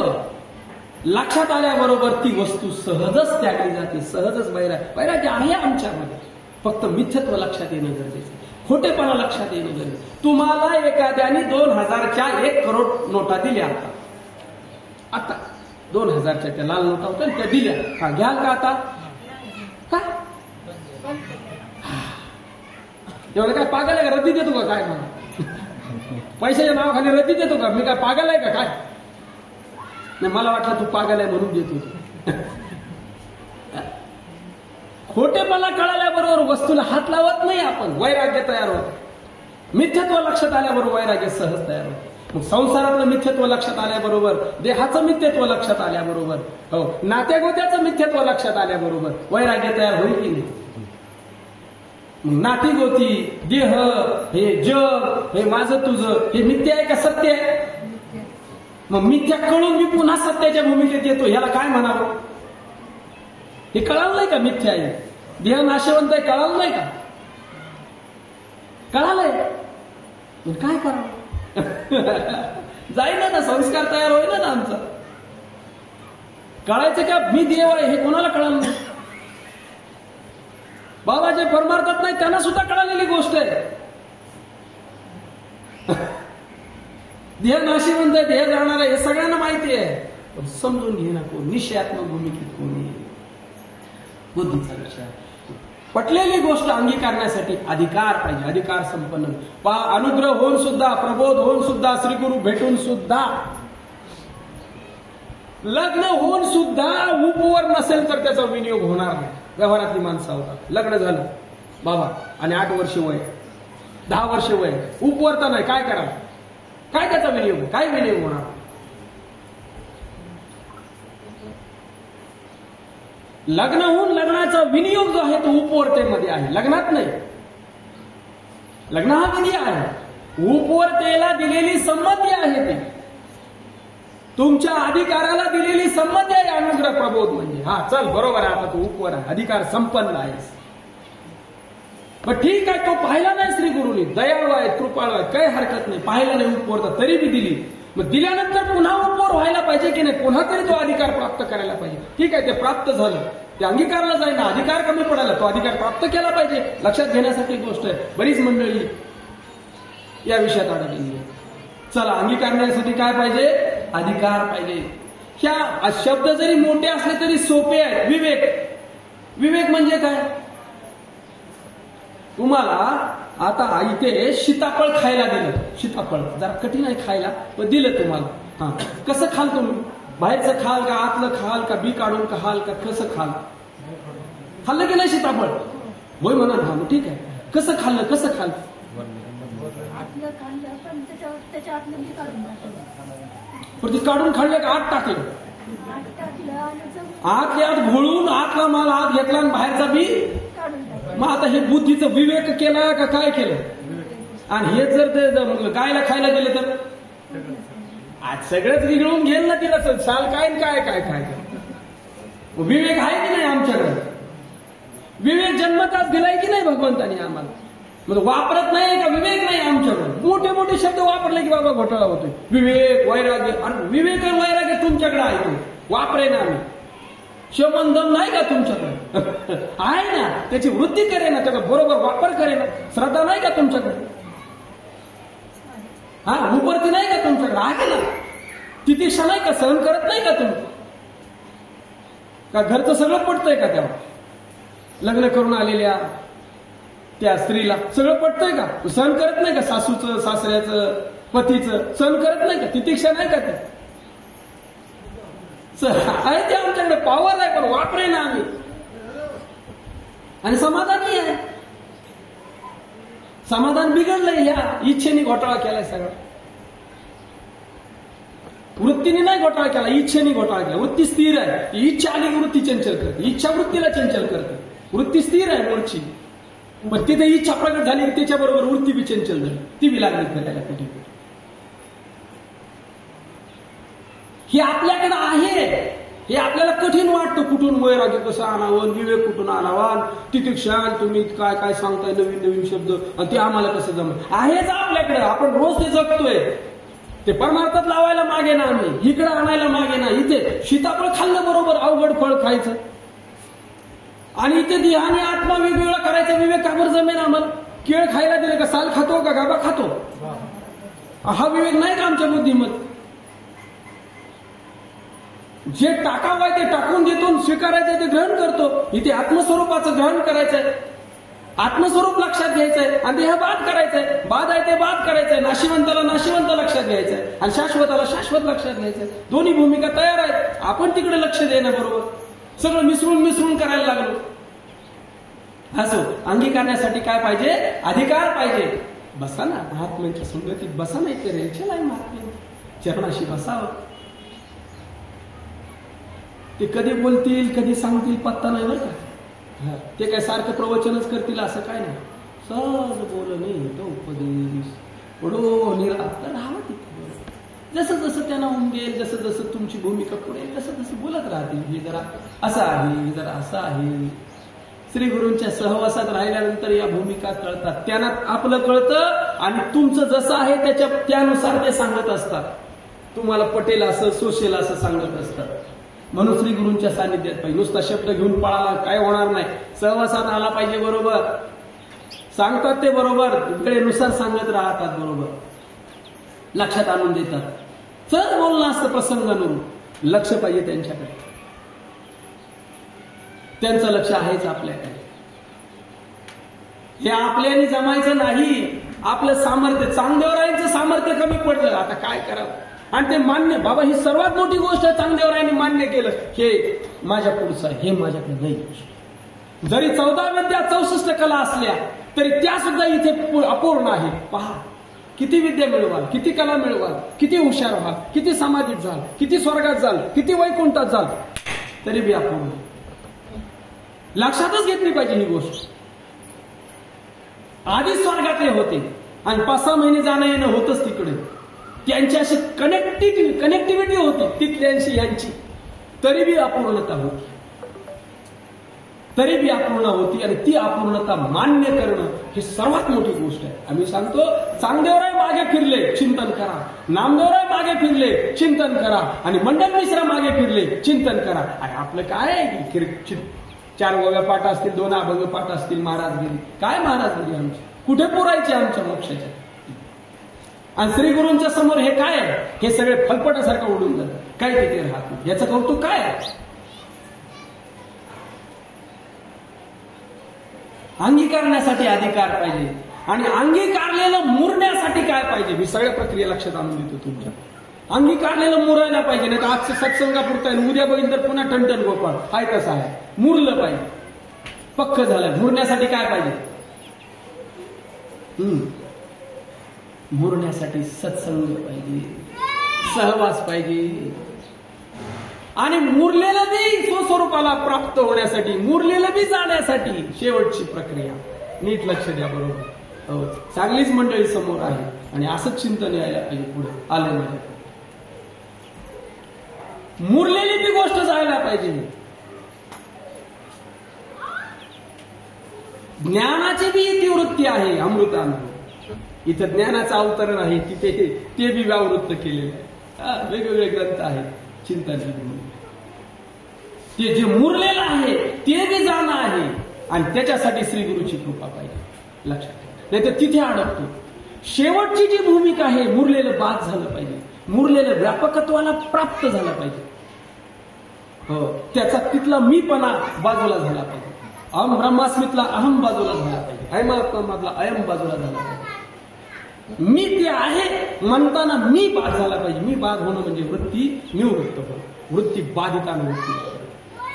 Speaker 1: लक्षात आल्याबरोबर ती वस्तू सहजच त्यागली जाते, सहजच वैराग्य आहे आमच्यामध्ये. फक्त मिथ्यात्व लक्षात येणं गरजेचं, खोटेपणा लक्षात येणं गरजेचं. तुम्हाला एखाद्याने 2000च्या 1 करोड नोटा दिल्या, आता 2000च्या त्या लाल नोटा होत्या त्या दिल्या, हा घ्याल का आता? काय एवढं काय पागल आहे का? रद्दी देतो का काय? मला पैशाच्या नावाखाली रद्दी देतो का? मी काय पागल आहे का काय? नाही, मला वाटलं तू पागल आहे म्हणून देत होतो. खोटेपणा कळाल्याबरोबर वस्तूला हात लावत नाही आपण, वैराग्य तयार होतं. मिथ्यत्व लक्षात आल्याबरोबर वैराग्य सहज तयार होतं. मग संसारातलं मिथ्यत्व लक्षात आल्याबरोबर, देहाचं मिथ्यत्व लक्षात आल्याबरोबर, हो नात्यागोत्याचं मिथ्यत्व लक्षात आल्याबरोबर वैराग्य तयार होईल की नाही? मग नाती गोती, देह, हे जग, हे माझं तुझं, हे मिथ्या आहे का सत्य आहे? मग मिथ्या कळून मी पुन्हा सत्याच्या भूमिकेत येतो, ह्याला काय म्हणावं? हे कळालं नाही का मिथ्या आहे? देह नाशवंत आहे, कळालं नाही का? कळालंय, काय करावं? जाईल ना, संस्कार तयार होईल ना आमचा. कळायचं का मी देव आहे हे कोणाला कळालं नाही? बाबा जे परमार्थात नाही त्यांना सुद्धा कळालेली गोष्ट आहे. देह नाशिवंत आहे, देह जाणार आहे, हे सगळ्यांना माहिती आहे, पण समजून घे ना कोण? निश्चयात्मक भूमिकेत कोणी? बुद्धीचा विचार, पटलेली गोष्ट अंगीकारण्यासाठी अधिकार पाहिजे, अधिकार संपन्न. अनुग्रह होऊन सुद्धा, प्रबोध होऊन सुद्धा, श्रीगुरु भेटून सुद्धा, लग्न होऊन सुद्धा उपवर नसेल तर त्याचा विनियोग होणार नाही. व्यवहारातली माणसं होतात. लग्न झालं बाबा आणि 8 वर्ष वय, 10 वर्ष वय, उपवर तर नाही, काय करा? काय त्याचा विनियोग? काय विनियोग होणार? लग्न होऊन लग्नाचा विनियोग जो आहे तो उपवर्तेमध्ये आहे, लग्नात नाही. लग्न हा विधी आहे, उपवर्तेला दिलेली संमती आहे, ती तुमच्या अधिकाराला दिलेली संमती आहे. अनुग्रह प्रबोध म्हणजे हा चल बरोबर आहे, आता तू उपवर आहे, अधिकार संपन्न आहेस. पण ठीक आहे, तो पाहिला नाही श्रीगुरूंनी, दयाळू आहे, कृपाळू आहे, काही हरकत नाही, पाहिला नाही उपवर, तरी बी दिली. मग दिल्यानंतर पुन्हा उपवर व्हायला पाहिजे की नाही? पुन्हा तरी तो अधिकार प्राप्त करायला पाहिजे. ठीक आहे, ते प्राप्त झालं, ते अंगीकारला जाईल ना, अधिकार कमी पडायला, तो अधिकार प्राप्त केला पाहिजे. लक्षात घेण्यासाठी गोष्ट आहे. बरीच मंडळी या विषयात अडकलेली आहे. चला, अंगीकारण्यासाठी काय पाहिजे? अधिकार पाहिजे. ह्या शब्द जरी मोठे असले तरी सोपे आहेत. विवेक, विवेक म्हणजे काय? तुम्हाला आता इथे सीताफळ खायला दिलं, सीताफळ जरा कठीण आहे खायला, पण दिलं तुम्हाला. हा, कसं खाल तुम्ही? बाहेरचं खाल का, आतलं खाल का, बी काढून खाल का, कसं खाल? खाल्लं की नाही सीताफळ? होय म्हणा. हा, ठीक आहे, कसं खाल्लं? कसं खाल?
Speaker 2: आतलं खाल्लं, पण त्याच्या आतलं बी काढून टाकलं.
Speaker 1: पण ते काढून खाल्लं का आत टाकलं?
Speaker 2: आत टाकलं आणि
Speaker 1: आतल्या आत घोळून आतला माल आत घेतला आणि बाहेरचा बी
Speaker 2: काढून टाकलं.
Speaker 1: मग आता हे बुद्धीचं विवेक केला का काय केलं? आणि हे जर ते गायला खायला दिलं तर आज सगळंच विघळून घेईल ना तिला, साल काय काय काय काय. विवेक आहे की नाही आमच्याकडे? विवेक जन्मताच दिलाय की नाही भगवंतानी आम्हाला? म्हणजे वापरत नाही का? विवेक नाही आमच्याकडे. मोठे मोठे शब्द वापरले की बाबा घोटाळा होतोय. विवेक, वैराग्य. आणि विवेक आणि वैराग्य तुमच्याकडे आहे, तो वापरे ना आम्ही. शमंदम नाही का तुमच्याकडे? आहे ना, त्याची वृत्ती करे ना, त्याचा बरोबर वापर करे ना. श्रद्धा नाही का तुमच्याकडे? हा, उपरती नाही का तुमच्याकडे? आहे ना. तितिक्षा नाही का? सहन करत नाही का तुम्ही? का घरचं सगळं पटतंय का? तेव्हा लग्न करून आलेल्या त्या स्त्रीला सगळं पटतंय का? सहन करत नाही का? सासूचं, सासऱ्याचं, पतीचं सहन करत नाही का? तितिक्षा नाही का? ते आहे ते आमच्याकडे, पॉवर आहे, पण वापरे ना आम्ही. आणि समाधानी आहे. समाधान बिघडलंय, ह्या इच्छेने घोटाळा केलाय सगळा. वृत्तीने नाही घोटाळा केला, इच्छेने घोटाळा केला. वृत्ती स्थिर आहे, इच्छा आली की वृत्ती चंचल करते, इच्छा वृत्तीला चंचल करते. वृत्ती स्थिर आहे मूळची. पण तिथे इच्छा प्रकट झाली, त्याच्याबरोबर वृत्ती बी चंचल झाली, ती बी लागली करायला कुठे. हे आपल्याकडे आहे, हे आपल्याला कठीण वाटतं. कुठून वैराग्य कसं आणावं, विवेक कुठून आणावा, तितिक्षा, तुम्ही काय काय सांगताय नवीन नवीन शब्द, आणि ते आम्हाला कसं जमलं. आहेच आपल्याकडे, आपण रोज ते जगतोय. ते परमार्थात लावायला मागे ना, आम्ही इकडे आणायला मागे ना. इथे सीताफळ खाल्लं बरोबर, अवघड फळ खायचं, आणि इथे देह आणि आत्मा वेगवेगळा करायचा विवेक काबर जमेन आम्हाला. केळ खायला दिले का साल खातो का गाबा खातो, हा विवेक नाही का आमच्या बुद्धीमध्ये. जे टाकावं आहे ते टाकून देतो, स्वीकारायचं ते ग्रहण करतो. इथे आत्मस्वरूपाचं ग्रहण करायचंय, आत्मस्वरूप लक्षात घ्यायचंय, आणि देह बाद करायचंय. बाद आहे ते बाद करायचंय, नाशिवंताला नाशिवंत लक्षात घ्यायचंय, आणि शाश्वताला शाश्वत लक्षात घ्यायचंय. दोन्ही भूमिका तयार आहेत. आपण तिकडे लक्ष देणं बरोबर, सगळं मिसळून करायला लागलो. असो, अंगीकारण्यासाठी काय पाहिजे, अधिकार पाहिजे. बसा ना महात्म्यांच्या संगतीत, बसा नाही तर चला महात्मे चरणाशी बसावं. ते कधी बोलतील कधी सांगतील पत्ता नाही बरं का. ते काय सारखं प्रवचनच करतील असं काय नाही. सहज बोलणे तो उपदेश पडो निरात राहावं तिथे. जसं जसं त्यांना उमगेल, जसं जसं तुमची भूमिका पुढे तसं तसं बोलत राहतील. हे जरा असं आहे, हे जरा असं आहे. श्री गुरूंच्या सहवासात राहिल्यानंतर या भूमिका कळतात. त्यांना आपलं कळतं, आणि तुमचं जसं आहे त्यानुसार ते सांगत असतात. तुम्हाला पटेल असं, सोशेल असं सांगत असतात. म्हणून श्री गुरूंच्या सानिध्यात पाहिजे. नुसता शब्द घेऊन पळाला काय होणार नाही. सहवासात आला पाहिजे बरोबर, सांगतात ते बरोबर, वेळेनुसार सांगत राहतात बरोबर, लक्षात आणून देतात. चल बोलणं असतं प्रसंगानुरूप, लक्ष पाहिजे त्यांच्याकडे. त्यांचं लक्ष आहेच आपल्याकडे. हे आपल्याने जमायचं नाही. आपलं सामर्थ्य, चांगदेवरायांचं सामर्थ्य कमी पडलं, आता काय करावं. आणि ते मान्य, बाबा ही सर्वात मोठी गोष्ट चांगदेवरायांनी मान्य केलं, हे माझ्या पुढचं आहे, हे माझ्याकडे नाही. जरी 14 विद्या 64 कला असल्या तरी त्या सुद्धा इथे अपूर्ण आहे. पहा किती विद्या मिळवाल, किती कला मिळवाल, किती हुशार व्हाल, किती सामाजिक झाल, किती स्वर्गात जाल, किती वैकुंठात जाल, तरी बी अपूर्ण. लक्षातच घेतली पाहिजे ही गोष्ट. आधी स्वर्गातले होते, आणि 5-6 महिने जाणं येणं होतच तिकडे. त्यांच्याशी कनेक्टिव्हिटी होती तिथल्यांशी यांची, तरी बी अपूर्णता होती, तरी बी अपूर्ण होती. आणि ती अपूर्णता मान्य करणं ही सर्वात मोठी गोष्ट आहे. आम्ही सांगतो, चांगदेवराय मागे फिरले चिंतन करा, नामदेवराय मागे फिरले चिंतन करा, आणि मंडल मिश्रा मागे फिरले चिंतन करा. आणि आपलं काय आहे की 4 ओव्या पाठ असतील, 2 अभंग पाठ असतील, महाराजगिरी काय महाराजगिरी आमची कुठे पुरायची आमच्या मोक्षाच्या. आणि श्री गुरूंच्या समोर हे काय आहे, हे सगळे फलपटासारखं उडून जातं, काय तिथे राहत नाही. याचं कौतुक काय आहे. अंगीकारण्यासाठी अधिकार पाहिजे, आणि अंगीकारलेलं मुरण्यासाठी काय पाहिजे. मी सगळ्या प्रक्रिया लक्षात आणून देतो तुमच्या. अंगीकारलेलं मुरायला पाहिजे, नाही तर आजचं सत्संगापुरता उद्या बघिन तर पुन्हा टनटन गोपाळ हाय कसं आहे. मुरलं पाहिजे, पक्क झालं. मुरण्यासाठी काय पाहिजे, मुरण्यासाठी सत्संग पाहिजे, सहवास पाहिजे. आणि मुरलेलं बी स्वस्वरूपाला प्राप्त होण्यासाठी, मुरलेलं बी जाण्यासाठी शेवटची प्रक्रिया. नीट लक्ष द्या बरोबर. चांगलीच मंडळी समोर आहे, आणि असंच चिंतन यायला पाहिजे पुढे आलं नाही. मुरलेली बी गोष्ट जायला पाहिजे. ज्ञानाची बी ती वृत्ती आहे अमृतानुभव. इथं ज्ञानाचं अवतरण आहे, तिथे ते बी व्यावृत्त केलेलं आहे. वेगवेगळे ग्रंथ आहेत चिंतन. ते जे मुरलेलं आहे ते बी जाणं आहे, आणि त्याच्यासाठी श्री गुरुची कृपा पाहिजे लक्षात ठेवा. नाही तर तिथे अडकतो. शेवटची जी भूमिका आहे, मुरलेलं बाद झालं पाहिजे, मुरलेलं व्यापकत्वाला प्राप्त झालं पाहिजे. हो, त्याचा तिथला मीपणा बाजूला झाला पाहिजे. अहम ब्रह्मास्मीतला अहम बाजूला झाला पाहिजे, अयमात्मामधला अयम बाजूला झाला पाहिजे. मी ते आहे म्हणताना मी बाद झाला पाहिजे. मी बाद होणं म्हणजे वृत्ती निवृत्त होणं. वृत्ती बाधितानं वृत्ती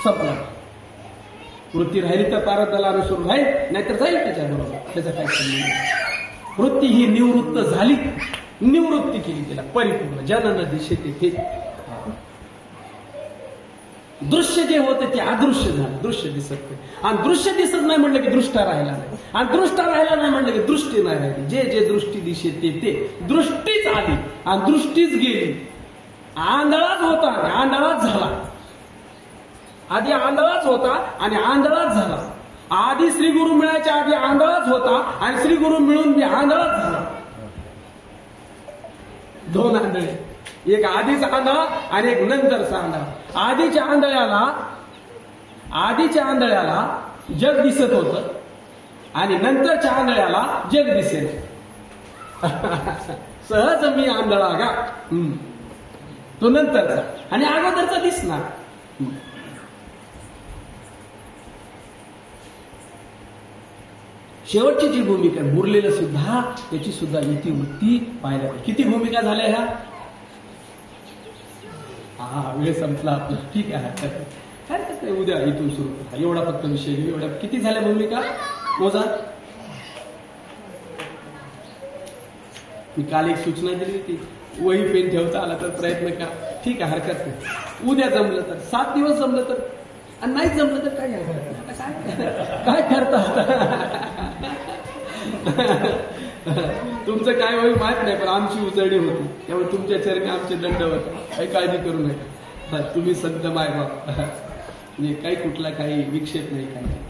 Speaker 1: संपला. वृत्ती राहिली तर प्रारब्धाला अनुसरून राहील, नाहीतर जाईल त्याच्याबरोबर. त्याचा काय संबंध. वृत्ती ही निवृत्त झाली, निवृत्ती केली, तिला परिपूर्ण जनन दिशेते ते दृश्य जे होते ते अदृश्य झालं, दृश्य दिसत नाही. आणि दृश्य दिसत नाही म्हणलं की दृष्टा राहिला नाही, आणि दृष्टा राहिला नाही म्हणलं की दृष्टी नाही राहिली. जे जे दृष्टी दिशे ते दृष्टीच आली आणि दृष्टीच गेली. आंधळाच होता आणि आंधळाच झाला. आधी आंधळाच होता आणि आंधळाच झाला. आधी श्री गुरु मिळायच्या आधी आंधळाच होता आणि श्री गुरु मिळून मी आंधळाच झाला. दोन आंधळे, एक आधीचा आंधळा आणि एक नंतरचा आंधळा. आधीच्या आंधळ्याला जग दिसत होतं आणि नंतरच्या आंधळ्याला जग दिसेल. सहज मी आंधळा गा, तो नंतरचा आणि अगोदरचा दिसणार. शेवटची जी भूमिका मुरलेलं सुद्धा त्याची सुद्धा इतिवृत्ती पाहायला. किती भूमिका झाल्या ह्या? वेळ संपला आपला, ठीक आहे, हरकत नाही, उद्या इथून सुरू करा. एवढा फक्त विषय घेऊ. एवढ्या किती झाल्या भूमिका मोजा? मी काल एक सूचना दिली होती, वही पेन ठेवता आला तर प्रयत्न करा. ठीक आहे, हरकत नाही. उद्या जमलं तर, 7 दिवस जमलं तर, आणि नाही जमलं तर काय करता तुमचं काय होईल माहित नाही, पण आमची उजळणी होती. त्यामुळे तुमच्या चरणी आमचे दंडवत. काही काळजी करू नका. तुम्ही संत मायबाप, म्हणजे काही कुठला काही विक्षेप नाही, काही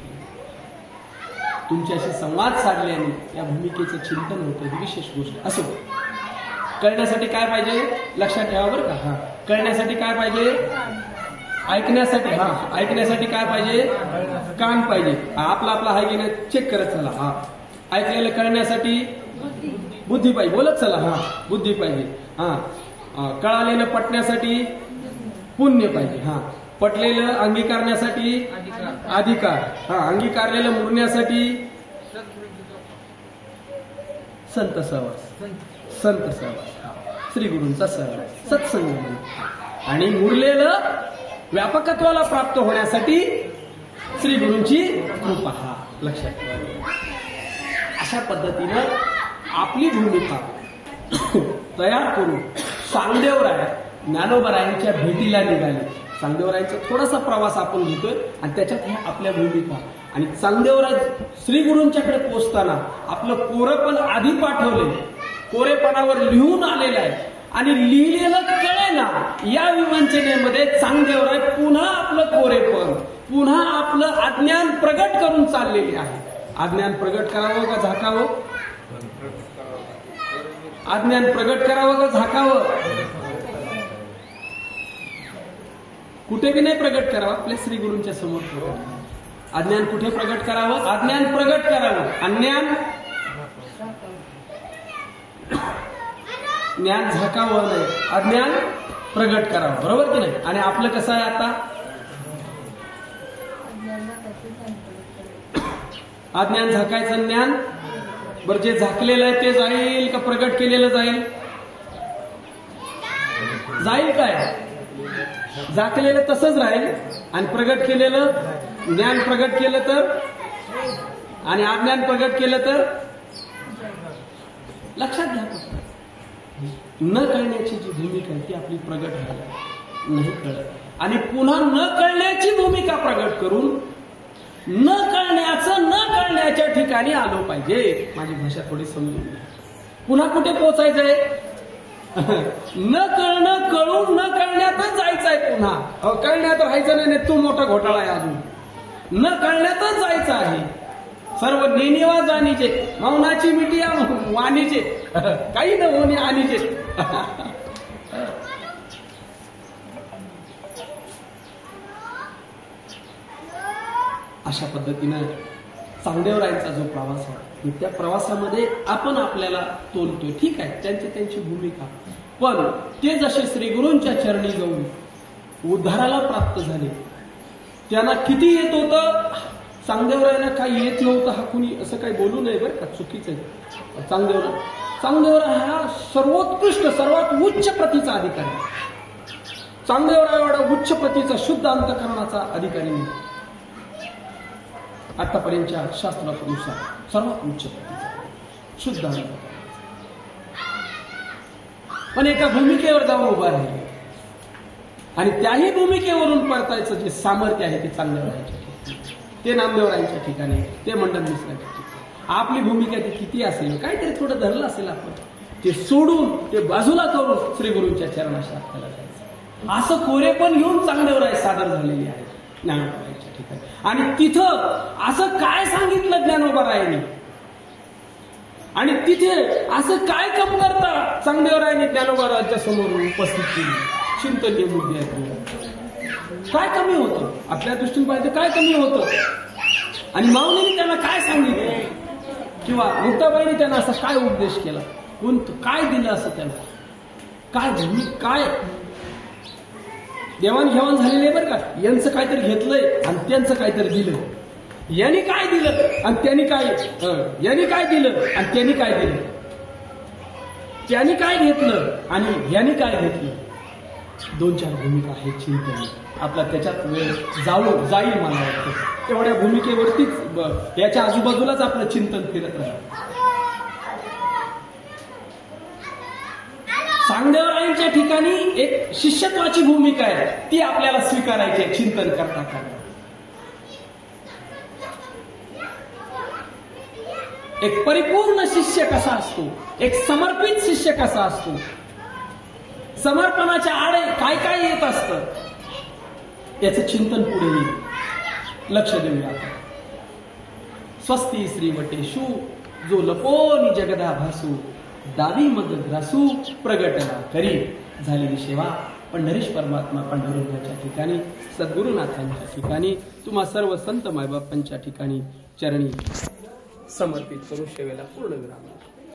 Speaker 1: तुमच्याशी संवाद साधल्याने या भूमिकेचं चिंतन होतं. ही विशेष गोष्ट. असो, कळण्यासाठी काय पाहिजे लक्षात ठेवा बरं का. हा, कळण्यासाठी काय पाहिजे? ऐकण्यासाठी. हा, ऐकण्यासाठी काय पाहिजे? कान पाहिजे. आपला हाय की नाही चेक करत चला. हा, ऐकलेलं कळण्यासाठी बुद्धी पाहिजे. बोलत चला. हा, बुद्धी पाहिजे. हा, कळालेलं पटण्यासाठी पुण्य पाहिजे. हा, पटलेलं अंगीकारण्यासाठी अधिकार. हा, अंगीकारलेलं मुरण्यासाठी संत सहवास. संत सहवास, श्री गुरूंचा सहवास, सत्संग. आणि मुरलेलं व्यापकत्वाला प्राप्त होण्यासाठी श्री गुरूंची कृपा. हा, लक्षात ठेवा. अशा पद्धतीनं आपली भूमिका तयार करून चांगदेवराय ज्ञानोबरायांच्या भेटीला निघाले. चांगदेवरायांचा थोडासा प्रवास आपण घेतोय आणि त्याच्यात ह्या आपल्या भूमिका. आणि चांगदेवराय श्री गुरूंच्याकडे पोहोचताना आपलं कोरंपण आधी पाठवले, कोरेपणावर लिहून आलेलं आहे आणि लिहिलेलं कळेना. या विवंचनेमध्ये चांगदेवराय पुन्हा आपलं कोरेपण, पुन्हा आपलं अज्ञान प्रगट करून चाललेले आहे. अज्ञान प्रगट करावं का झाकावं? अज्ञान प्रगट करावं का झाकावं? कुठे की नाही प्रगट करावं? आपल्या श्री गुरूंच्या समोर. अज्ञान कुठे प्रगट करावं? अज्ञान प्रगट करावं. अज्ञान ज्ञान झाकावं नाही, अज्ञान प्रगट करावं. बरोबर की नाही? आणि आपलं कसं आहे आता? अज्ञान झाकायचं ज्ञान. बरं, जे झाकलेलं आहे ते जाईल का प्रगट केलेलं जाईल? जाईल काय? झाकलेलं तसंच राहील आणि प्रगट केलेलं ज्ञान प्रगट केलं तर, आणि अज्ञान प्रगट केलं तर. लक्षात घ्या, न कळण्याची जी भूमिका आहे ती आपली प्रगट व्हायला नाही कळत. आणि पुन्हा न कळण्याची भूमिका प्रगट करून न कळण्याच्या ठिकाणी आलो पाहिजे. माझी भाषा थोडी समजून घ्या. पुन्हा कुठे पोहोचायचंय? न कळणं कळून न कळण्यातच जायचंय. पुन्हा कळण्यात राहायचं नाही, तू मोठा घोटाळा आहे. अजून न कळण्यातच जायचं आहे. सर्व नेनेवा जाणीचे, मौनाची मिटिया वाणीचे, काही न होणे आणीचे. अशा पद्धतीनं चांगदेवरायांचा जो प्रवास आहे त्या प्रवासामध्ये आपण आपल्याला तोलतोय. ठीक आहे, त्यांची भूमिका. पण ते जसे श्री गुरूंच्या चरणी जाऊन उद्धाराला प्राप्त झाले, त्यांना किती येत होतं? चांगदेवरायांना काही येत नव्हतं हा कुणी असं काही बोलू नये बरं का, चुकीचं आहे. चांगदेवराय हा सर्वोत्कृष्ट सर्वात उच्च प्रतीचा अधिकारी. चांगदेवराय एवढा उच्च प्रतीचा शुद्ध अंतःकरणाचा अधिकारी नाही आतापर्यंतच्या शास्त्रानुसार. सर्वात उच्च प्रतीचा शुद्ध अंतःकरण. पण एका भूमिकेवर जाऊन उभा राहिले. आणि त्याही भूमिकेवरून परतायचं जे सामर्थ्य आहे ते चांगदेवरायांच्या ठिकाणी, ते नामदेवरायांच्या ठिकाणी, ते मंडन मिश्रांच्या ठिकाणी. आपली भूमिका ती किती असेल, काहीतरी थोडं धरलं असेल आपण, ते सोडून ते बाजूला करून श्री गुरूंच्या चरणाशी आपल्याला जायचं. असं कोरे पण घेऊन चांगदेवराय सादर झालेली आहे ज्ञानोबारायांच्या ठिकाणी. आणि तिथं असं काय सांगितलं ज्ञानोबारायांनी, आणि तिथे असं काय कमतरता चांगदेवरायांनी ज्ञानोबारायांच्या समोर उपस्थित केली. चिंतनीय मुद्दे आहेत. काय कमी होतं आपल्या दृष्टीने पाहिजे, काय कमी होतं, आणि माऊलीने त्यांना काय सांगितलं, किंवा मुक्ताबाईने त्यांना असा काय उपदेश केला, काय दिलं असं त्यांना, काय देवाणघेवाण झालेली आहे बरं का. यांचं काहीतरी घेतलंय आणि त्यांचं काहीतरी दिलं, यांनी काय दिलं आणि त्यांनी काय, यांनी काय दिलं आणि त्यांनी काय दिलं, त्यांनी काय घेतलं आणि यांनी काय घेतलं. 2-4 भूमिका आहेत चिंतन. आपला त्याच्यात वेळ जाईल मला वाटतं. तेवढ्या भूमिकेवरतीच याच्या आजूबाजूलाच आपलं चिंतन फिरत राहील. चांगदेवरायांच्या ठिकाणी एक शिष्यत्वाची भूमिका आहे, ती आपल्याला स्वीकारायची आहे चिंतन करता करता. एक परिपूर्ण शिष्य कसा असतो, एक समर्पित शिष्य कसा असतो, समर्पणाच्या आडे काय काय येत असतं, याचं चिंतन पुढे येईल. लक्ष देऊया आपण. स्वस्ती श्रीवटेषु जो लपोनी जगदा भासू, दावी मग ग्रासू प्रगटना करी. झालेली सेवा पंढरीश परमात्मा पांडुरंगाच्या ठिकाणी, सद्गुरुनाथांच्या ठिकाणी, तुम्हा सर्व संत मायबापांच्या ठिकाणी चरणी समर्पित करू सेवेला पूर्ण विराम.